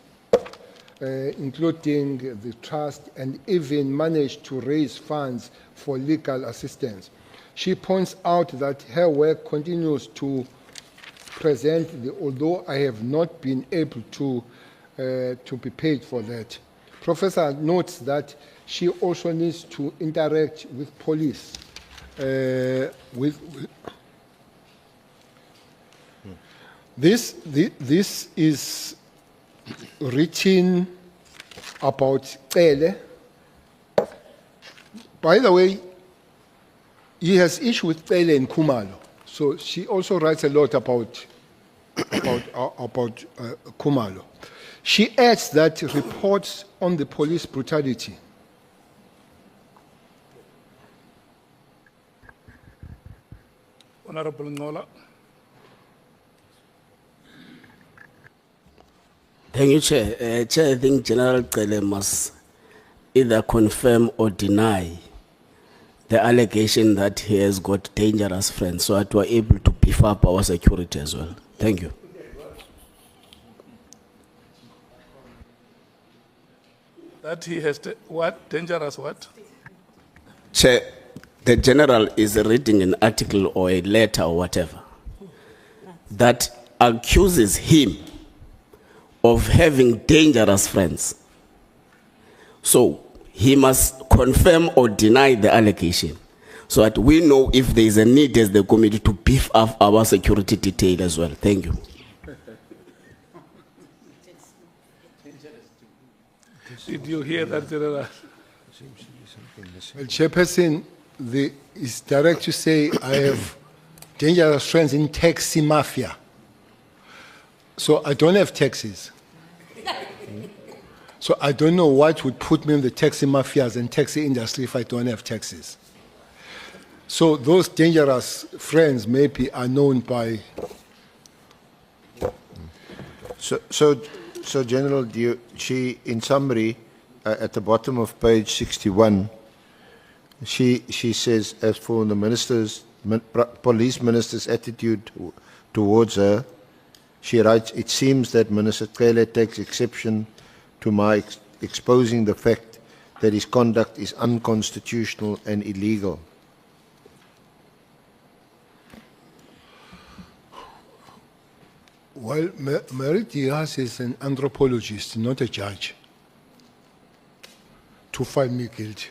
including the trust, and even managed to raise funds for legal assistance. She points out that her work continues to present, although I have not been able to be paid for that. Professor notes that she also needs to interact with police, This is written about Cele. By the way, he has issue with Cele in Khumalo, so she also writes a lot about Khumalo. She adds that reports on the police brutality Honorable Nola. Thank you, Chair. Chair, I think General Cele must either confirm or deny the allegation that he has got dangerous friends, so that we're able to beef up our security as well. Thank you. That he has, what, dangerous what? Chair, the General is reading an article or a letter or whatever that accuses him of having dangerous friends. So he must confirm or deny the allegation so that we know if there is a need as the committee to beef up our security detail as well. Thank you. Did you hear that, General? Well, Chairperson, it's direct to say I have dangerous friends in taxi mafia. So I don't have taxis. So I don't know what would put me in the taxi mafias and taxi industry if I don't have taxis. So those dangerous friends maybe are known by... So General, she, in summary, at the bottom of page 61, she says, as for the police minister's attitude towards her, she writes, it seems that Minister Cele takes exception to my exposing the fact that his conduct is unconstitutional and illegal. Well, Mary Diaz is an anthropologist, not a judge, to find me guilty.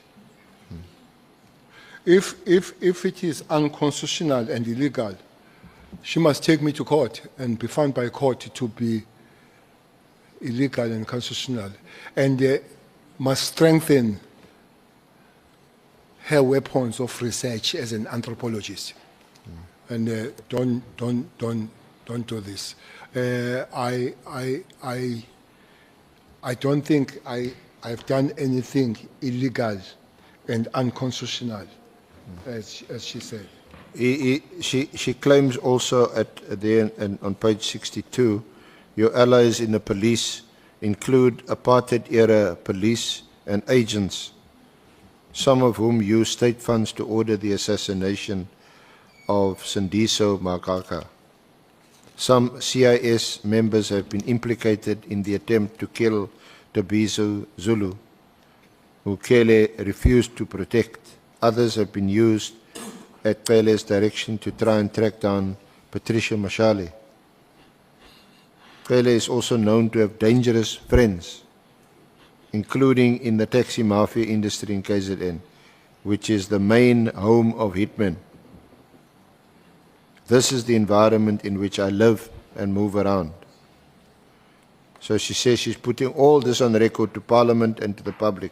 If it is unconstitutional and illegal, she must take me to court and be found by court to be illegal and constitutional, and must strengthen her weapons of research as an anthropologist. And don't do this. I don't think I've done anything illegal and unconstitutional, as she said. She claims also at the end, and on page 62, your allies in the police include apartheid-era police and agents, some of whom used state funds to order the assassination of Sindiso Makaka. Some CIS members have been implicated in the attempt to kill Tabiso Zulu, who Cele refused to protect. Others have been used at Cele's direction to try and track down Patricia Mashale. Cele is also known to have dangerous friends, including in the taxi mafia industry in KZN, which is the main home of hitmen. This is the environment in which I live and move around. So she says she's putting all this on record to Parliament and to the public,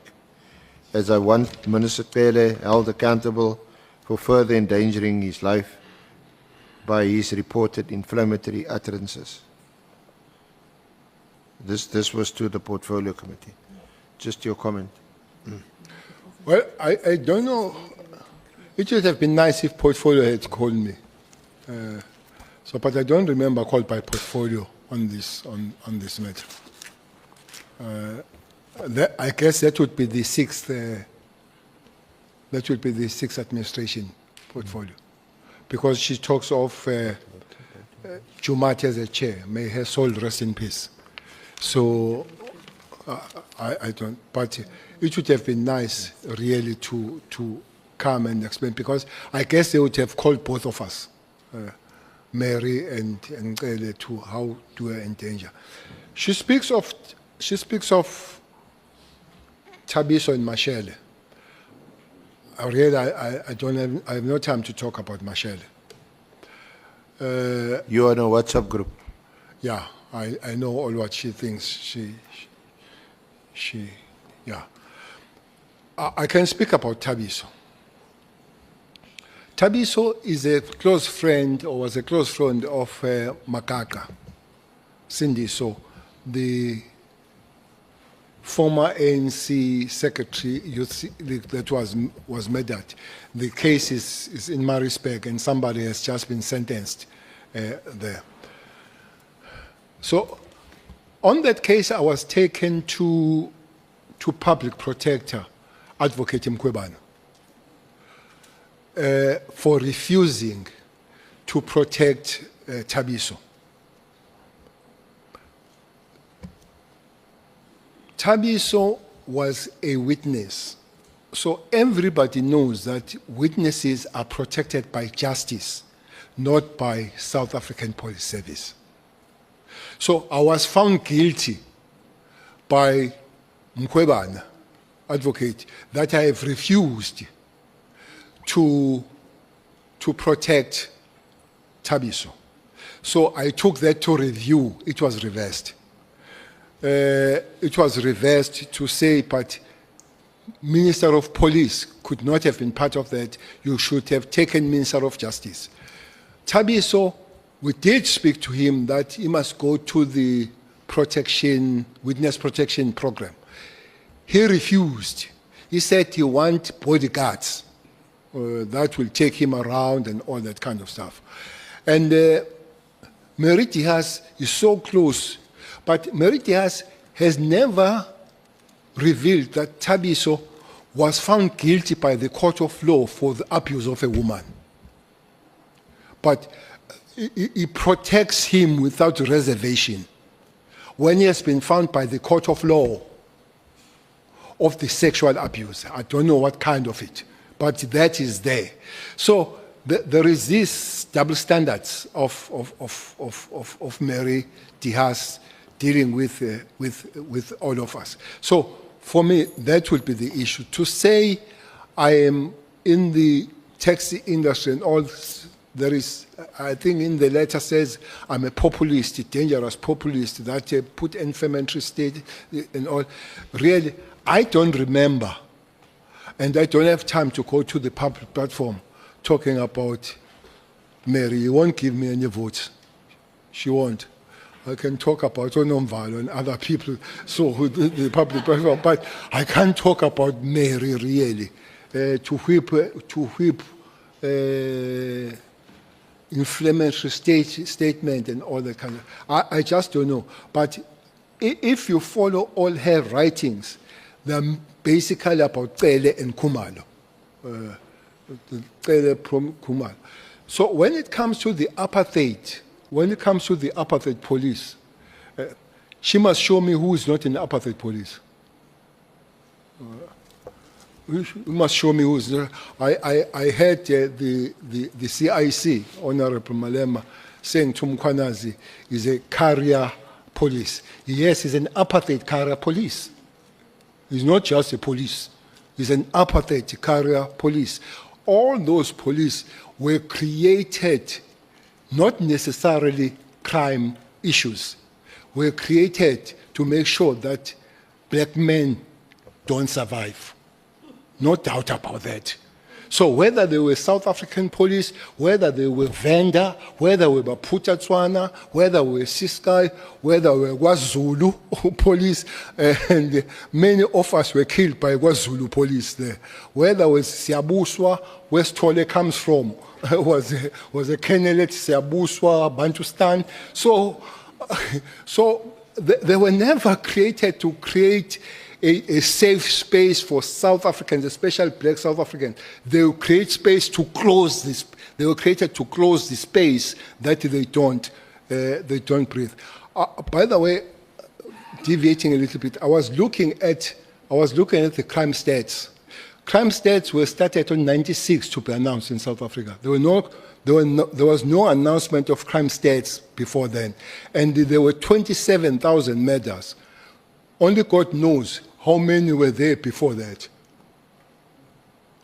as I want Minister Cele held accountable for further endangering his life by his reported inflammatory utterances. This was to the Portfolio Committee. Just your comment. Well, I don't know. It would have been nice if Portfolio had called me. But I don't remember call by Portfolio on this matter. I guess that would be the sixth. That would be the sixth administration Portfolio, because she talks of Jumati as a chair. May her soul rest in peace. So I don't. But it would have been nice, really, to come and explain, because I guess they would have called both of us. Mary and Cele, to how to endanger. She speaks of Tabiso and Mashele. I have no time to talk about Mashele. You are in a WhatsApp group. Yeah, I know all what she thinks. Yeah. I can speak about Tabiso. Tabiso is a close friend, or was a close friend of Makaka, Sindiso, the former ANC secretary youth that was murdered. The case is in Maritzburg, and somebody has just been sentenced there. So, on that case, I was taken to public protector, Advocate Mkwebana, for refusing to protect Tabiso. Tabiso was a witness. So everybody knows that witnesses are protected by justice, not by South African Police Service. So I was found guilty by Mkwebana, advocate, that I have refused to protect Tabiso. So I took that to review. It was reversed. It was reversed to say, but Minister of Police could not have been part of that. You should have taken Minister of Justice. Tabiso, we did speak to him that he must go to the witness protection program. He refused. He said he wants bodyguards that will take him around and all that kind of stuff. And Mary Diaz is so close, but Mary Diaz has never revealed that Tabiso was found guilty by the court of law for the abuse of a woman. But he protects him without reservation. When he has been found by the court of law of the sexual abuse, I don't know what kind of it, but that is there. So there is this double standards of Mary Diaz dealing with all of us. So for me, that would be the issue. To say I am in the taxi industry and all, there is, I think in the letter says, I'm a populist, a dangerous populist, that put inflammatory state and all. Really, I don't remember, and I don't have time to go to the public platform talking about Mary. You won't give me any votes. She won't. I can talk about Onomvalo and other people, so the public, but I can't talk about Mary really. To whip inflammatory statement and all that kind of. I just don't know. But if you follow all her writings, they're basically about Cele and Kumalo. Cele from Kumalo. So when it comes to the apartheid, police, she must show me who is not in the apartheid police. You must show me who's there. I heard the CIC, Honorable Malema, saying Tumkwanazi is a carrier police. Yes, he's an apartheid carrier police. He's not just a police. He's an apartheid carrier police. All those police were created, not necessarily crime issues, were created to make sure that black men don't survive. No doubt about that. So whether they were South African police, whether they were Venda, whether we were Putatswana, whether we were Siskai, whether we were KwaZulu police, and many of us were killed by KwaZulu police there. Whether it was Siabuswa, where Stole comes from, was a Kenelet, Siabuswa, Bantustan. So they were never created to create a safe space for South Africans, especially black South Africans. They will create space to close this. They were created to close the space that they don't breathe. By the way, deviating a little bit, I was looking at the crime stats. Crime stats were started in '96 to be announced in South Africa. There was no announcement of crime stats before then, and there were 27,000 murders. Only God knows how many were there before that.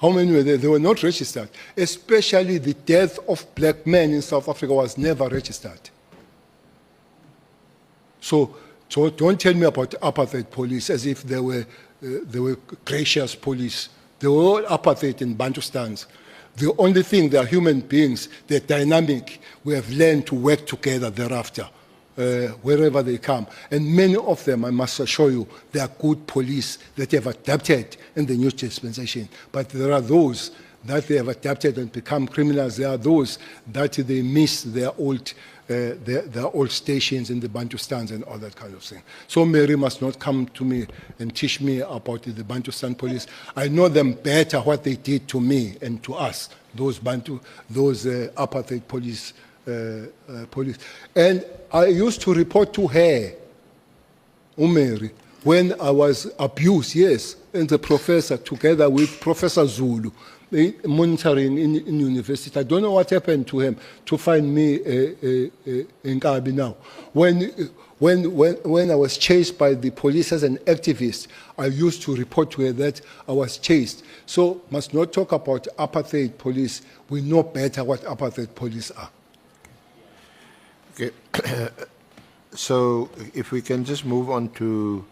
How many were there? They were not registered. Especially the death of black men in South Africa was never registered. So don't tell me about apartheid police as if they were gracious police. They were all apartheid in Bantustans. The only thing, they are human beings, they're dynamic. We have learned to work together thereafter. Wherever they come. And many of them, I must assure you, they are good police that have adapted in the new dispensation. But there are those that they have adapted and become criminals. There are those that they miss their old stations in the Bantustans and all that kind of thing. So Mary must not come to me and teach me about the Bantustan police. I know them better, what they did to me and to us, those apartheid police. Police. And I used to report to her, Umeri, when I was abused, yes, and the professor, together with Professor Zulu, monitoring in university. I don't know what happened to him to find me in Kabi now. When I was chased by the police as an activist, I used to report to her that I was chased. So must not talk about apartheid police. We know better what apartheid police are. Okay. So if we can just move on to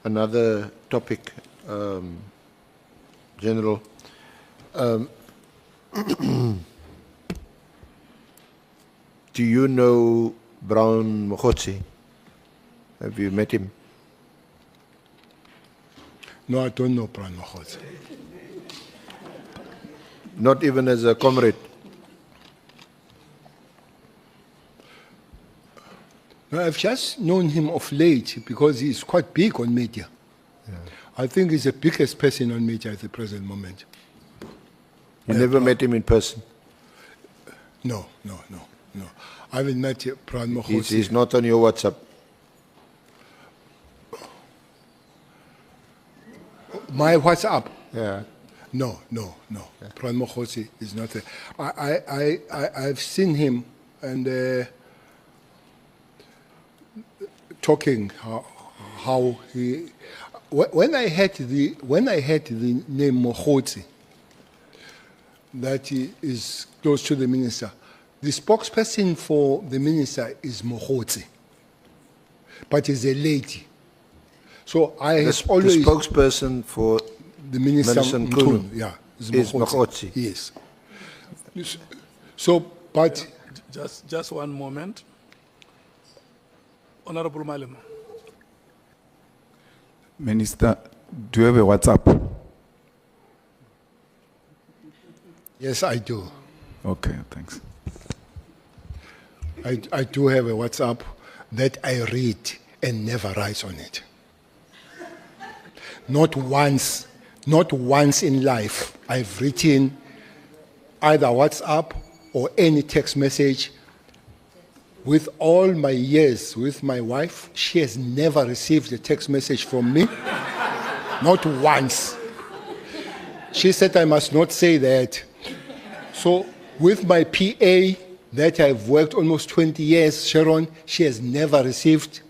another topic, General. Do you know Brown Mokhotsi? Have you met him? No, I don't know Brown Mokhotsi. Not even as a comrade? No, I've just known him of late because he's quite big on media. Yeah. I think he's the biggest person on media at the present moment. You never met him in person? No. I haven't met Brown Mokhotsi. He's not on your WhatsApp? My WhatsApp? Yeah. No. Yeah. Brown Mokhotsi is not there. I've seen him and talking how he. When I had the name Mokhotsi, that he is close to the minister, the spokesperson for the minister is Mokhotsi, but is a lady. So I have always the spokesperson for the minister Nkunu, yeah, is Mokhotsi. Yes. So, but just one moment. Honorable Malema. Minister, do you have a WhatsApp? Yes, I do. Okay, thanks. I do have a WhatsApp that I read and never write on it. Not once in life I've written either WhatsApp or any text message. With all my years with my wife, she has never received a text message from me. Not once. She said I must not say that. So with my PA that I've worked almost 20 years, Sharon, she has never received.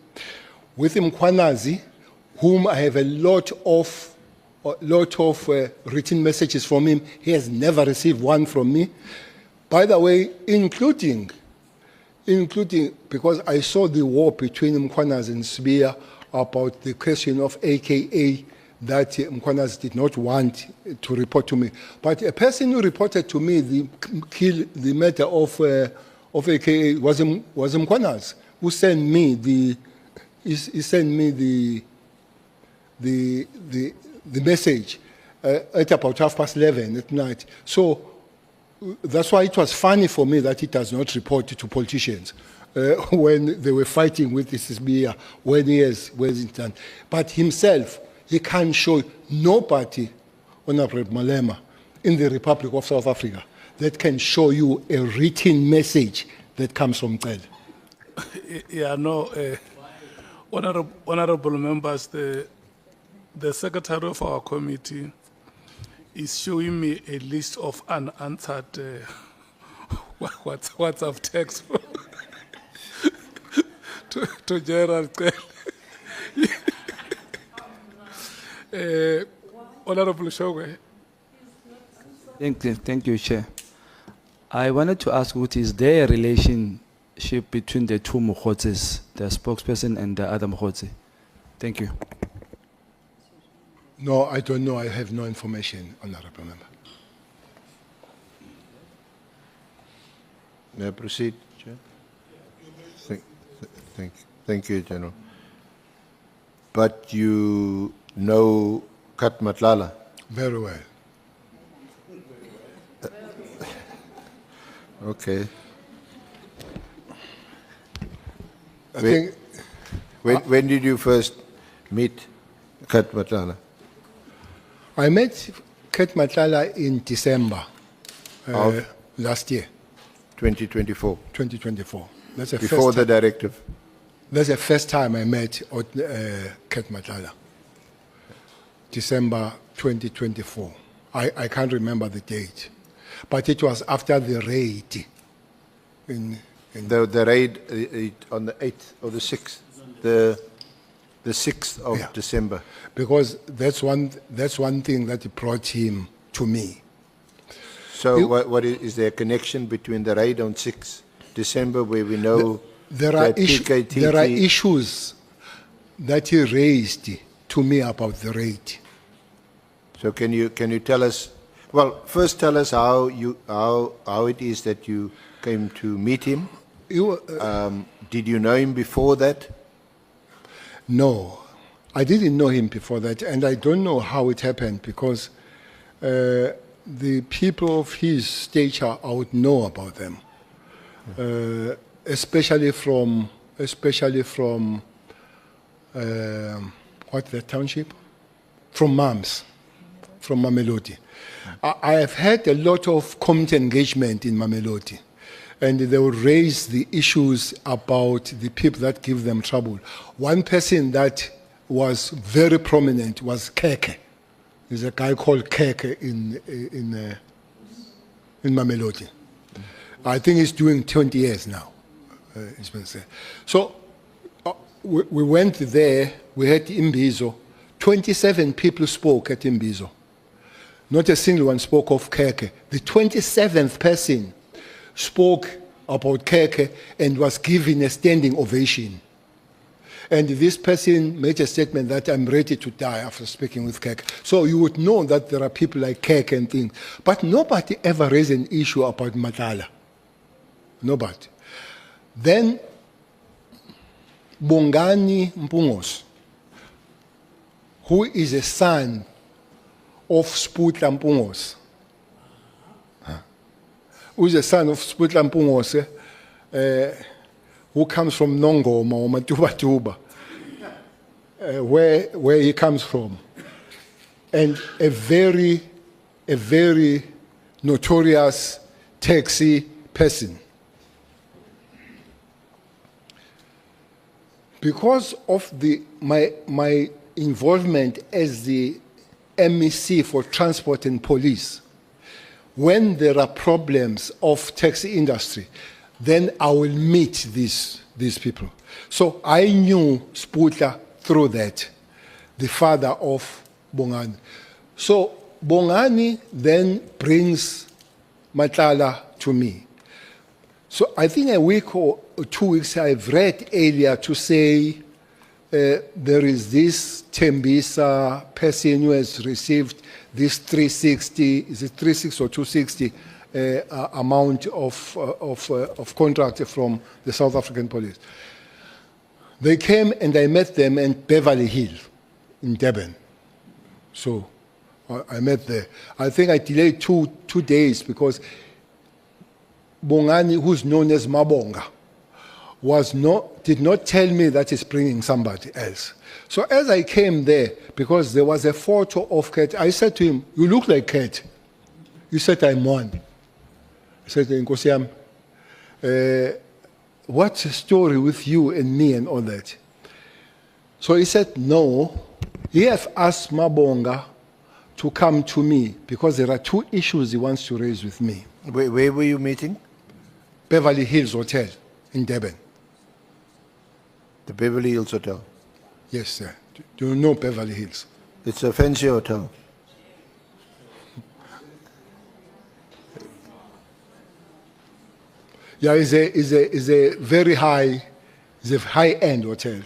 With Mkwanazi, whom I have a lot of written messages from him, he has never received one from me. By the way, including because I saw the war between Mkwanazi and Sibia about the question of AKA that Mkwanazi did not want to report to me. But a person who reported to me the matter of AKA was Mkwanazi, who sent me the message at about 11:30 at night. So that's why it was funny for me that he does not report to politicians when they were fighting with this Sibia, when he has done. But himself, he can't show nobody, Honorable Malema, in the Republic of South Africa that can show you a written message that comes from Cele. Yeah, no, honorable members, the secretary of our committee is showing me a list of unanswered WhatsApp text to General Cele. Honorable Shogwe. Thank you, Chair. I wanted to ask, what is their relationship between the two Mokhotzes, the spokesperson and the other Mokhotse? Thank you. No, I don't know. I have no information, Honorable Member. May I proceed, Chair? Thank you, General. But you know Kat Matlala? Very well. Okay. I think When did you first meet Kat Matlala? I met Kat Matlala in December Of? last year, 2024, 2024. That's the before first the directive. That's the first time I met Kat Matlala. December 2024. I can't remember the date, but it was after the raid. The raid on the 8th or the 6th, the 6th of Yeah. December. Because that's one thing that brought him to me. So what is there a connection between the raid on 6th December where we know There are, that there are issues that he raised to me about the raid. So can you tell us, well, first tell us how it is that you came to meet him. Did you know him before that? No, I didn't know him before that, and I don't know how it happened because the people of his stature, I would know about them, especially from what the township? From MAMS, from Mamelodi. I have had a lot of community engagement in Mamelodi, and they will raise the issues about the people that give them trouble. One person that was very prominent was Keke. There's a guy called Keke in Mamelodi. I think he's doing 20 years now. It's been said. So we went there. We had Imbizo. 27 people spoke at Imbizo. Not a single one spoke of Keke. The 27th person spoke about Keke and was given a standing ovation. And this person made a statement that I'm ready to die after speaking with Keke. So you would know that there are people like Keke and things. But nobody ever raised an issue about Matlala. Nobody. Then Bongani Mpungos, who is a son of Sputla Mpungos, who is a son of Sputla Mpungos, who comes from Nongoma or Matuba, where he comes from, and a very notorious taxi person. Because of my involvement as the MEC for Transport and Police, when there are problems of taxi industry, then I will meet these people. So I knew Sputla through that, the father of Bongani. So Bongani then brings Matlala to me. So I think a week or 2 weeks I've read earlier to say there is this Tembisa person who has received this 360, is it 360 or 260 amount of contract from the South African police. They came and I met them in Beverly Hill in Durban. So I met there. I think I delayed two days because Bongani, who's known as Mabonga, did not tell me that he's bringing somebody else. So as I came there, because there was a photo of Kate, I said to him, "You look like Kate." He said, "I'm one." I said, "Nkosiam, what's the story with you and me and all that?" So he said, "No, he has asked Mabonga to come to me because there are 2 issues he wants to raise with me." Where were you meeting? Beverly Hills Hotel in Durban. The Beverly Hills Hotel. Yes, sir. Do you know Beverly Hills? It's a fancy hotel. Yeah, it's a very high, it's a high-end hotel.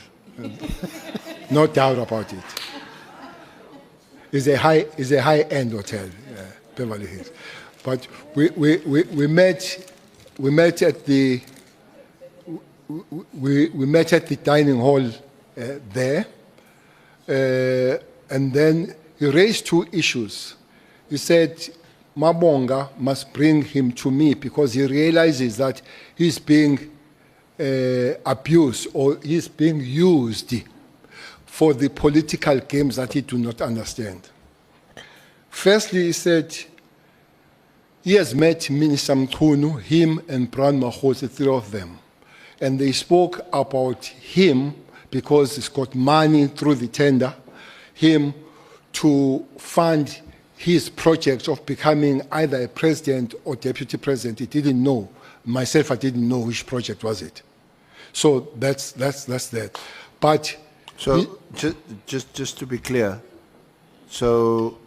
No doubt about it. It's a high-end hotel, Beverly Hills. But we met at the dining hall there, and then he raised 2 issues. He said Mabonga must bring him to me because he realizes that he's being abused or he's being used for the political games that he do not understand. Firstly, he said he has met Minister Mkhunu, him and Brown Mahose, 3 of them. And they spoke about him because he's got money through the tender, him to fund his project of becoming either a president or deputy president. He didn't know. Myself, I didn't know which project was it. So that's that. But so just to be clear, so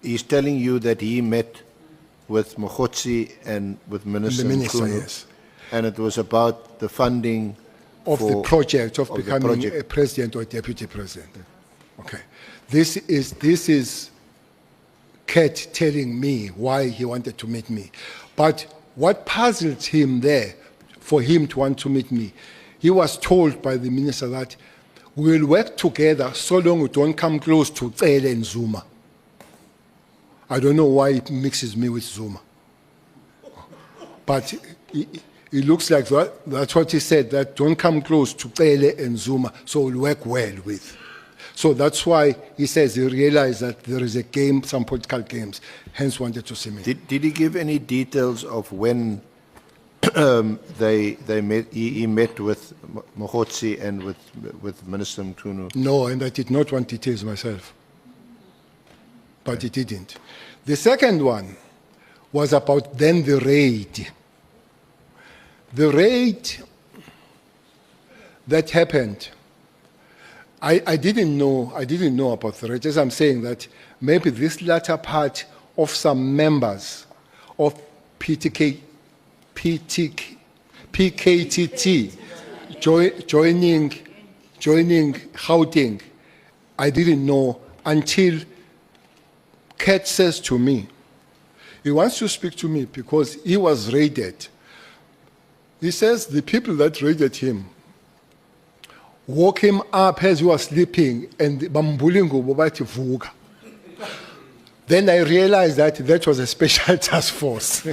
he's telling you that he met with Mogotsi and with Minister Mkhunu, yes, and it was about the funding of the project of becoming project. a president or a deputy president. Okay, this is Kate telling me why he wanted to meet me. But what puzzled him there, for him to want to meet me, he was told by the minister that we will work together so long we don't come close to Cele and Zuma. I don't know why it mixes me with Zuma. But it looks like that's what he said, that don't come close to Cele and Zuma, so we'll work well with. So that's why he says he realized that there is a game, some political games, hence wanted to see me. Did he give any details of when they met? He met with Mogotsi and with Minister Mkhunu? No, and I did not want details myself. But he didn't. The second one was about then the raid. The raid that happened, I didn't know about the raid. As I'm saying that maybe this latter part of some members of PKTT joining Gauteng, I didn't know until Kat says to me, he wants to speak to me because he was raided. He says the people that raided him woke him up as he was sleeping, and bambuli ngubo bathi vuka. Then I realized that that was a special task force.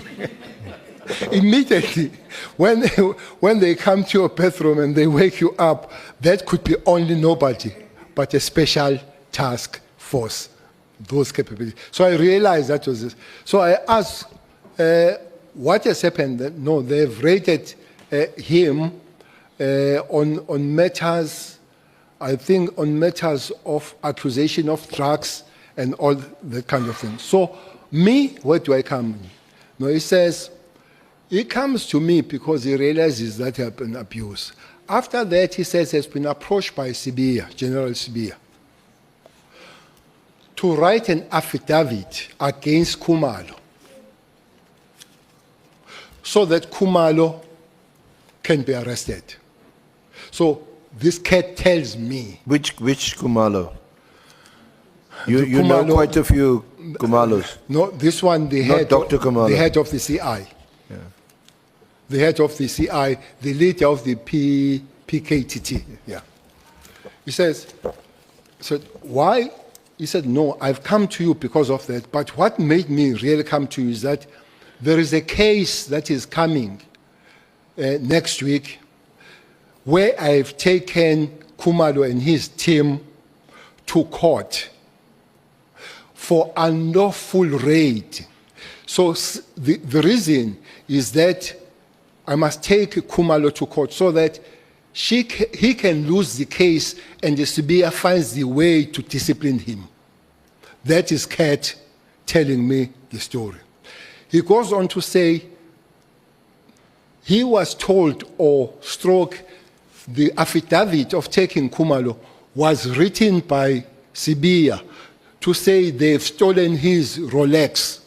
Immediately, when they come to your bathroom and they wake you up, that could be only nobody but a special task force, those capabilities. So I realized that was this. So I asked, what has happened? No, they've rated him on matters, I think on matters of accusation of drugs and all that kind of thing. So me, where do I come? No, he says, he comes to me because he realizes that he has been abused. After that, he says he has been approached by Sibia, General Sibia, to write an affidavit against Kumalo so that Kumalo can be arrested. So this cat tells me. Which Kumalo? You Kumalo- know quite a few Kumalos. No, this one, the Not head, Dr. Kumalo. the head of the CI. The head of the CI, the leader of the PKTT. Yeah. He says, so why? He said, no, I've come to you because of that. But what made me really come to you is that there is a case that is coming next week where I've taken Kumalo and his team to court for unlawful raid. So the reason is that I must take Kumalo to court so that he can lose the case and the Sibia finds the way to discipline him. That is Kat telling me the story. He goes on to say he was told or struck the affidavit of taking Kumalo was written by Sibia to say they've stolen his Rolex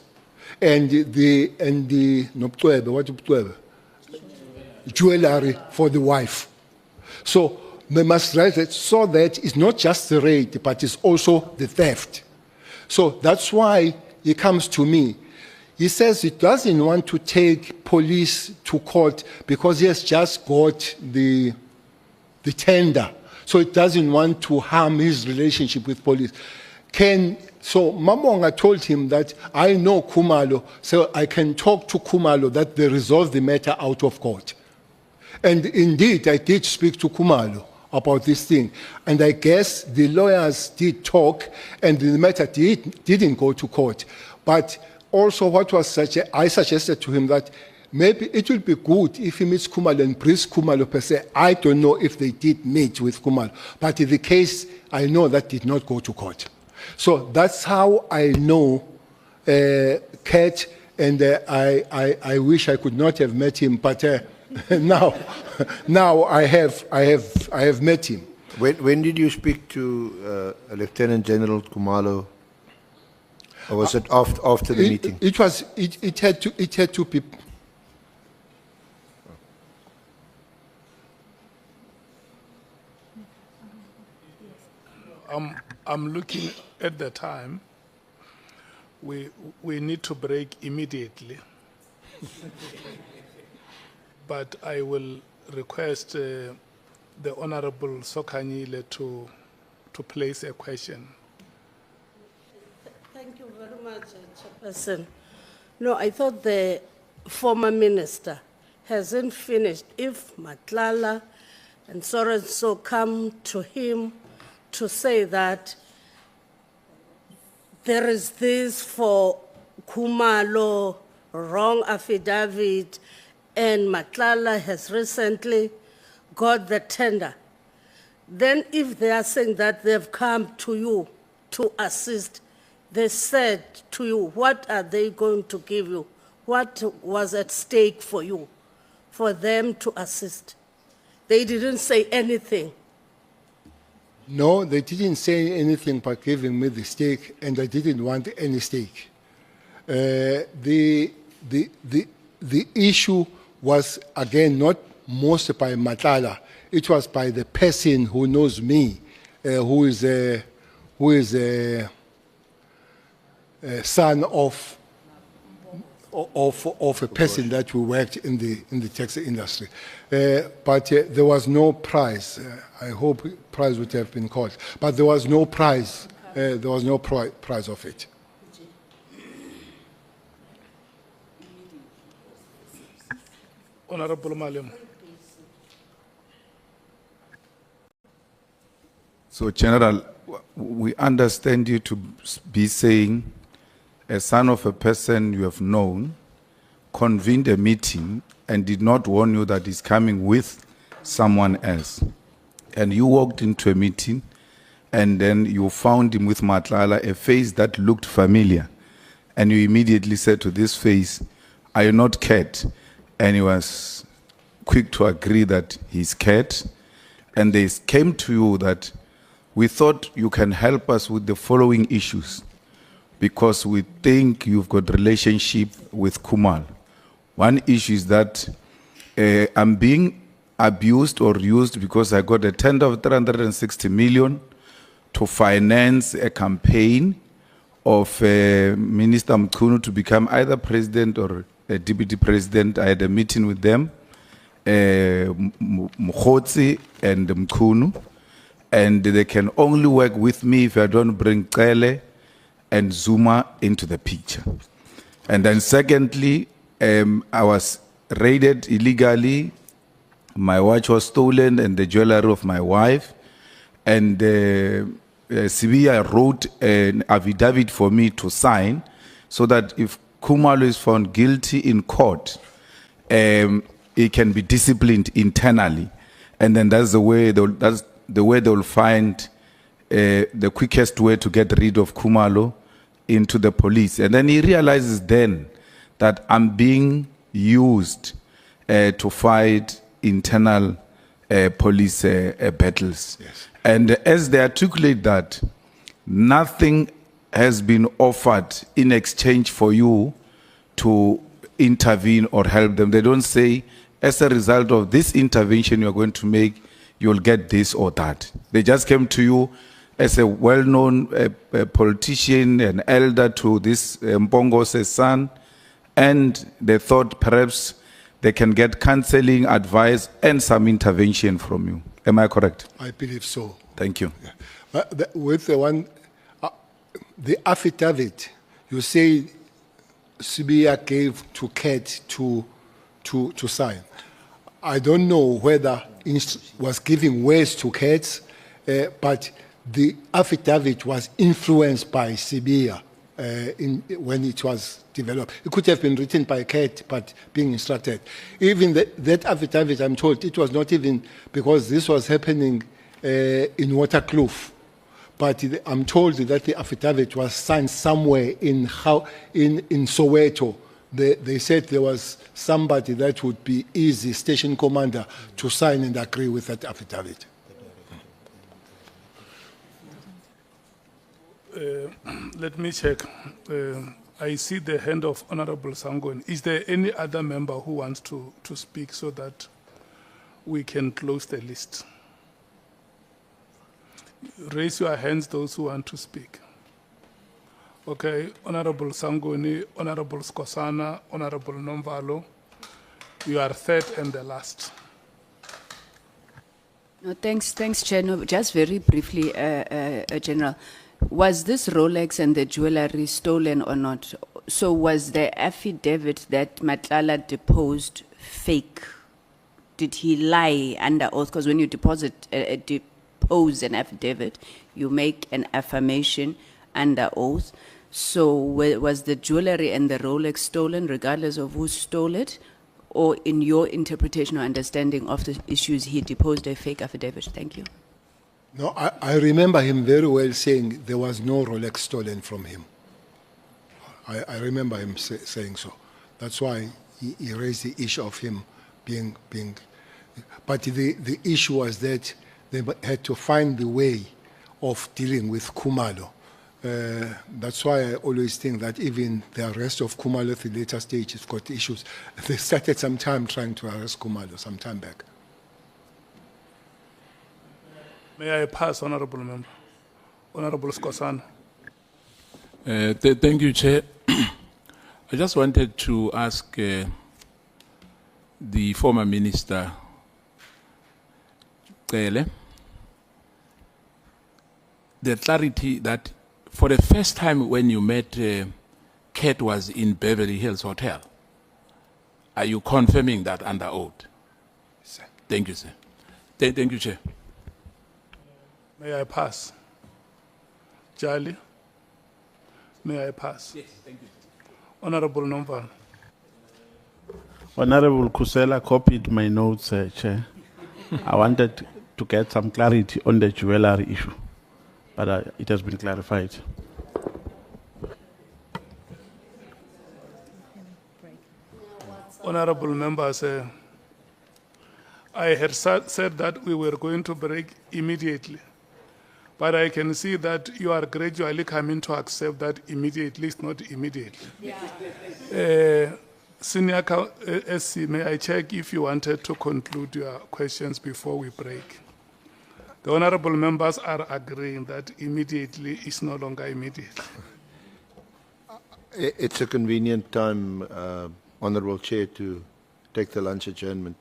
and the jewelry for the wife. So they must write it so that it's not just the raid, but it's also the theft. So that's why he comes to me. He says he doesn't want to take police to court because he has just got the tender. So it doesn't want to harm his relationship with police. So Mamonga told him that I know Kumalo, so I can talk to Kumalo that they resolve the matter out of court. And indeed, I did speak to Kumalo about this thing. And I guess the lawyers did talk and the matter didn't go to court. But also what was I suggested to him that maybe it would be good if he meets Kumalo and briefs Kumalo per se. I don't know if they did meet with Kumalo. But in the case, I know that did not go to court. So that's how I know Kat, and I wish I could not have met him, but now I have met him. When did you speak to Lieutenant General Kumalo? Or was it after the meeting? It had two people. I'm looking at the time. We need to break immediately. But I will request the Honorable Sokanyile to place a question. Thank you very much, Chairperson. No, I thought the former minister hasn't finished. If Matlala and so come to him to say that there is this for Kumalo, wrong affidavit, and Matlala has recently got the tender, then if they are saying that they've come to you to assist, they said to you, what are they going to give you? What was at stake for you, for them to assist? They didn't say anything. No, they didn't say anything but giving me the stake, and I didn't want any stake. The issue was, again, not most by Matlala. It was by the person who knows me, who is a son of of a person that we worked in the taxi industry. But there was no prize. I hope prize would have been called. But there was no prize. There was no prize of it. Honorable Malem. So, General, we understand you to be saying a son of a person you have known convened a meeting and did not warn you that he's coming with someone else. And you walked into a meeting and then you found him with Matlala, a face that looked familiar. And you immediately said to this face, "Are you not Cat?" And he was quick to agree that he's Cat. And they came to you that we thought you can help us with the following issues because we think you've got relationship with Kumal. One issue is that I'm being abused or used because I got a tender of 360 million to finance a campaign of Minister Mkhunu to become either president or a deputy president. I had a meeting with them, Mkhotsi and Mkhunu, and they can only work with me if I don't bring Cele and Zuma into the picture. And then secondly, I was raided illegally. My watch was stolen and the jewelry of my wife. And Sibiya wrote an affidavit for me to sign so that if Khumalo is found guilty in court, he can be disciplined internally. And then that's the way they'll find the quickest way to get rid of Khumalo into the police. And then he realizes then that I'm being used to fight internal police battles. Yes. And as they articulate that, nothing has been offered in exchange for you to intervene or help them. They don't say, as a result of this intervention you're going to make, you'll get this or that. They just came to you as a well-known politician, an elder to this Mpongo's son, and they thought perhaps they can get counseling, advice, and some intervention from you. Am I correct? I believe so. Thank you. Yeah. But with the one, the affidavit, you say Sibiya gave to Cat to sign. I don't know whether was giving words to Cat, but the affidavit was influenced by Sibiya when it was developed. It could have been written by Cat, but being instructed. Even that affidavit, I'm told, it was not even because this was happening in Waterkloof. But I'm told that the affidavit was signed somewhere in Soweto. They said there was somebody that would be easy, station commander, to sign and agree with that affidavit. Let me check. I see the hand of Honorable Sangoni. Is there any other member who wants to speak so that we can close the list? Raise your hands, those who want to speak. Okay, Honorable Sangoni, Honorable Skosana, Honorable Nomvalo, you are third and the last. No, thanks, Chair. No, just very briefly, General. Was this Rolex and the jewelry stolen or not? So was the affidavit that Matlala deposed fake? Did he lie under oath? Because when you depose an affidavit, you make an affirmation under oath. So was the jewelry and the Rolex stolen regardless of who stole it? Or in your interpretation or understanding of the issues, he deposed a fake affidavit? Thank you. No, I remember him very well saying there was no Rolex stolen from him. I remember him saying so. That's why he raised the issue of him being. But the issue was that they had to find the way of dealing with Khumalo. That's why I always think that even the arrest of Khumalo at the later stage has got issues. They started some time trying to arrest Khumalo some time back. May I pass, Honorable Member? Honorable Skosana. Thank you, Chair. I just wanted to ask the former minister, Cele, the clarity that for the first time when you met Kate was in Beverly Hills Hotel. Are you confirming that under oath? Sir. Thank you, sir. Thank you, Chair. May I pass? Charlie? May I pass? Yes, thank you. Honorable Nomval. Honorable Kusela copied my notes, Chair. I wanted to get some clarity on the jewelry issue, but it has been clarified. Honorable members, I had said that we were going to break immediately, but I can see that you are gradually coming to accept that immediately is not immediately. Senior SC, may I check if you wanted to conclude your questions before we break? The honorable members are agreeing that immediately is no longer immediate. It's a convenient time, Honourable Chair, to take the lunch adjournment.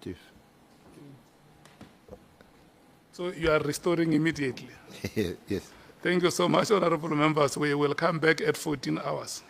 So you are restoring immediately. Yes. Thank you so much, honorable members. We will come back at 14 hours.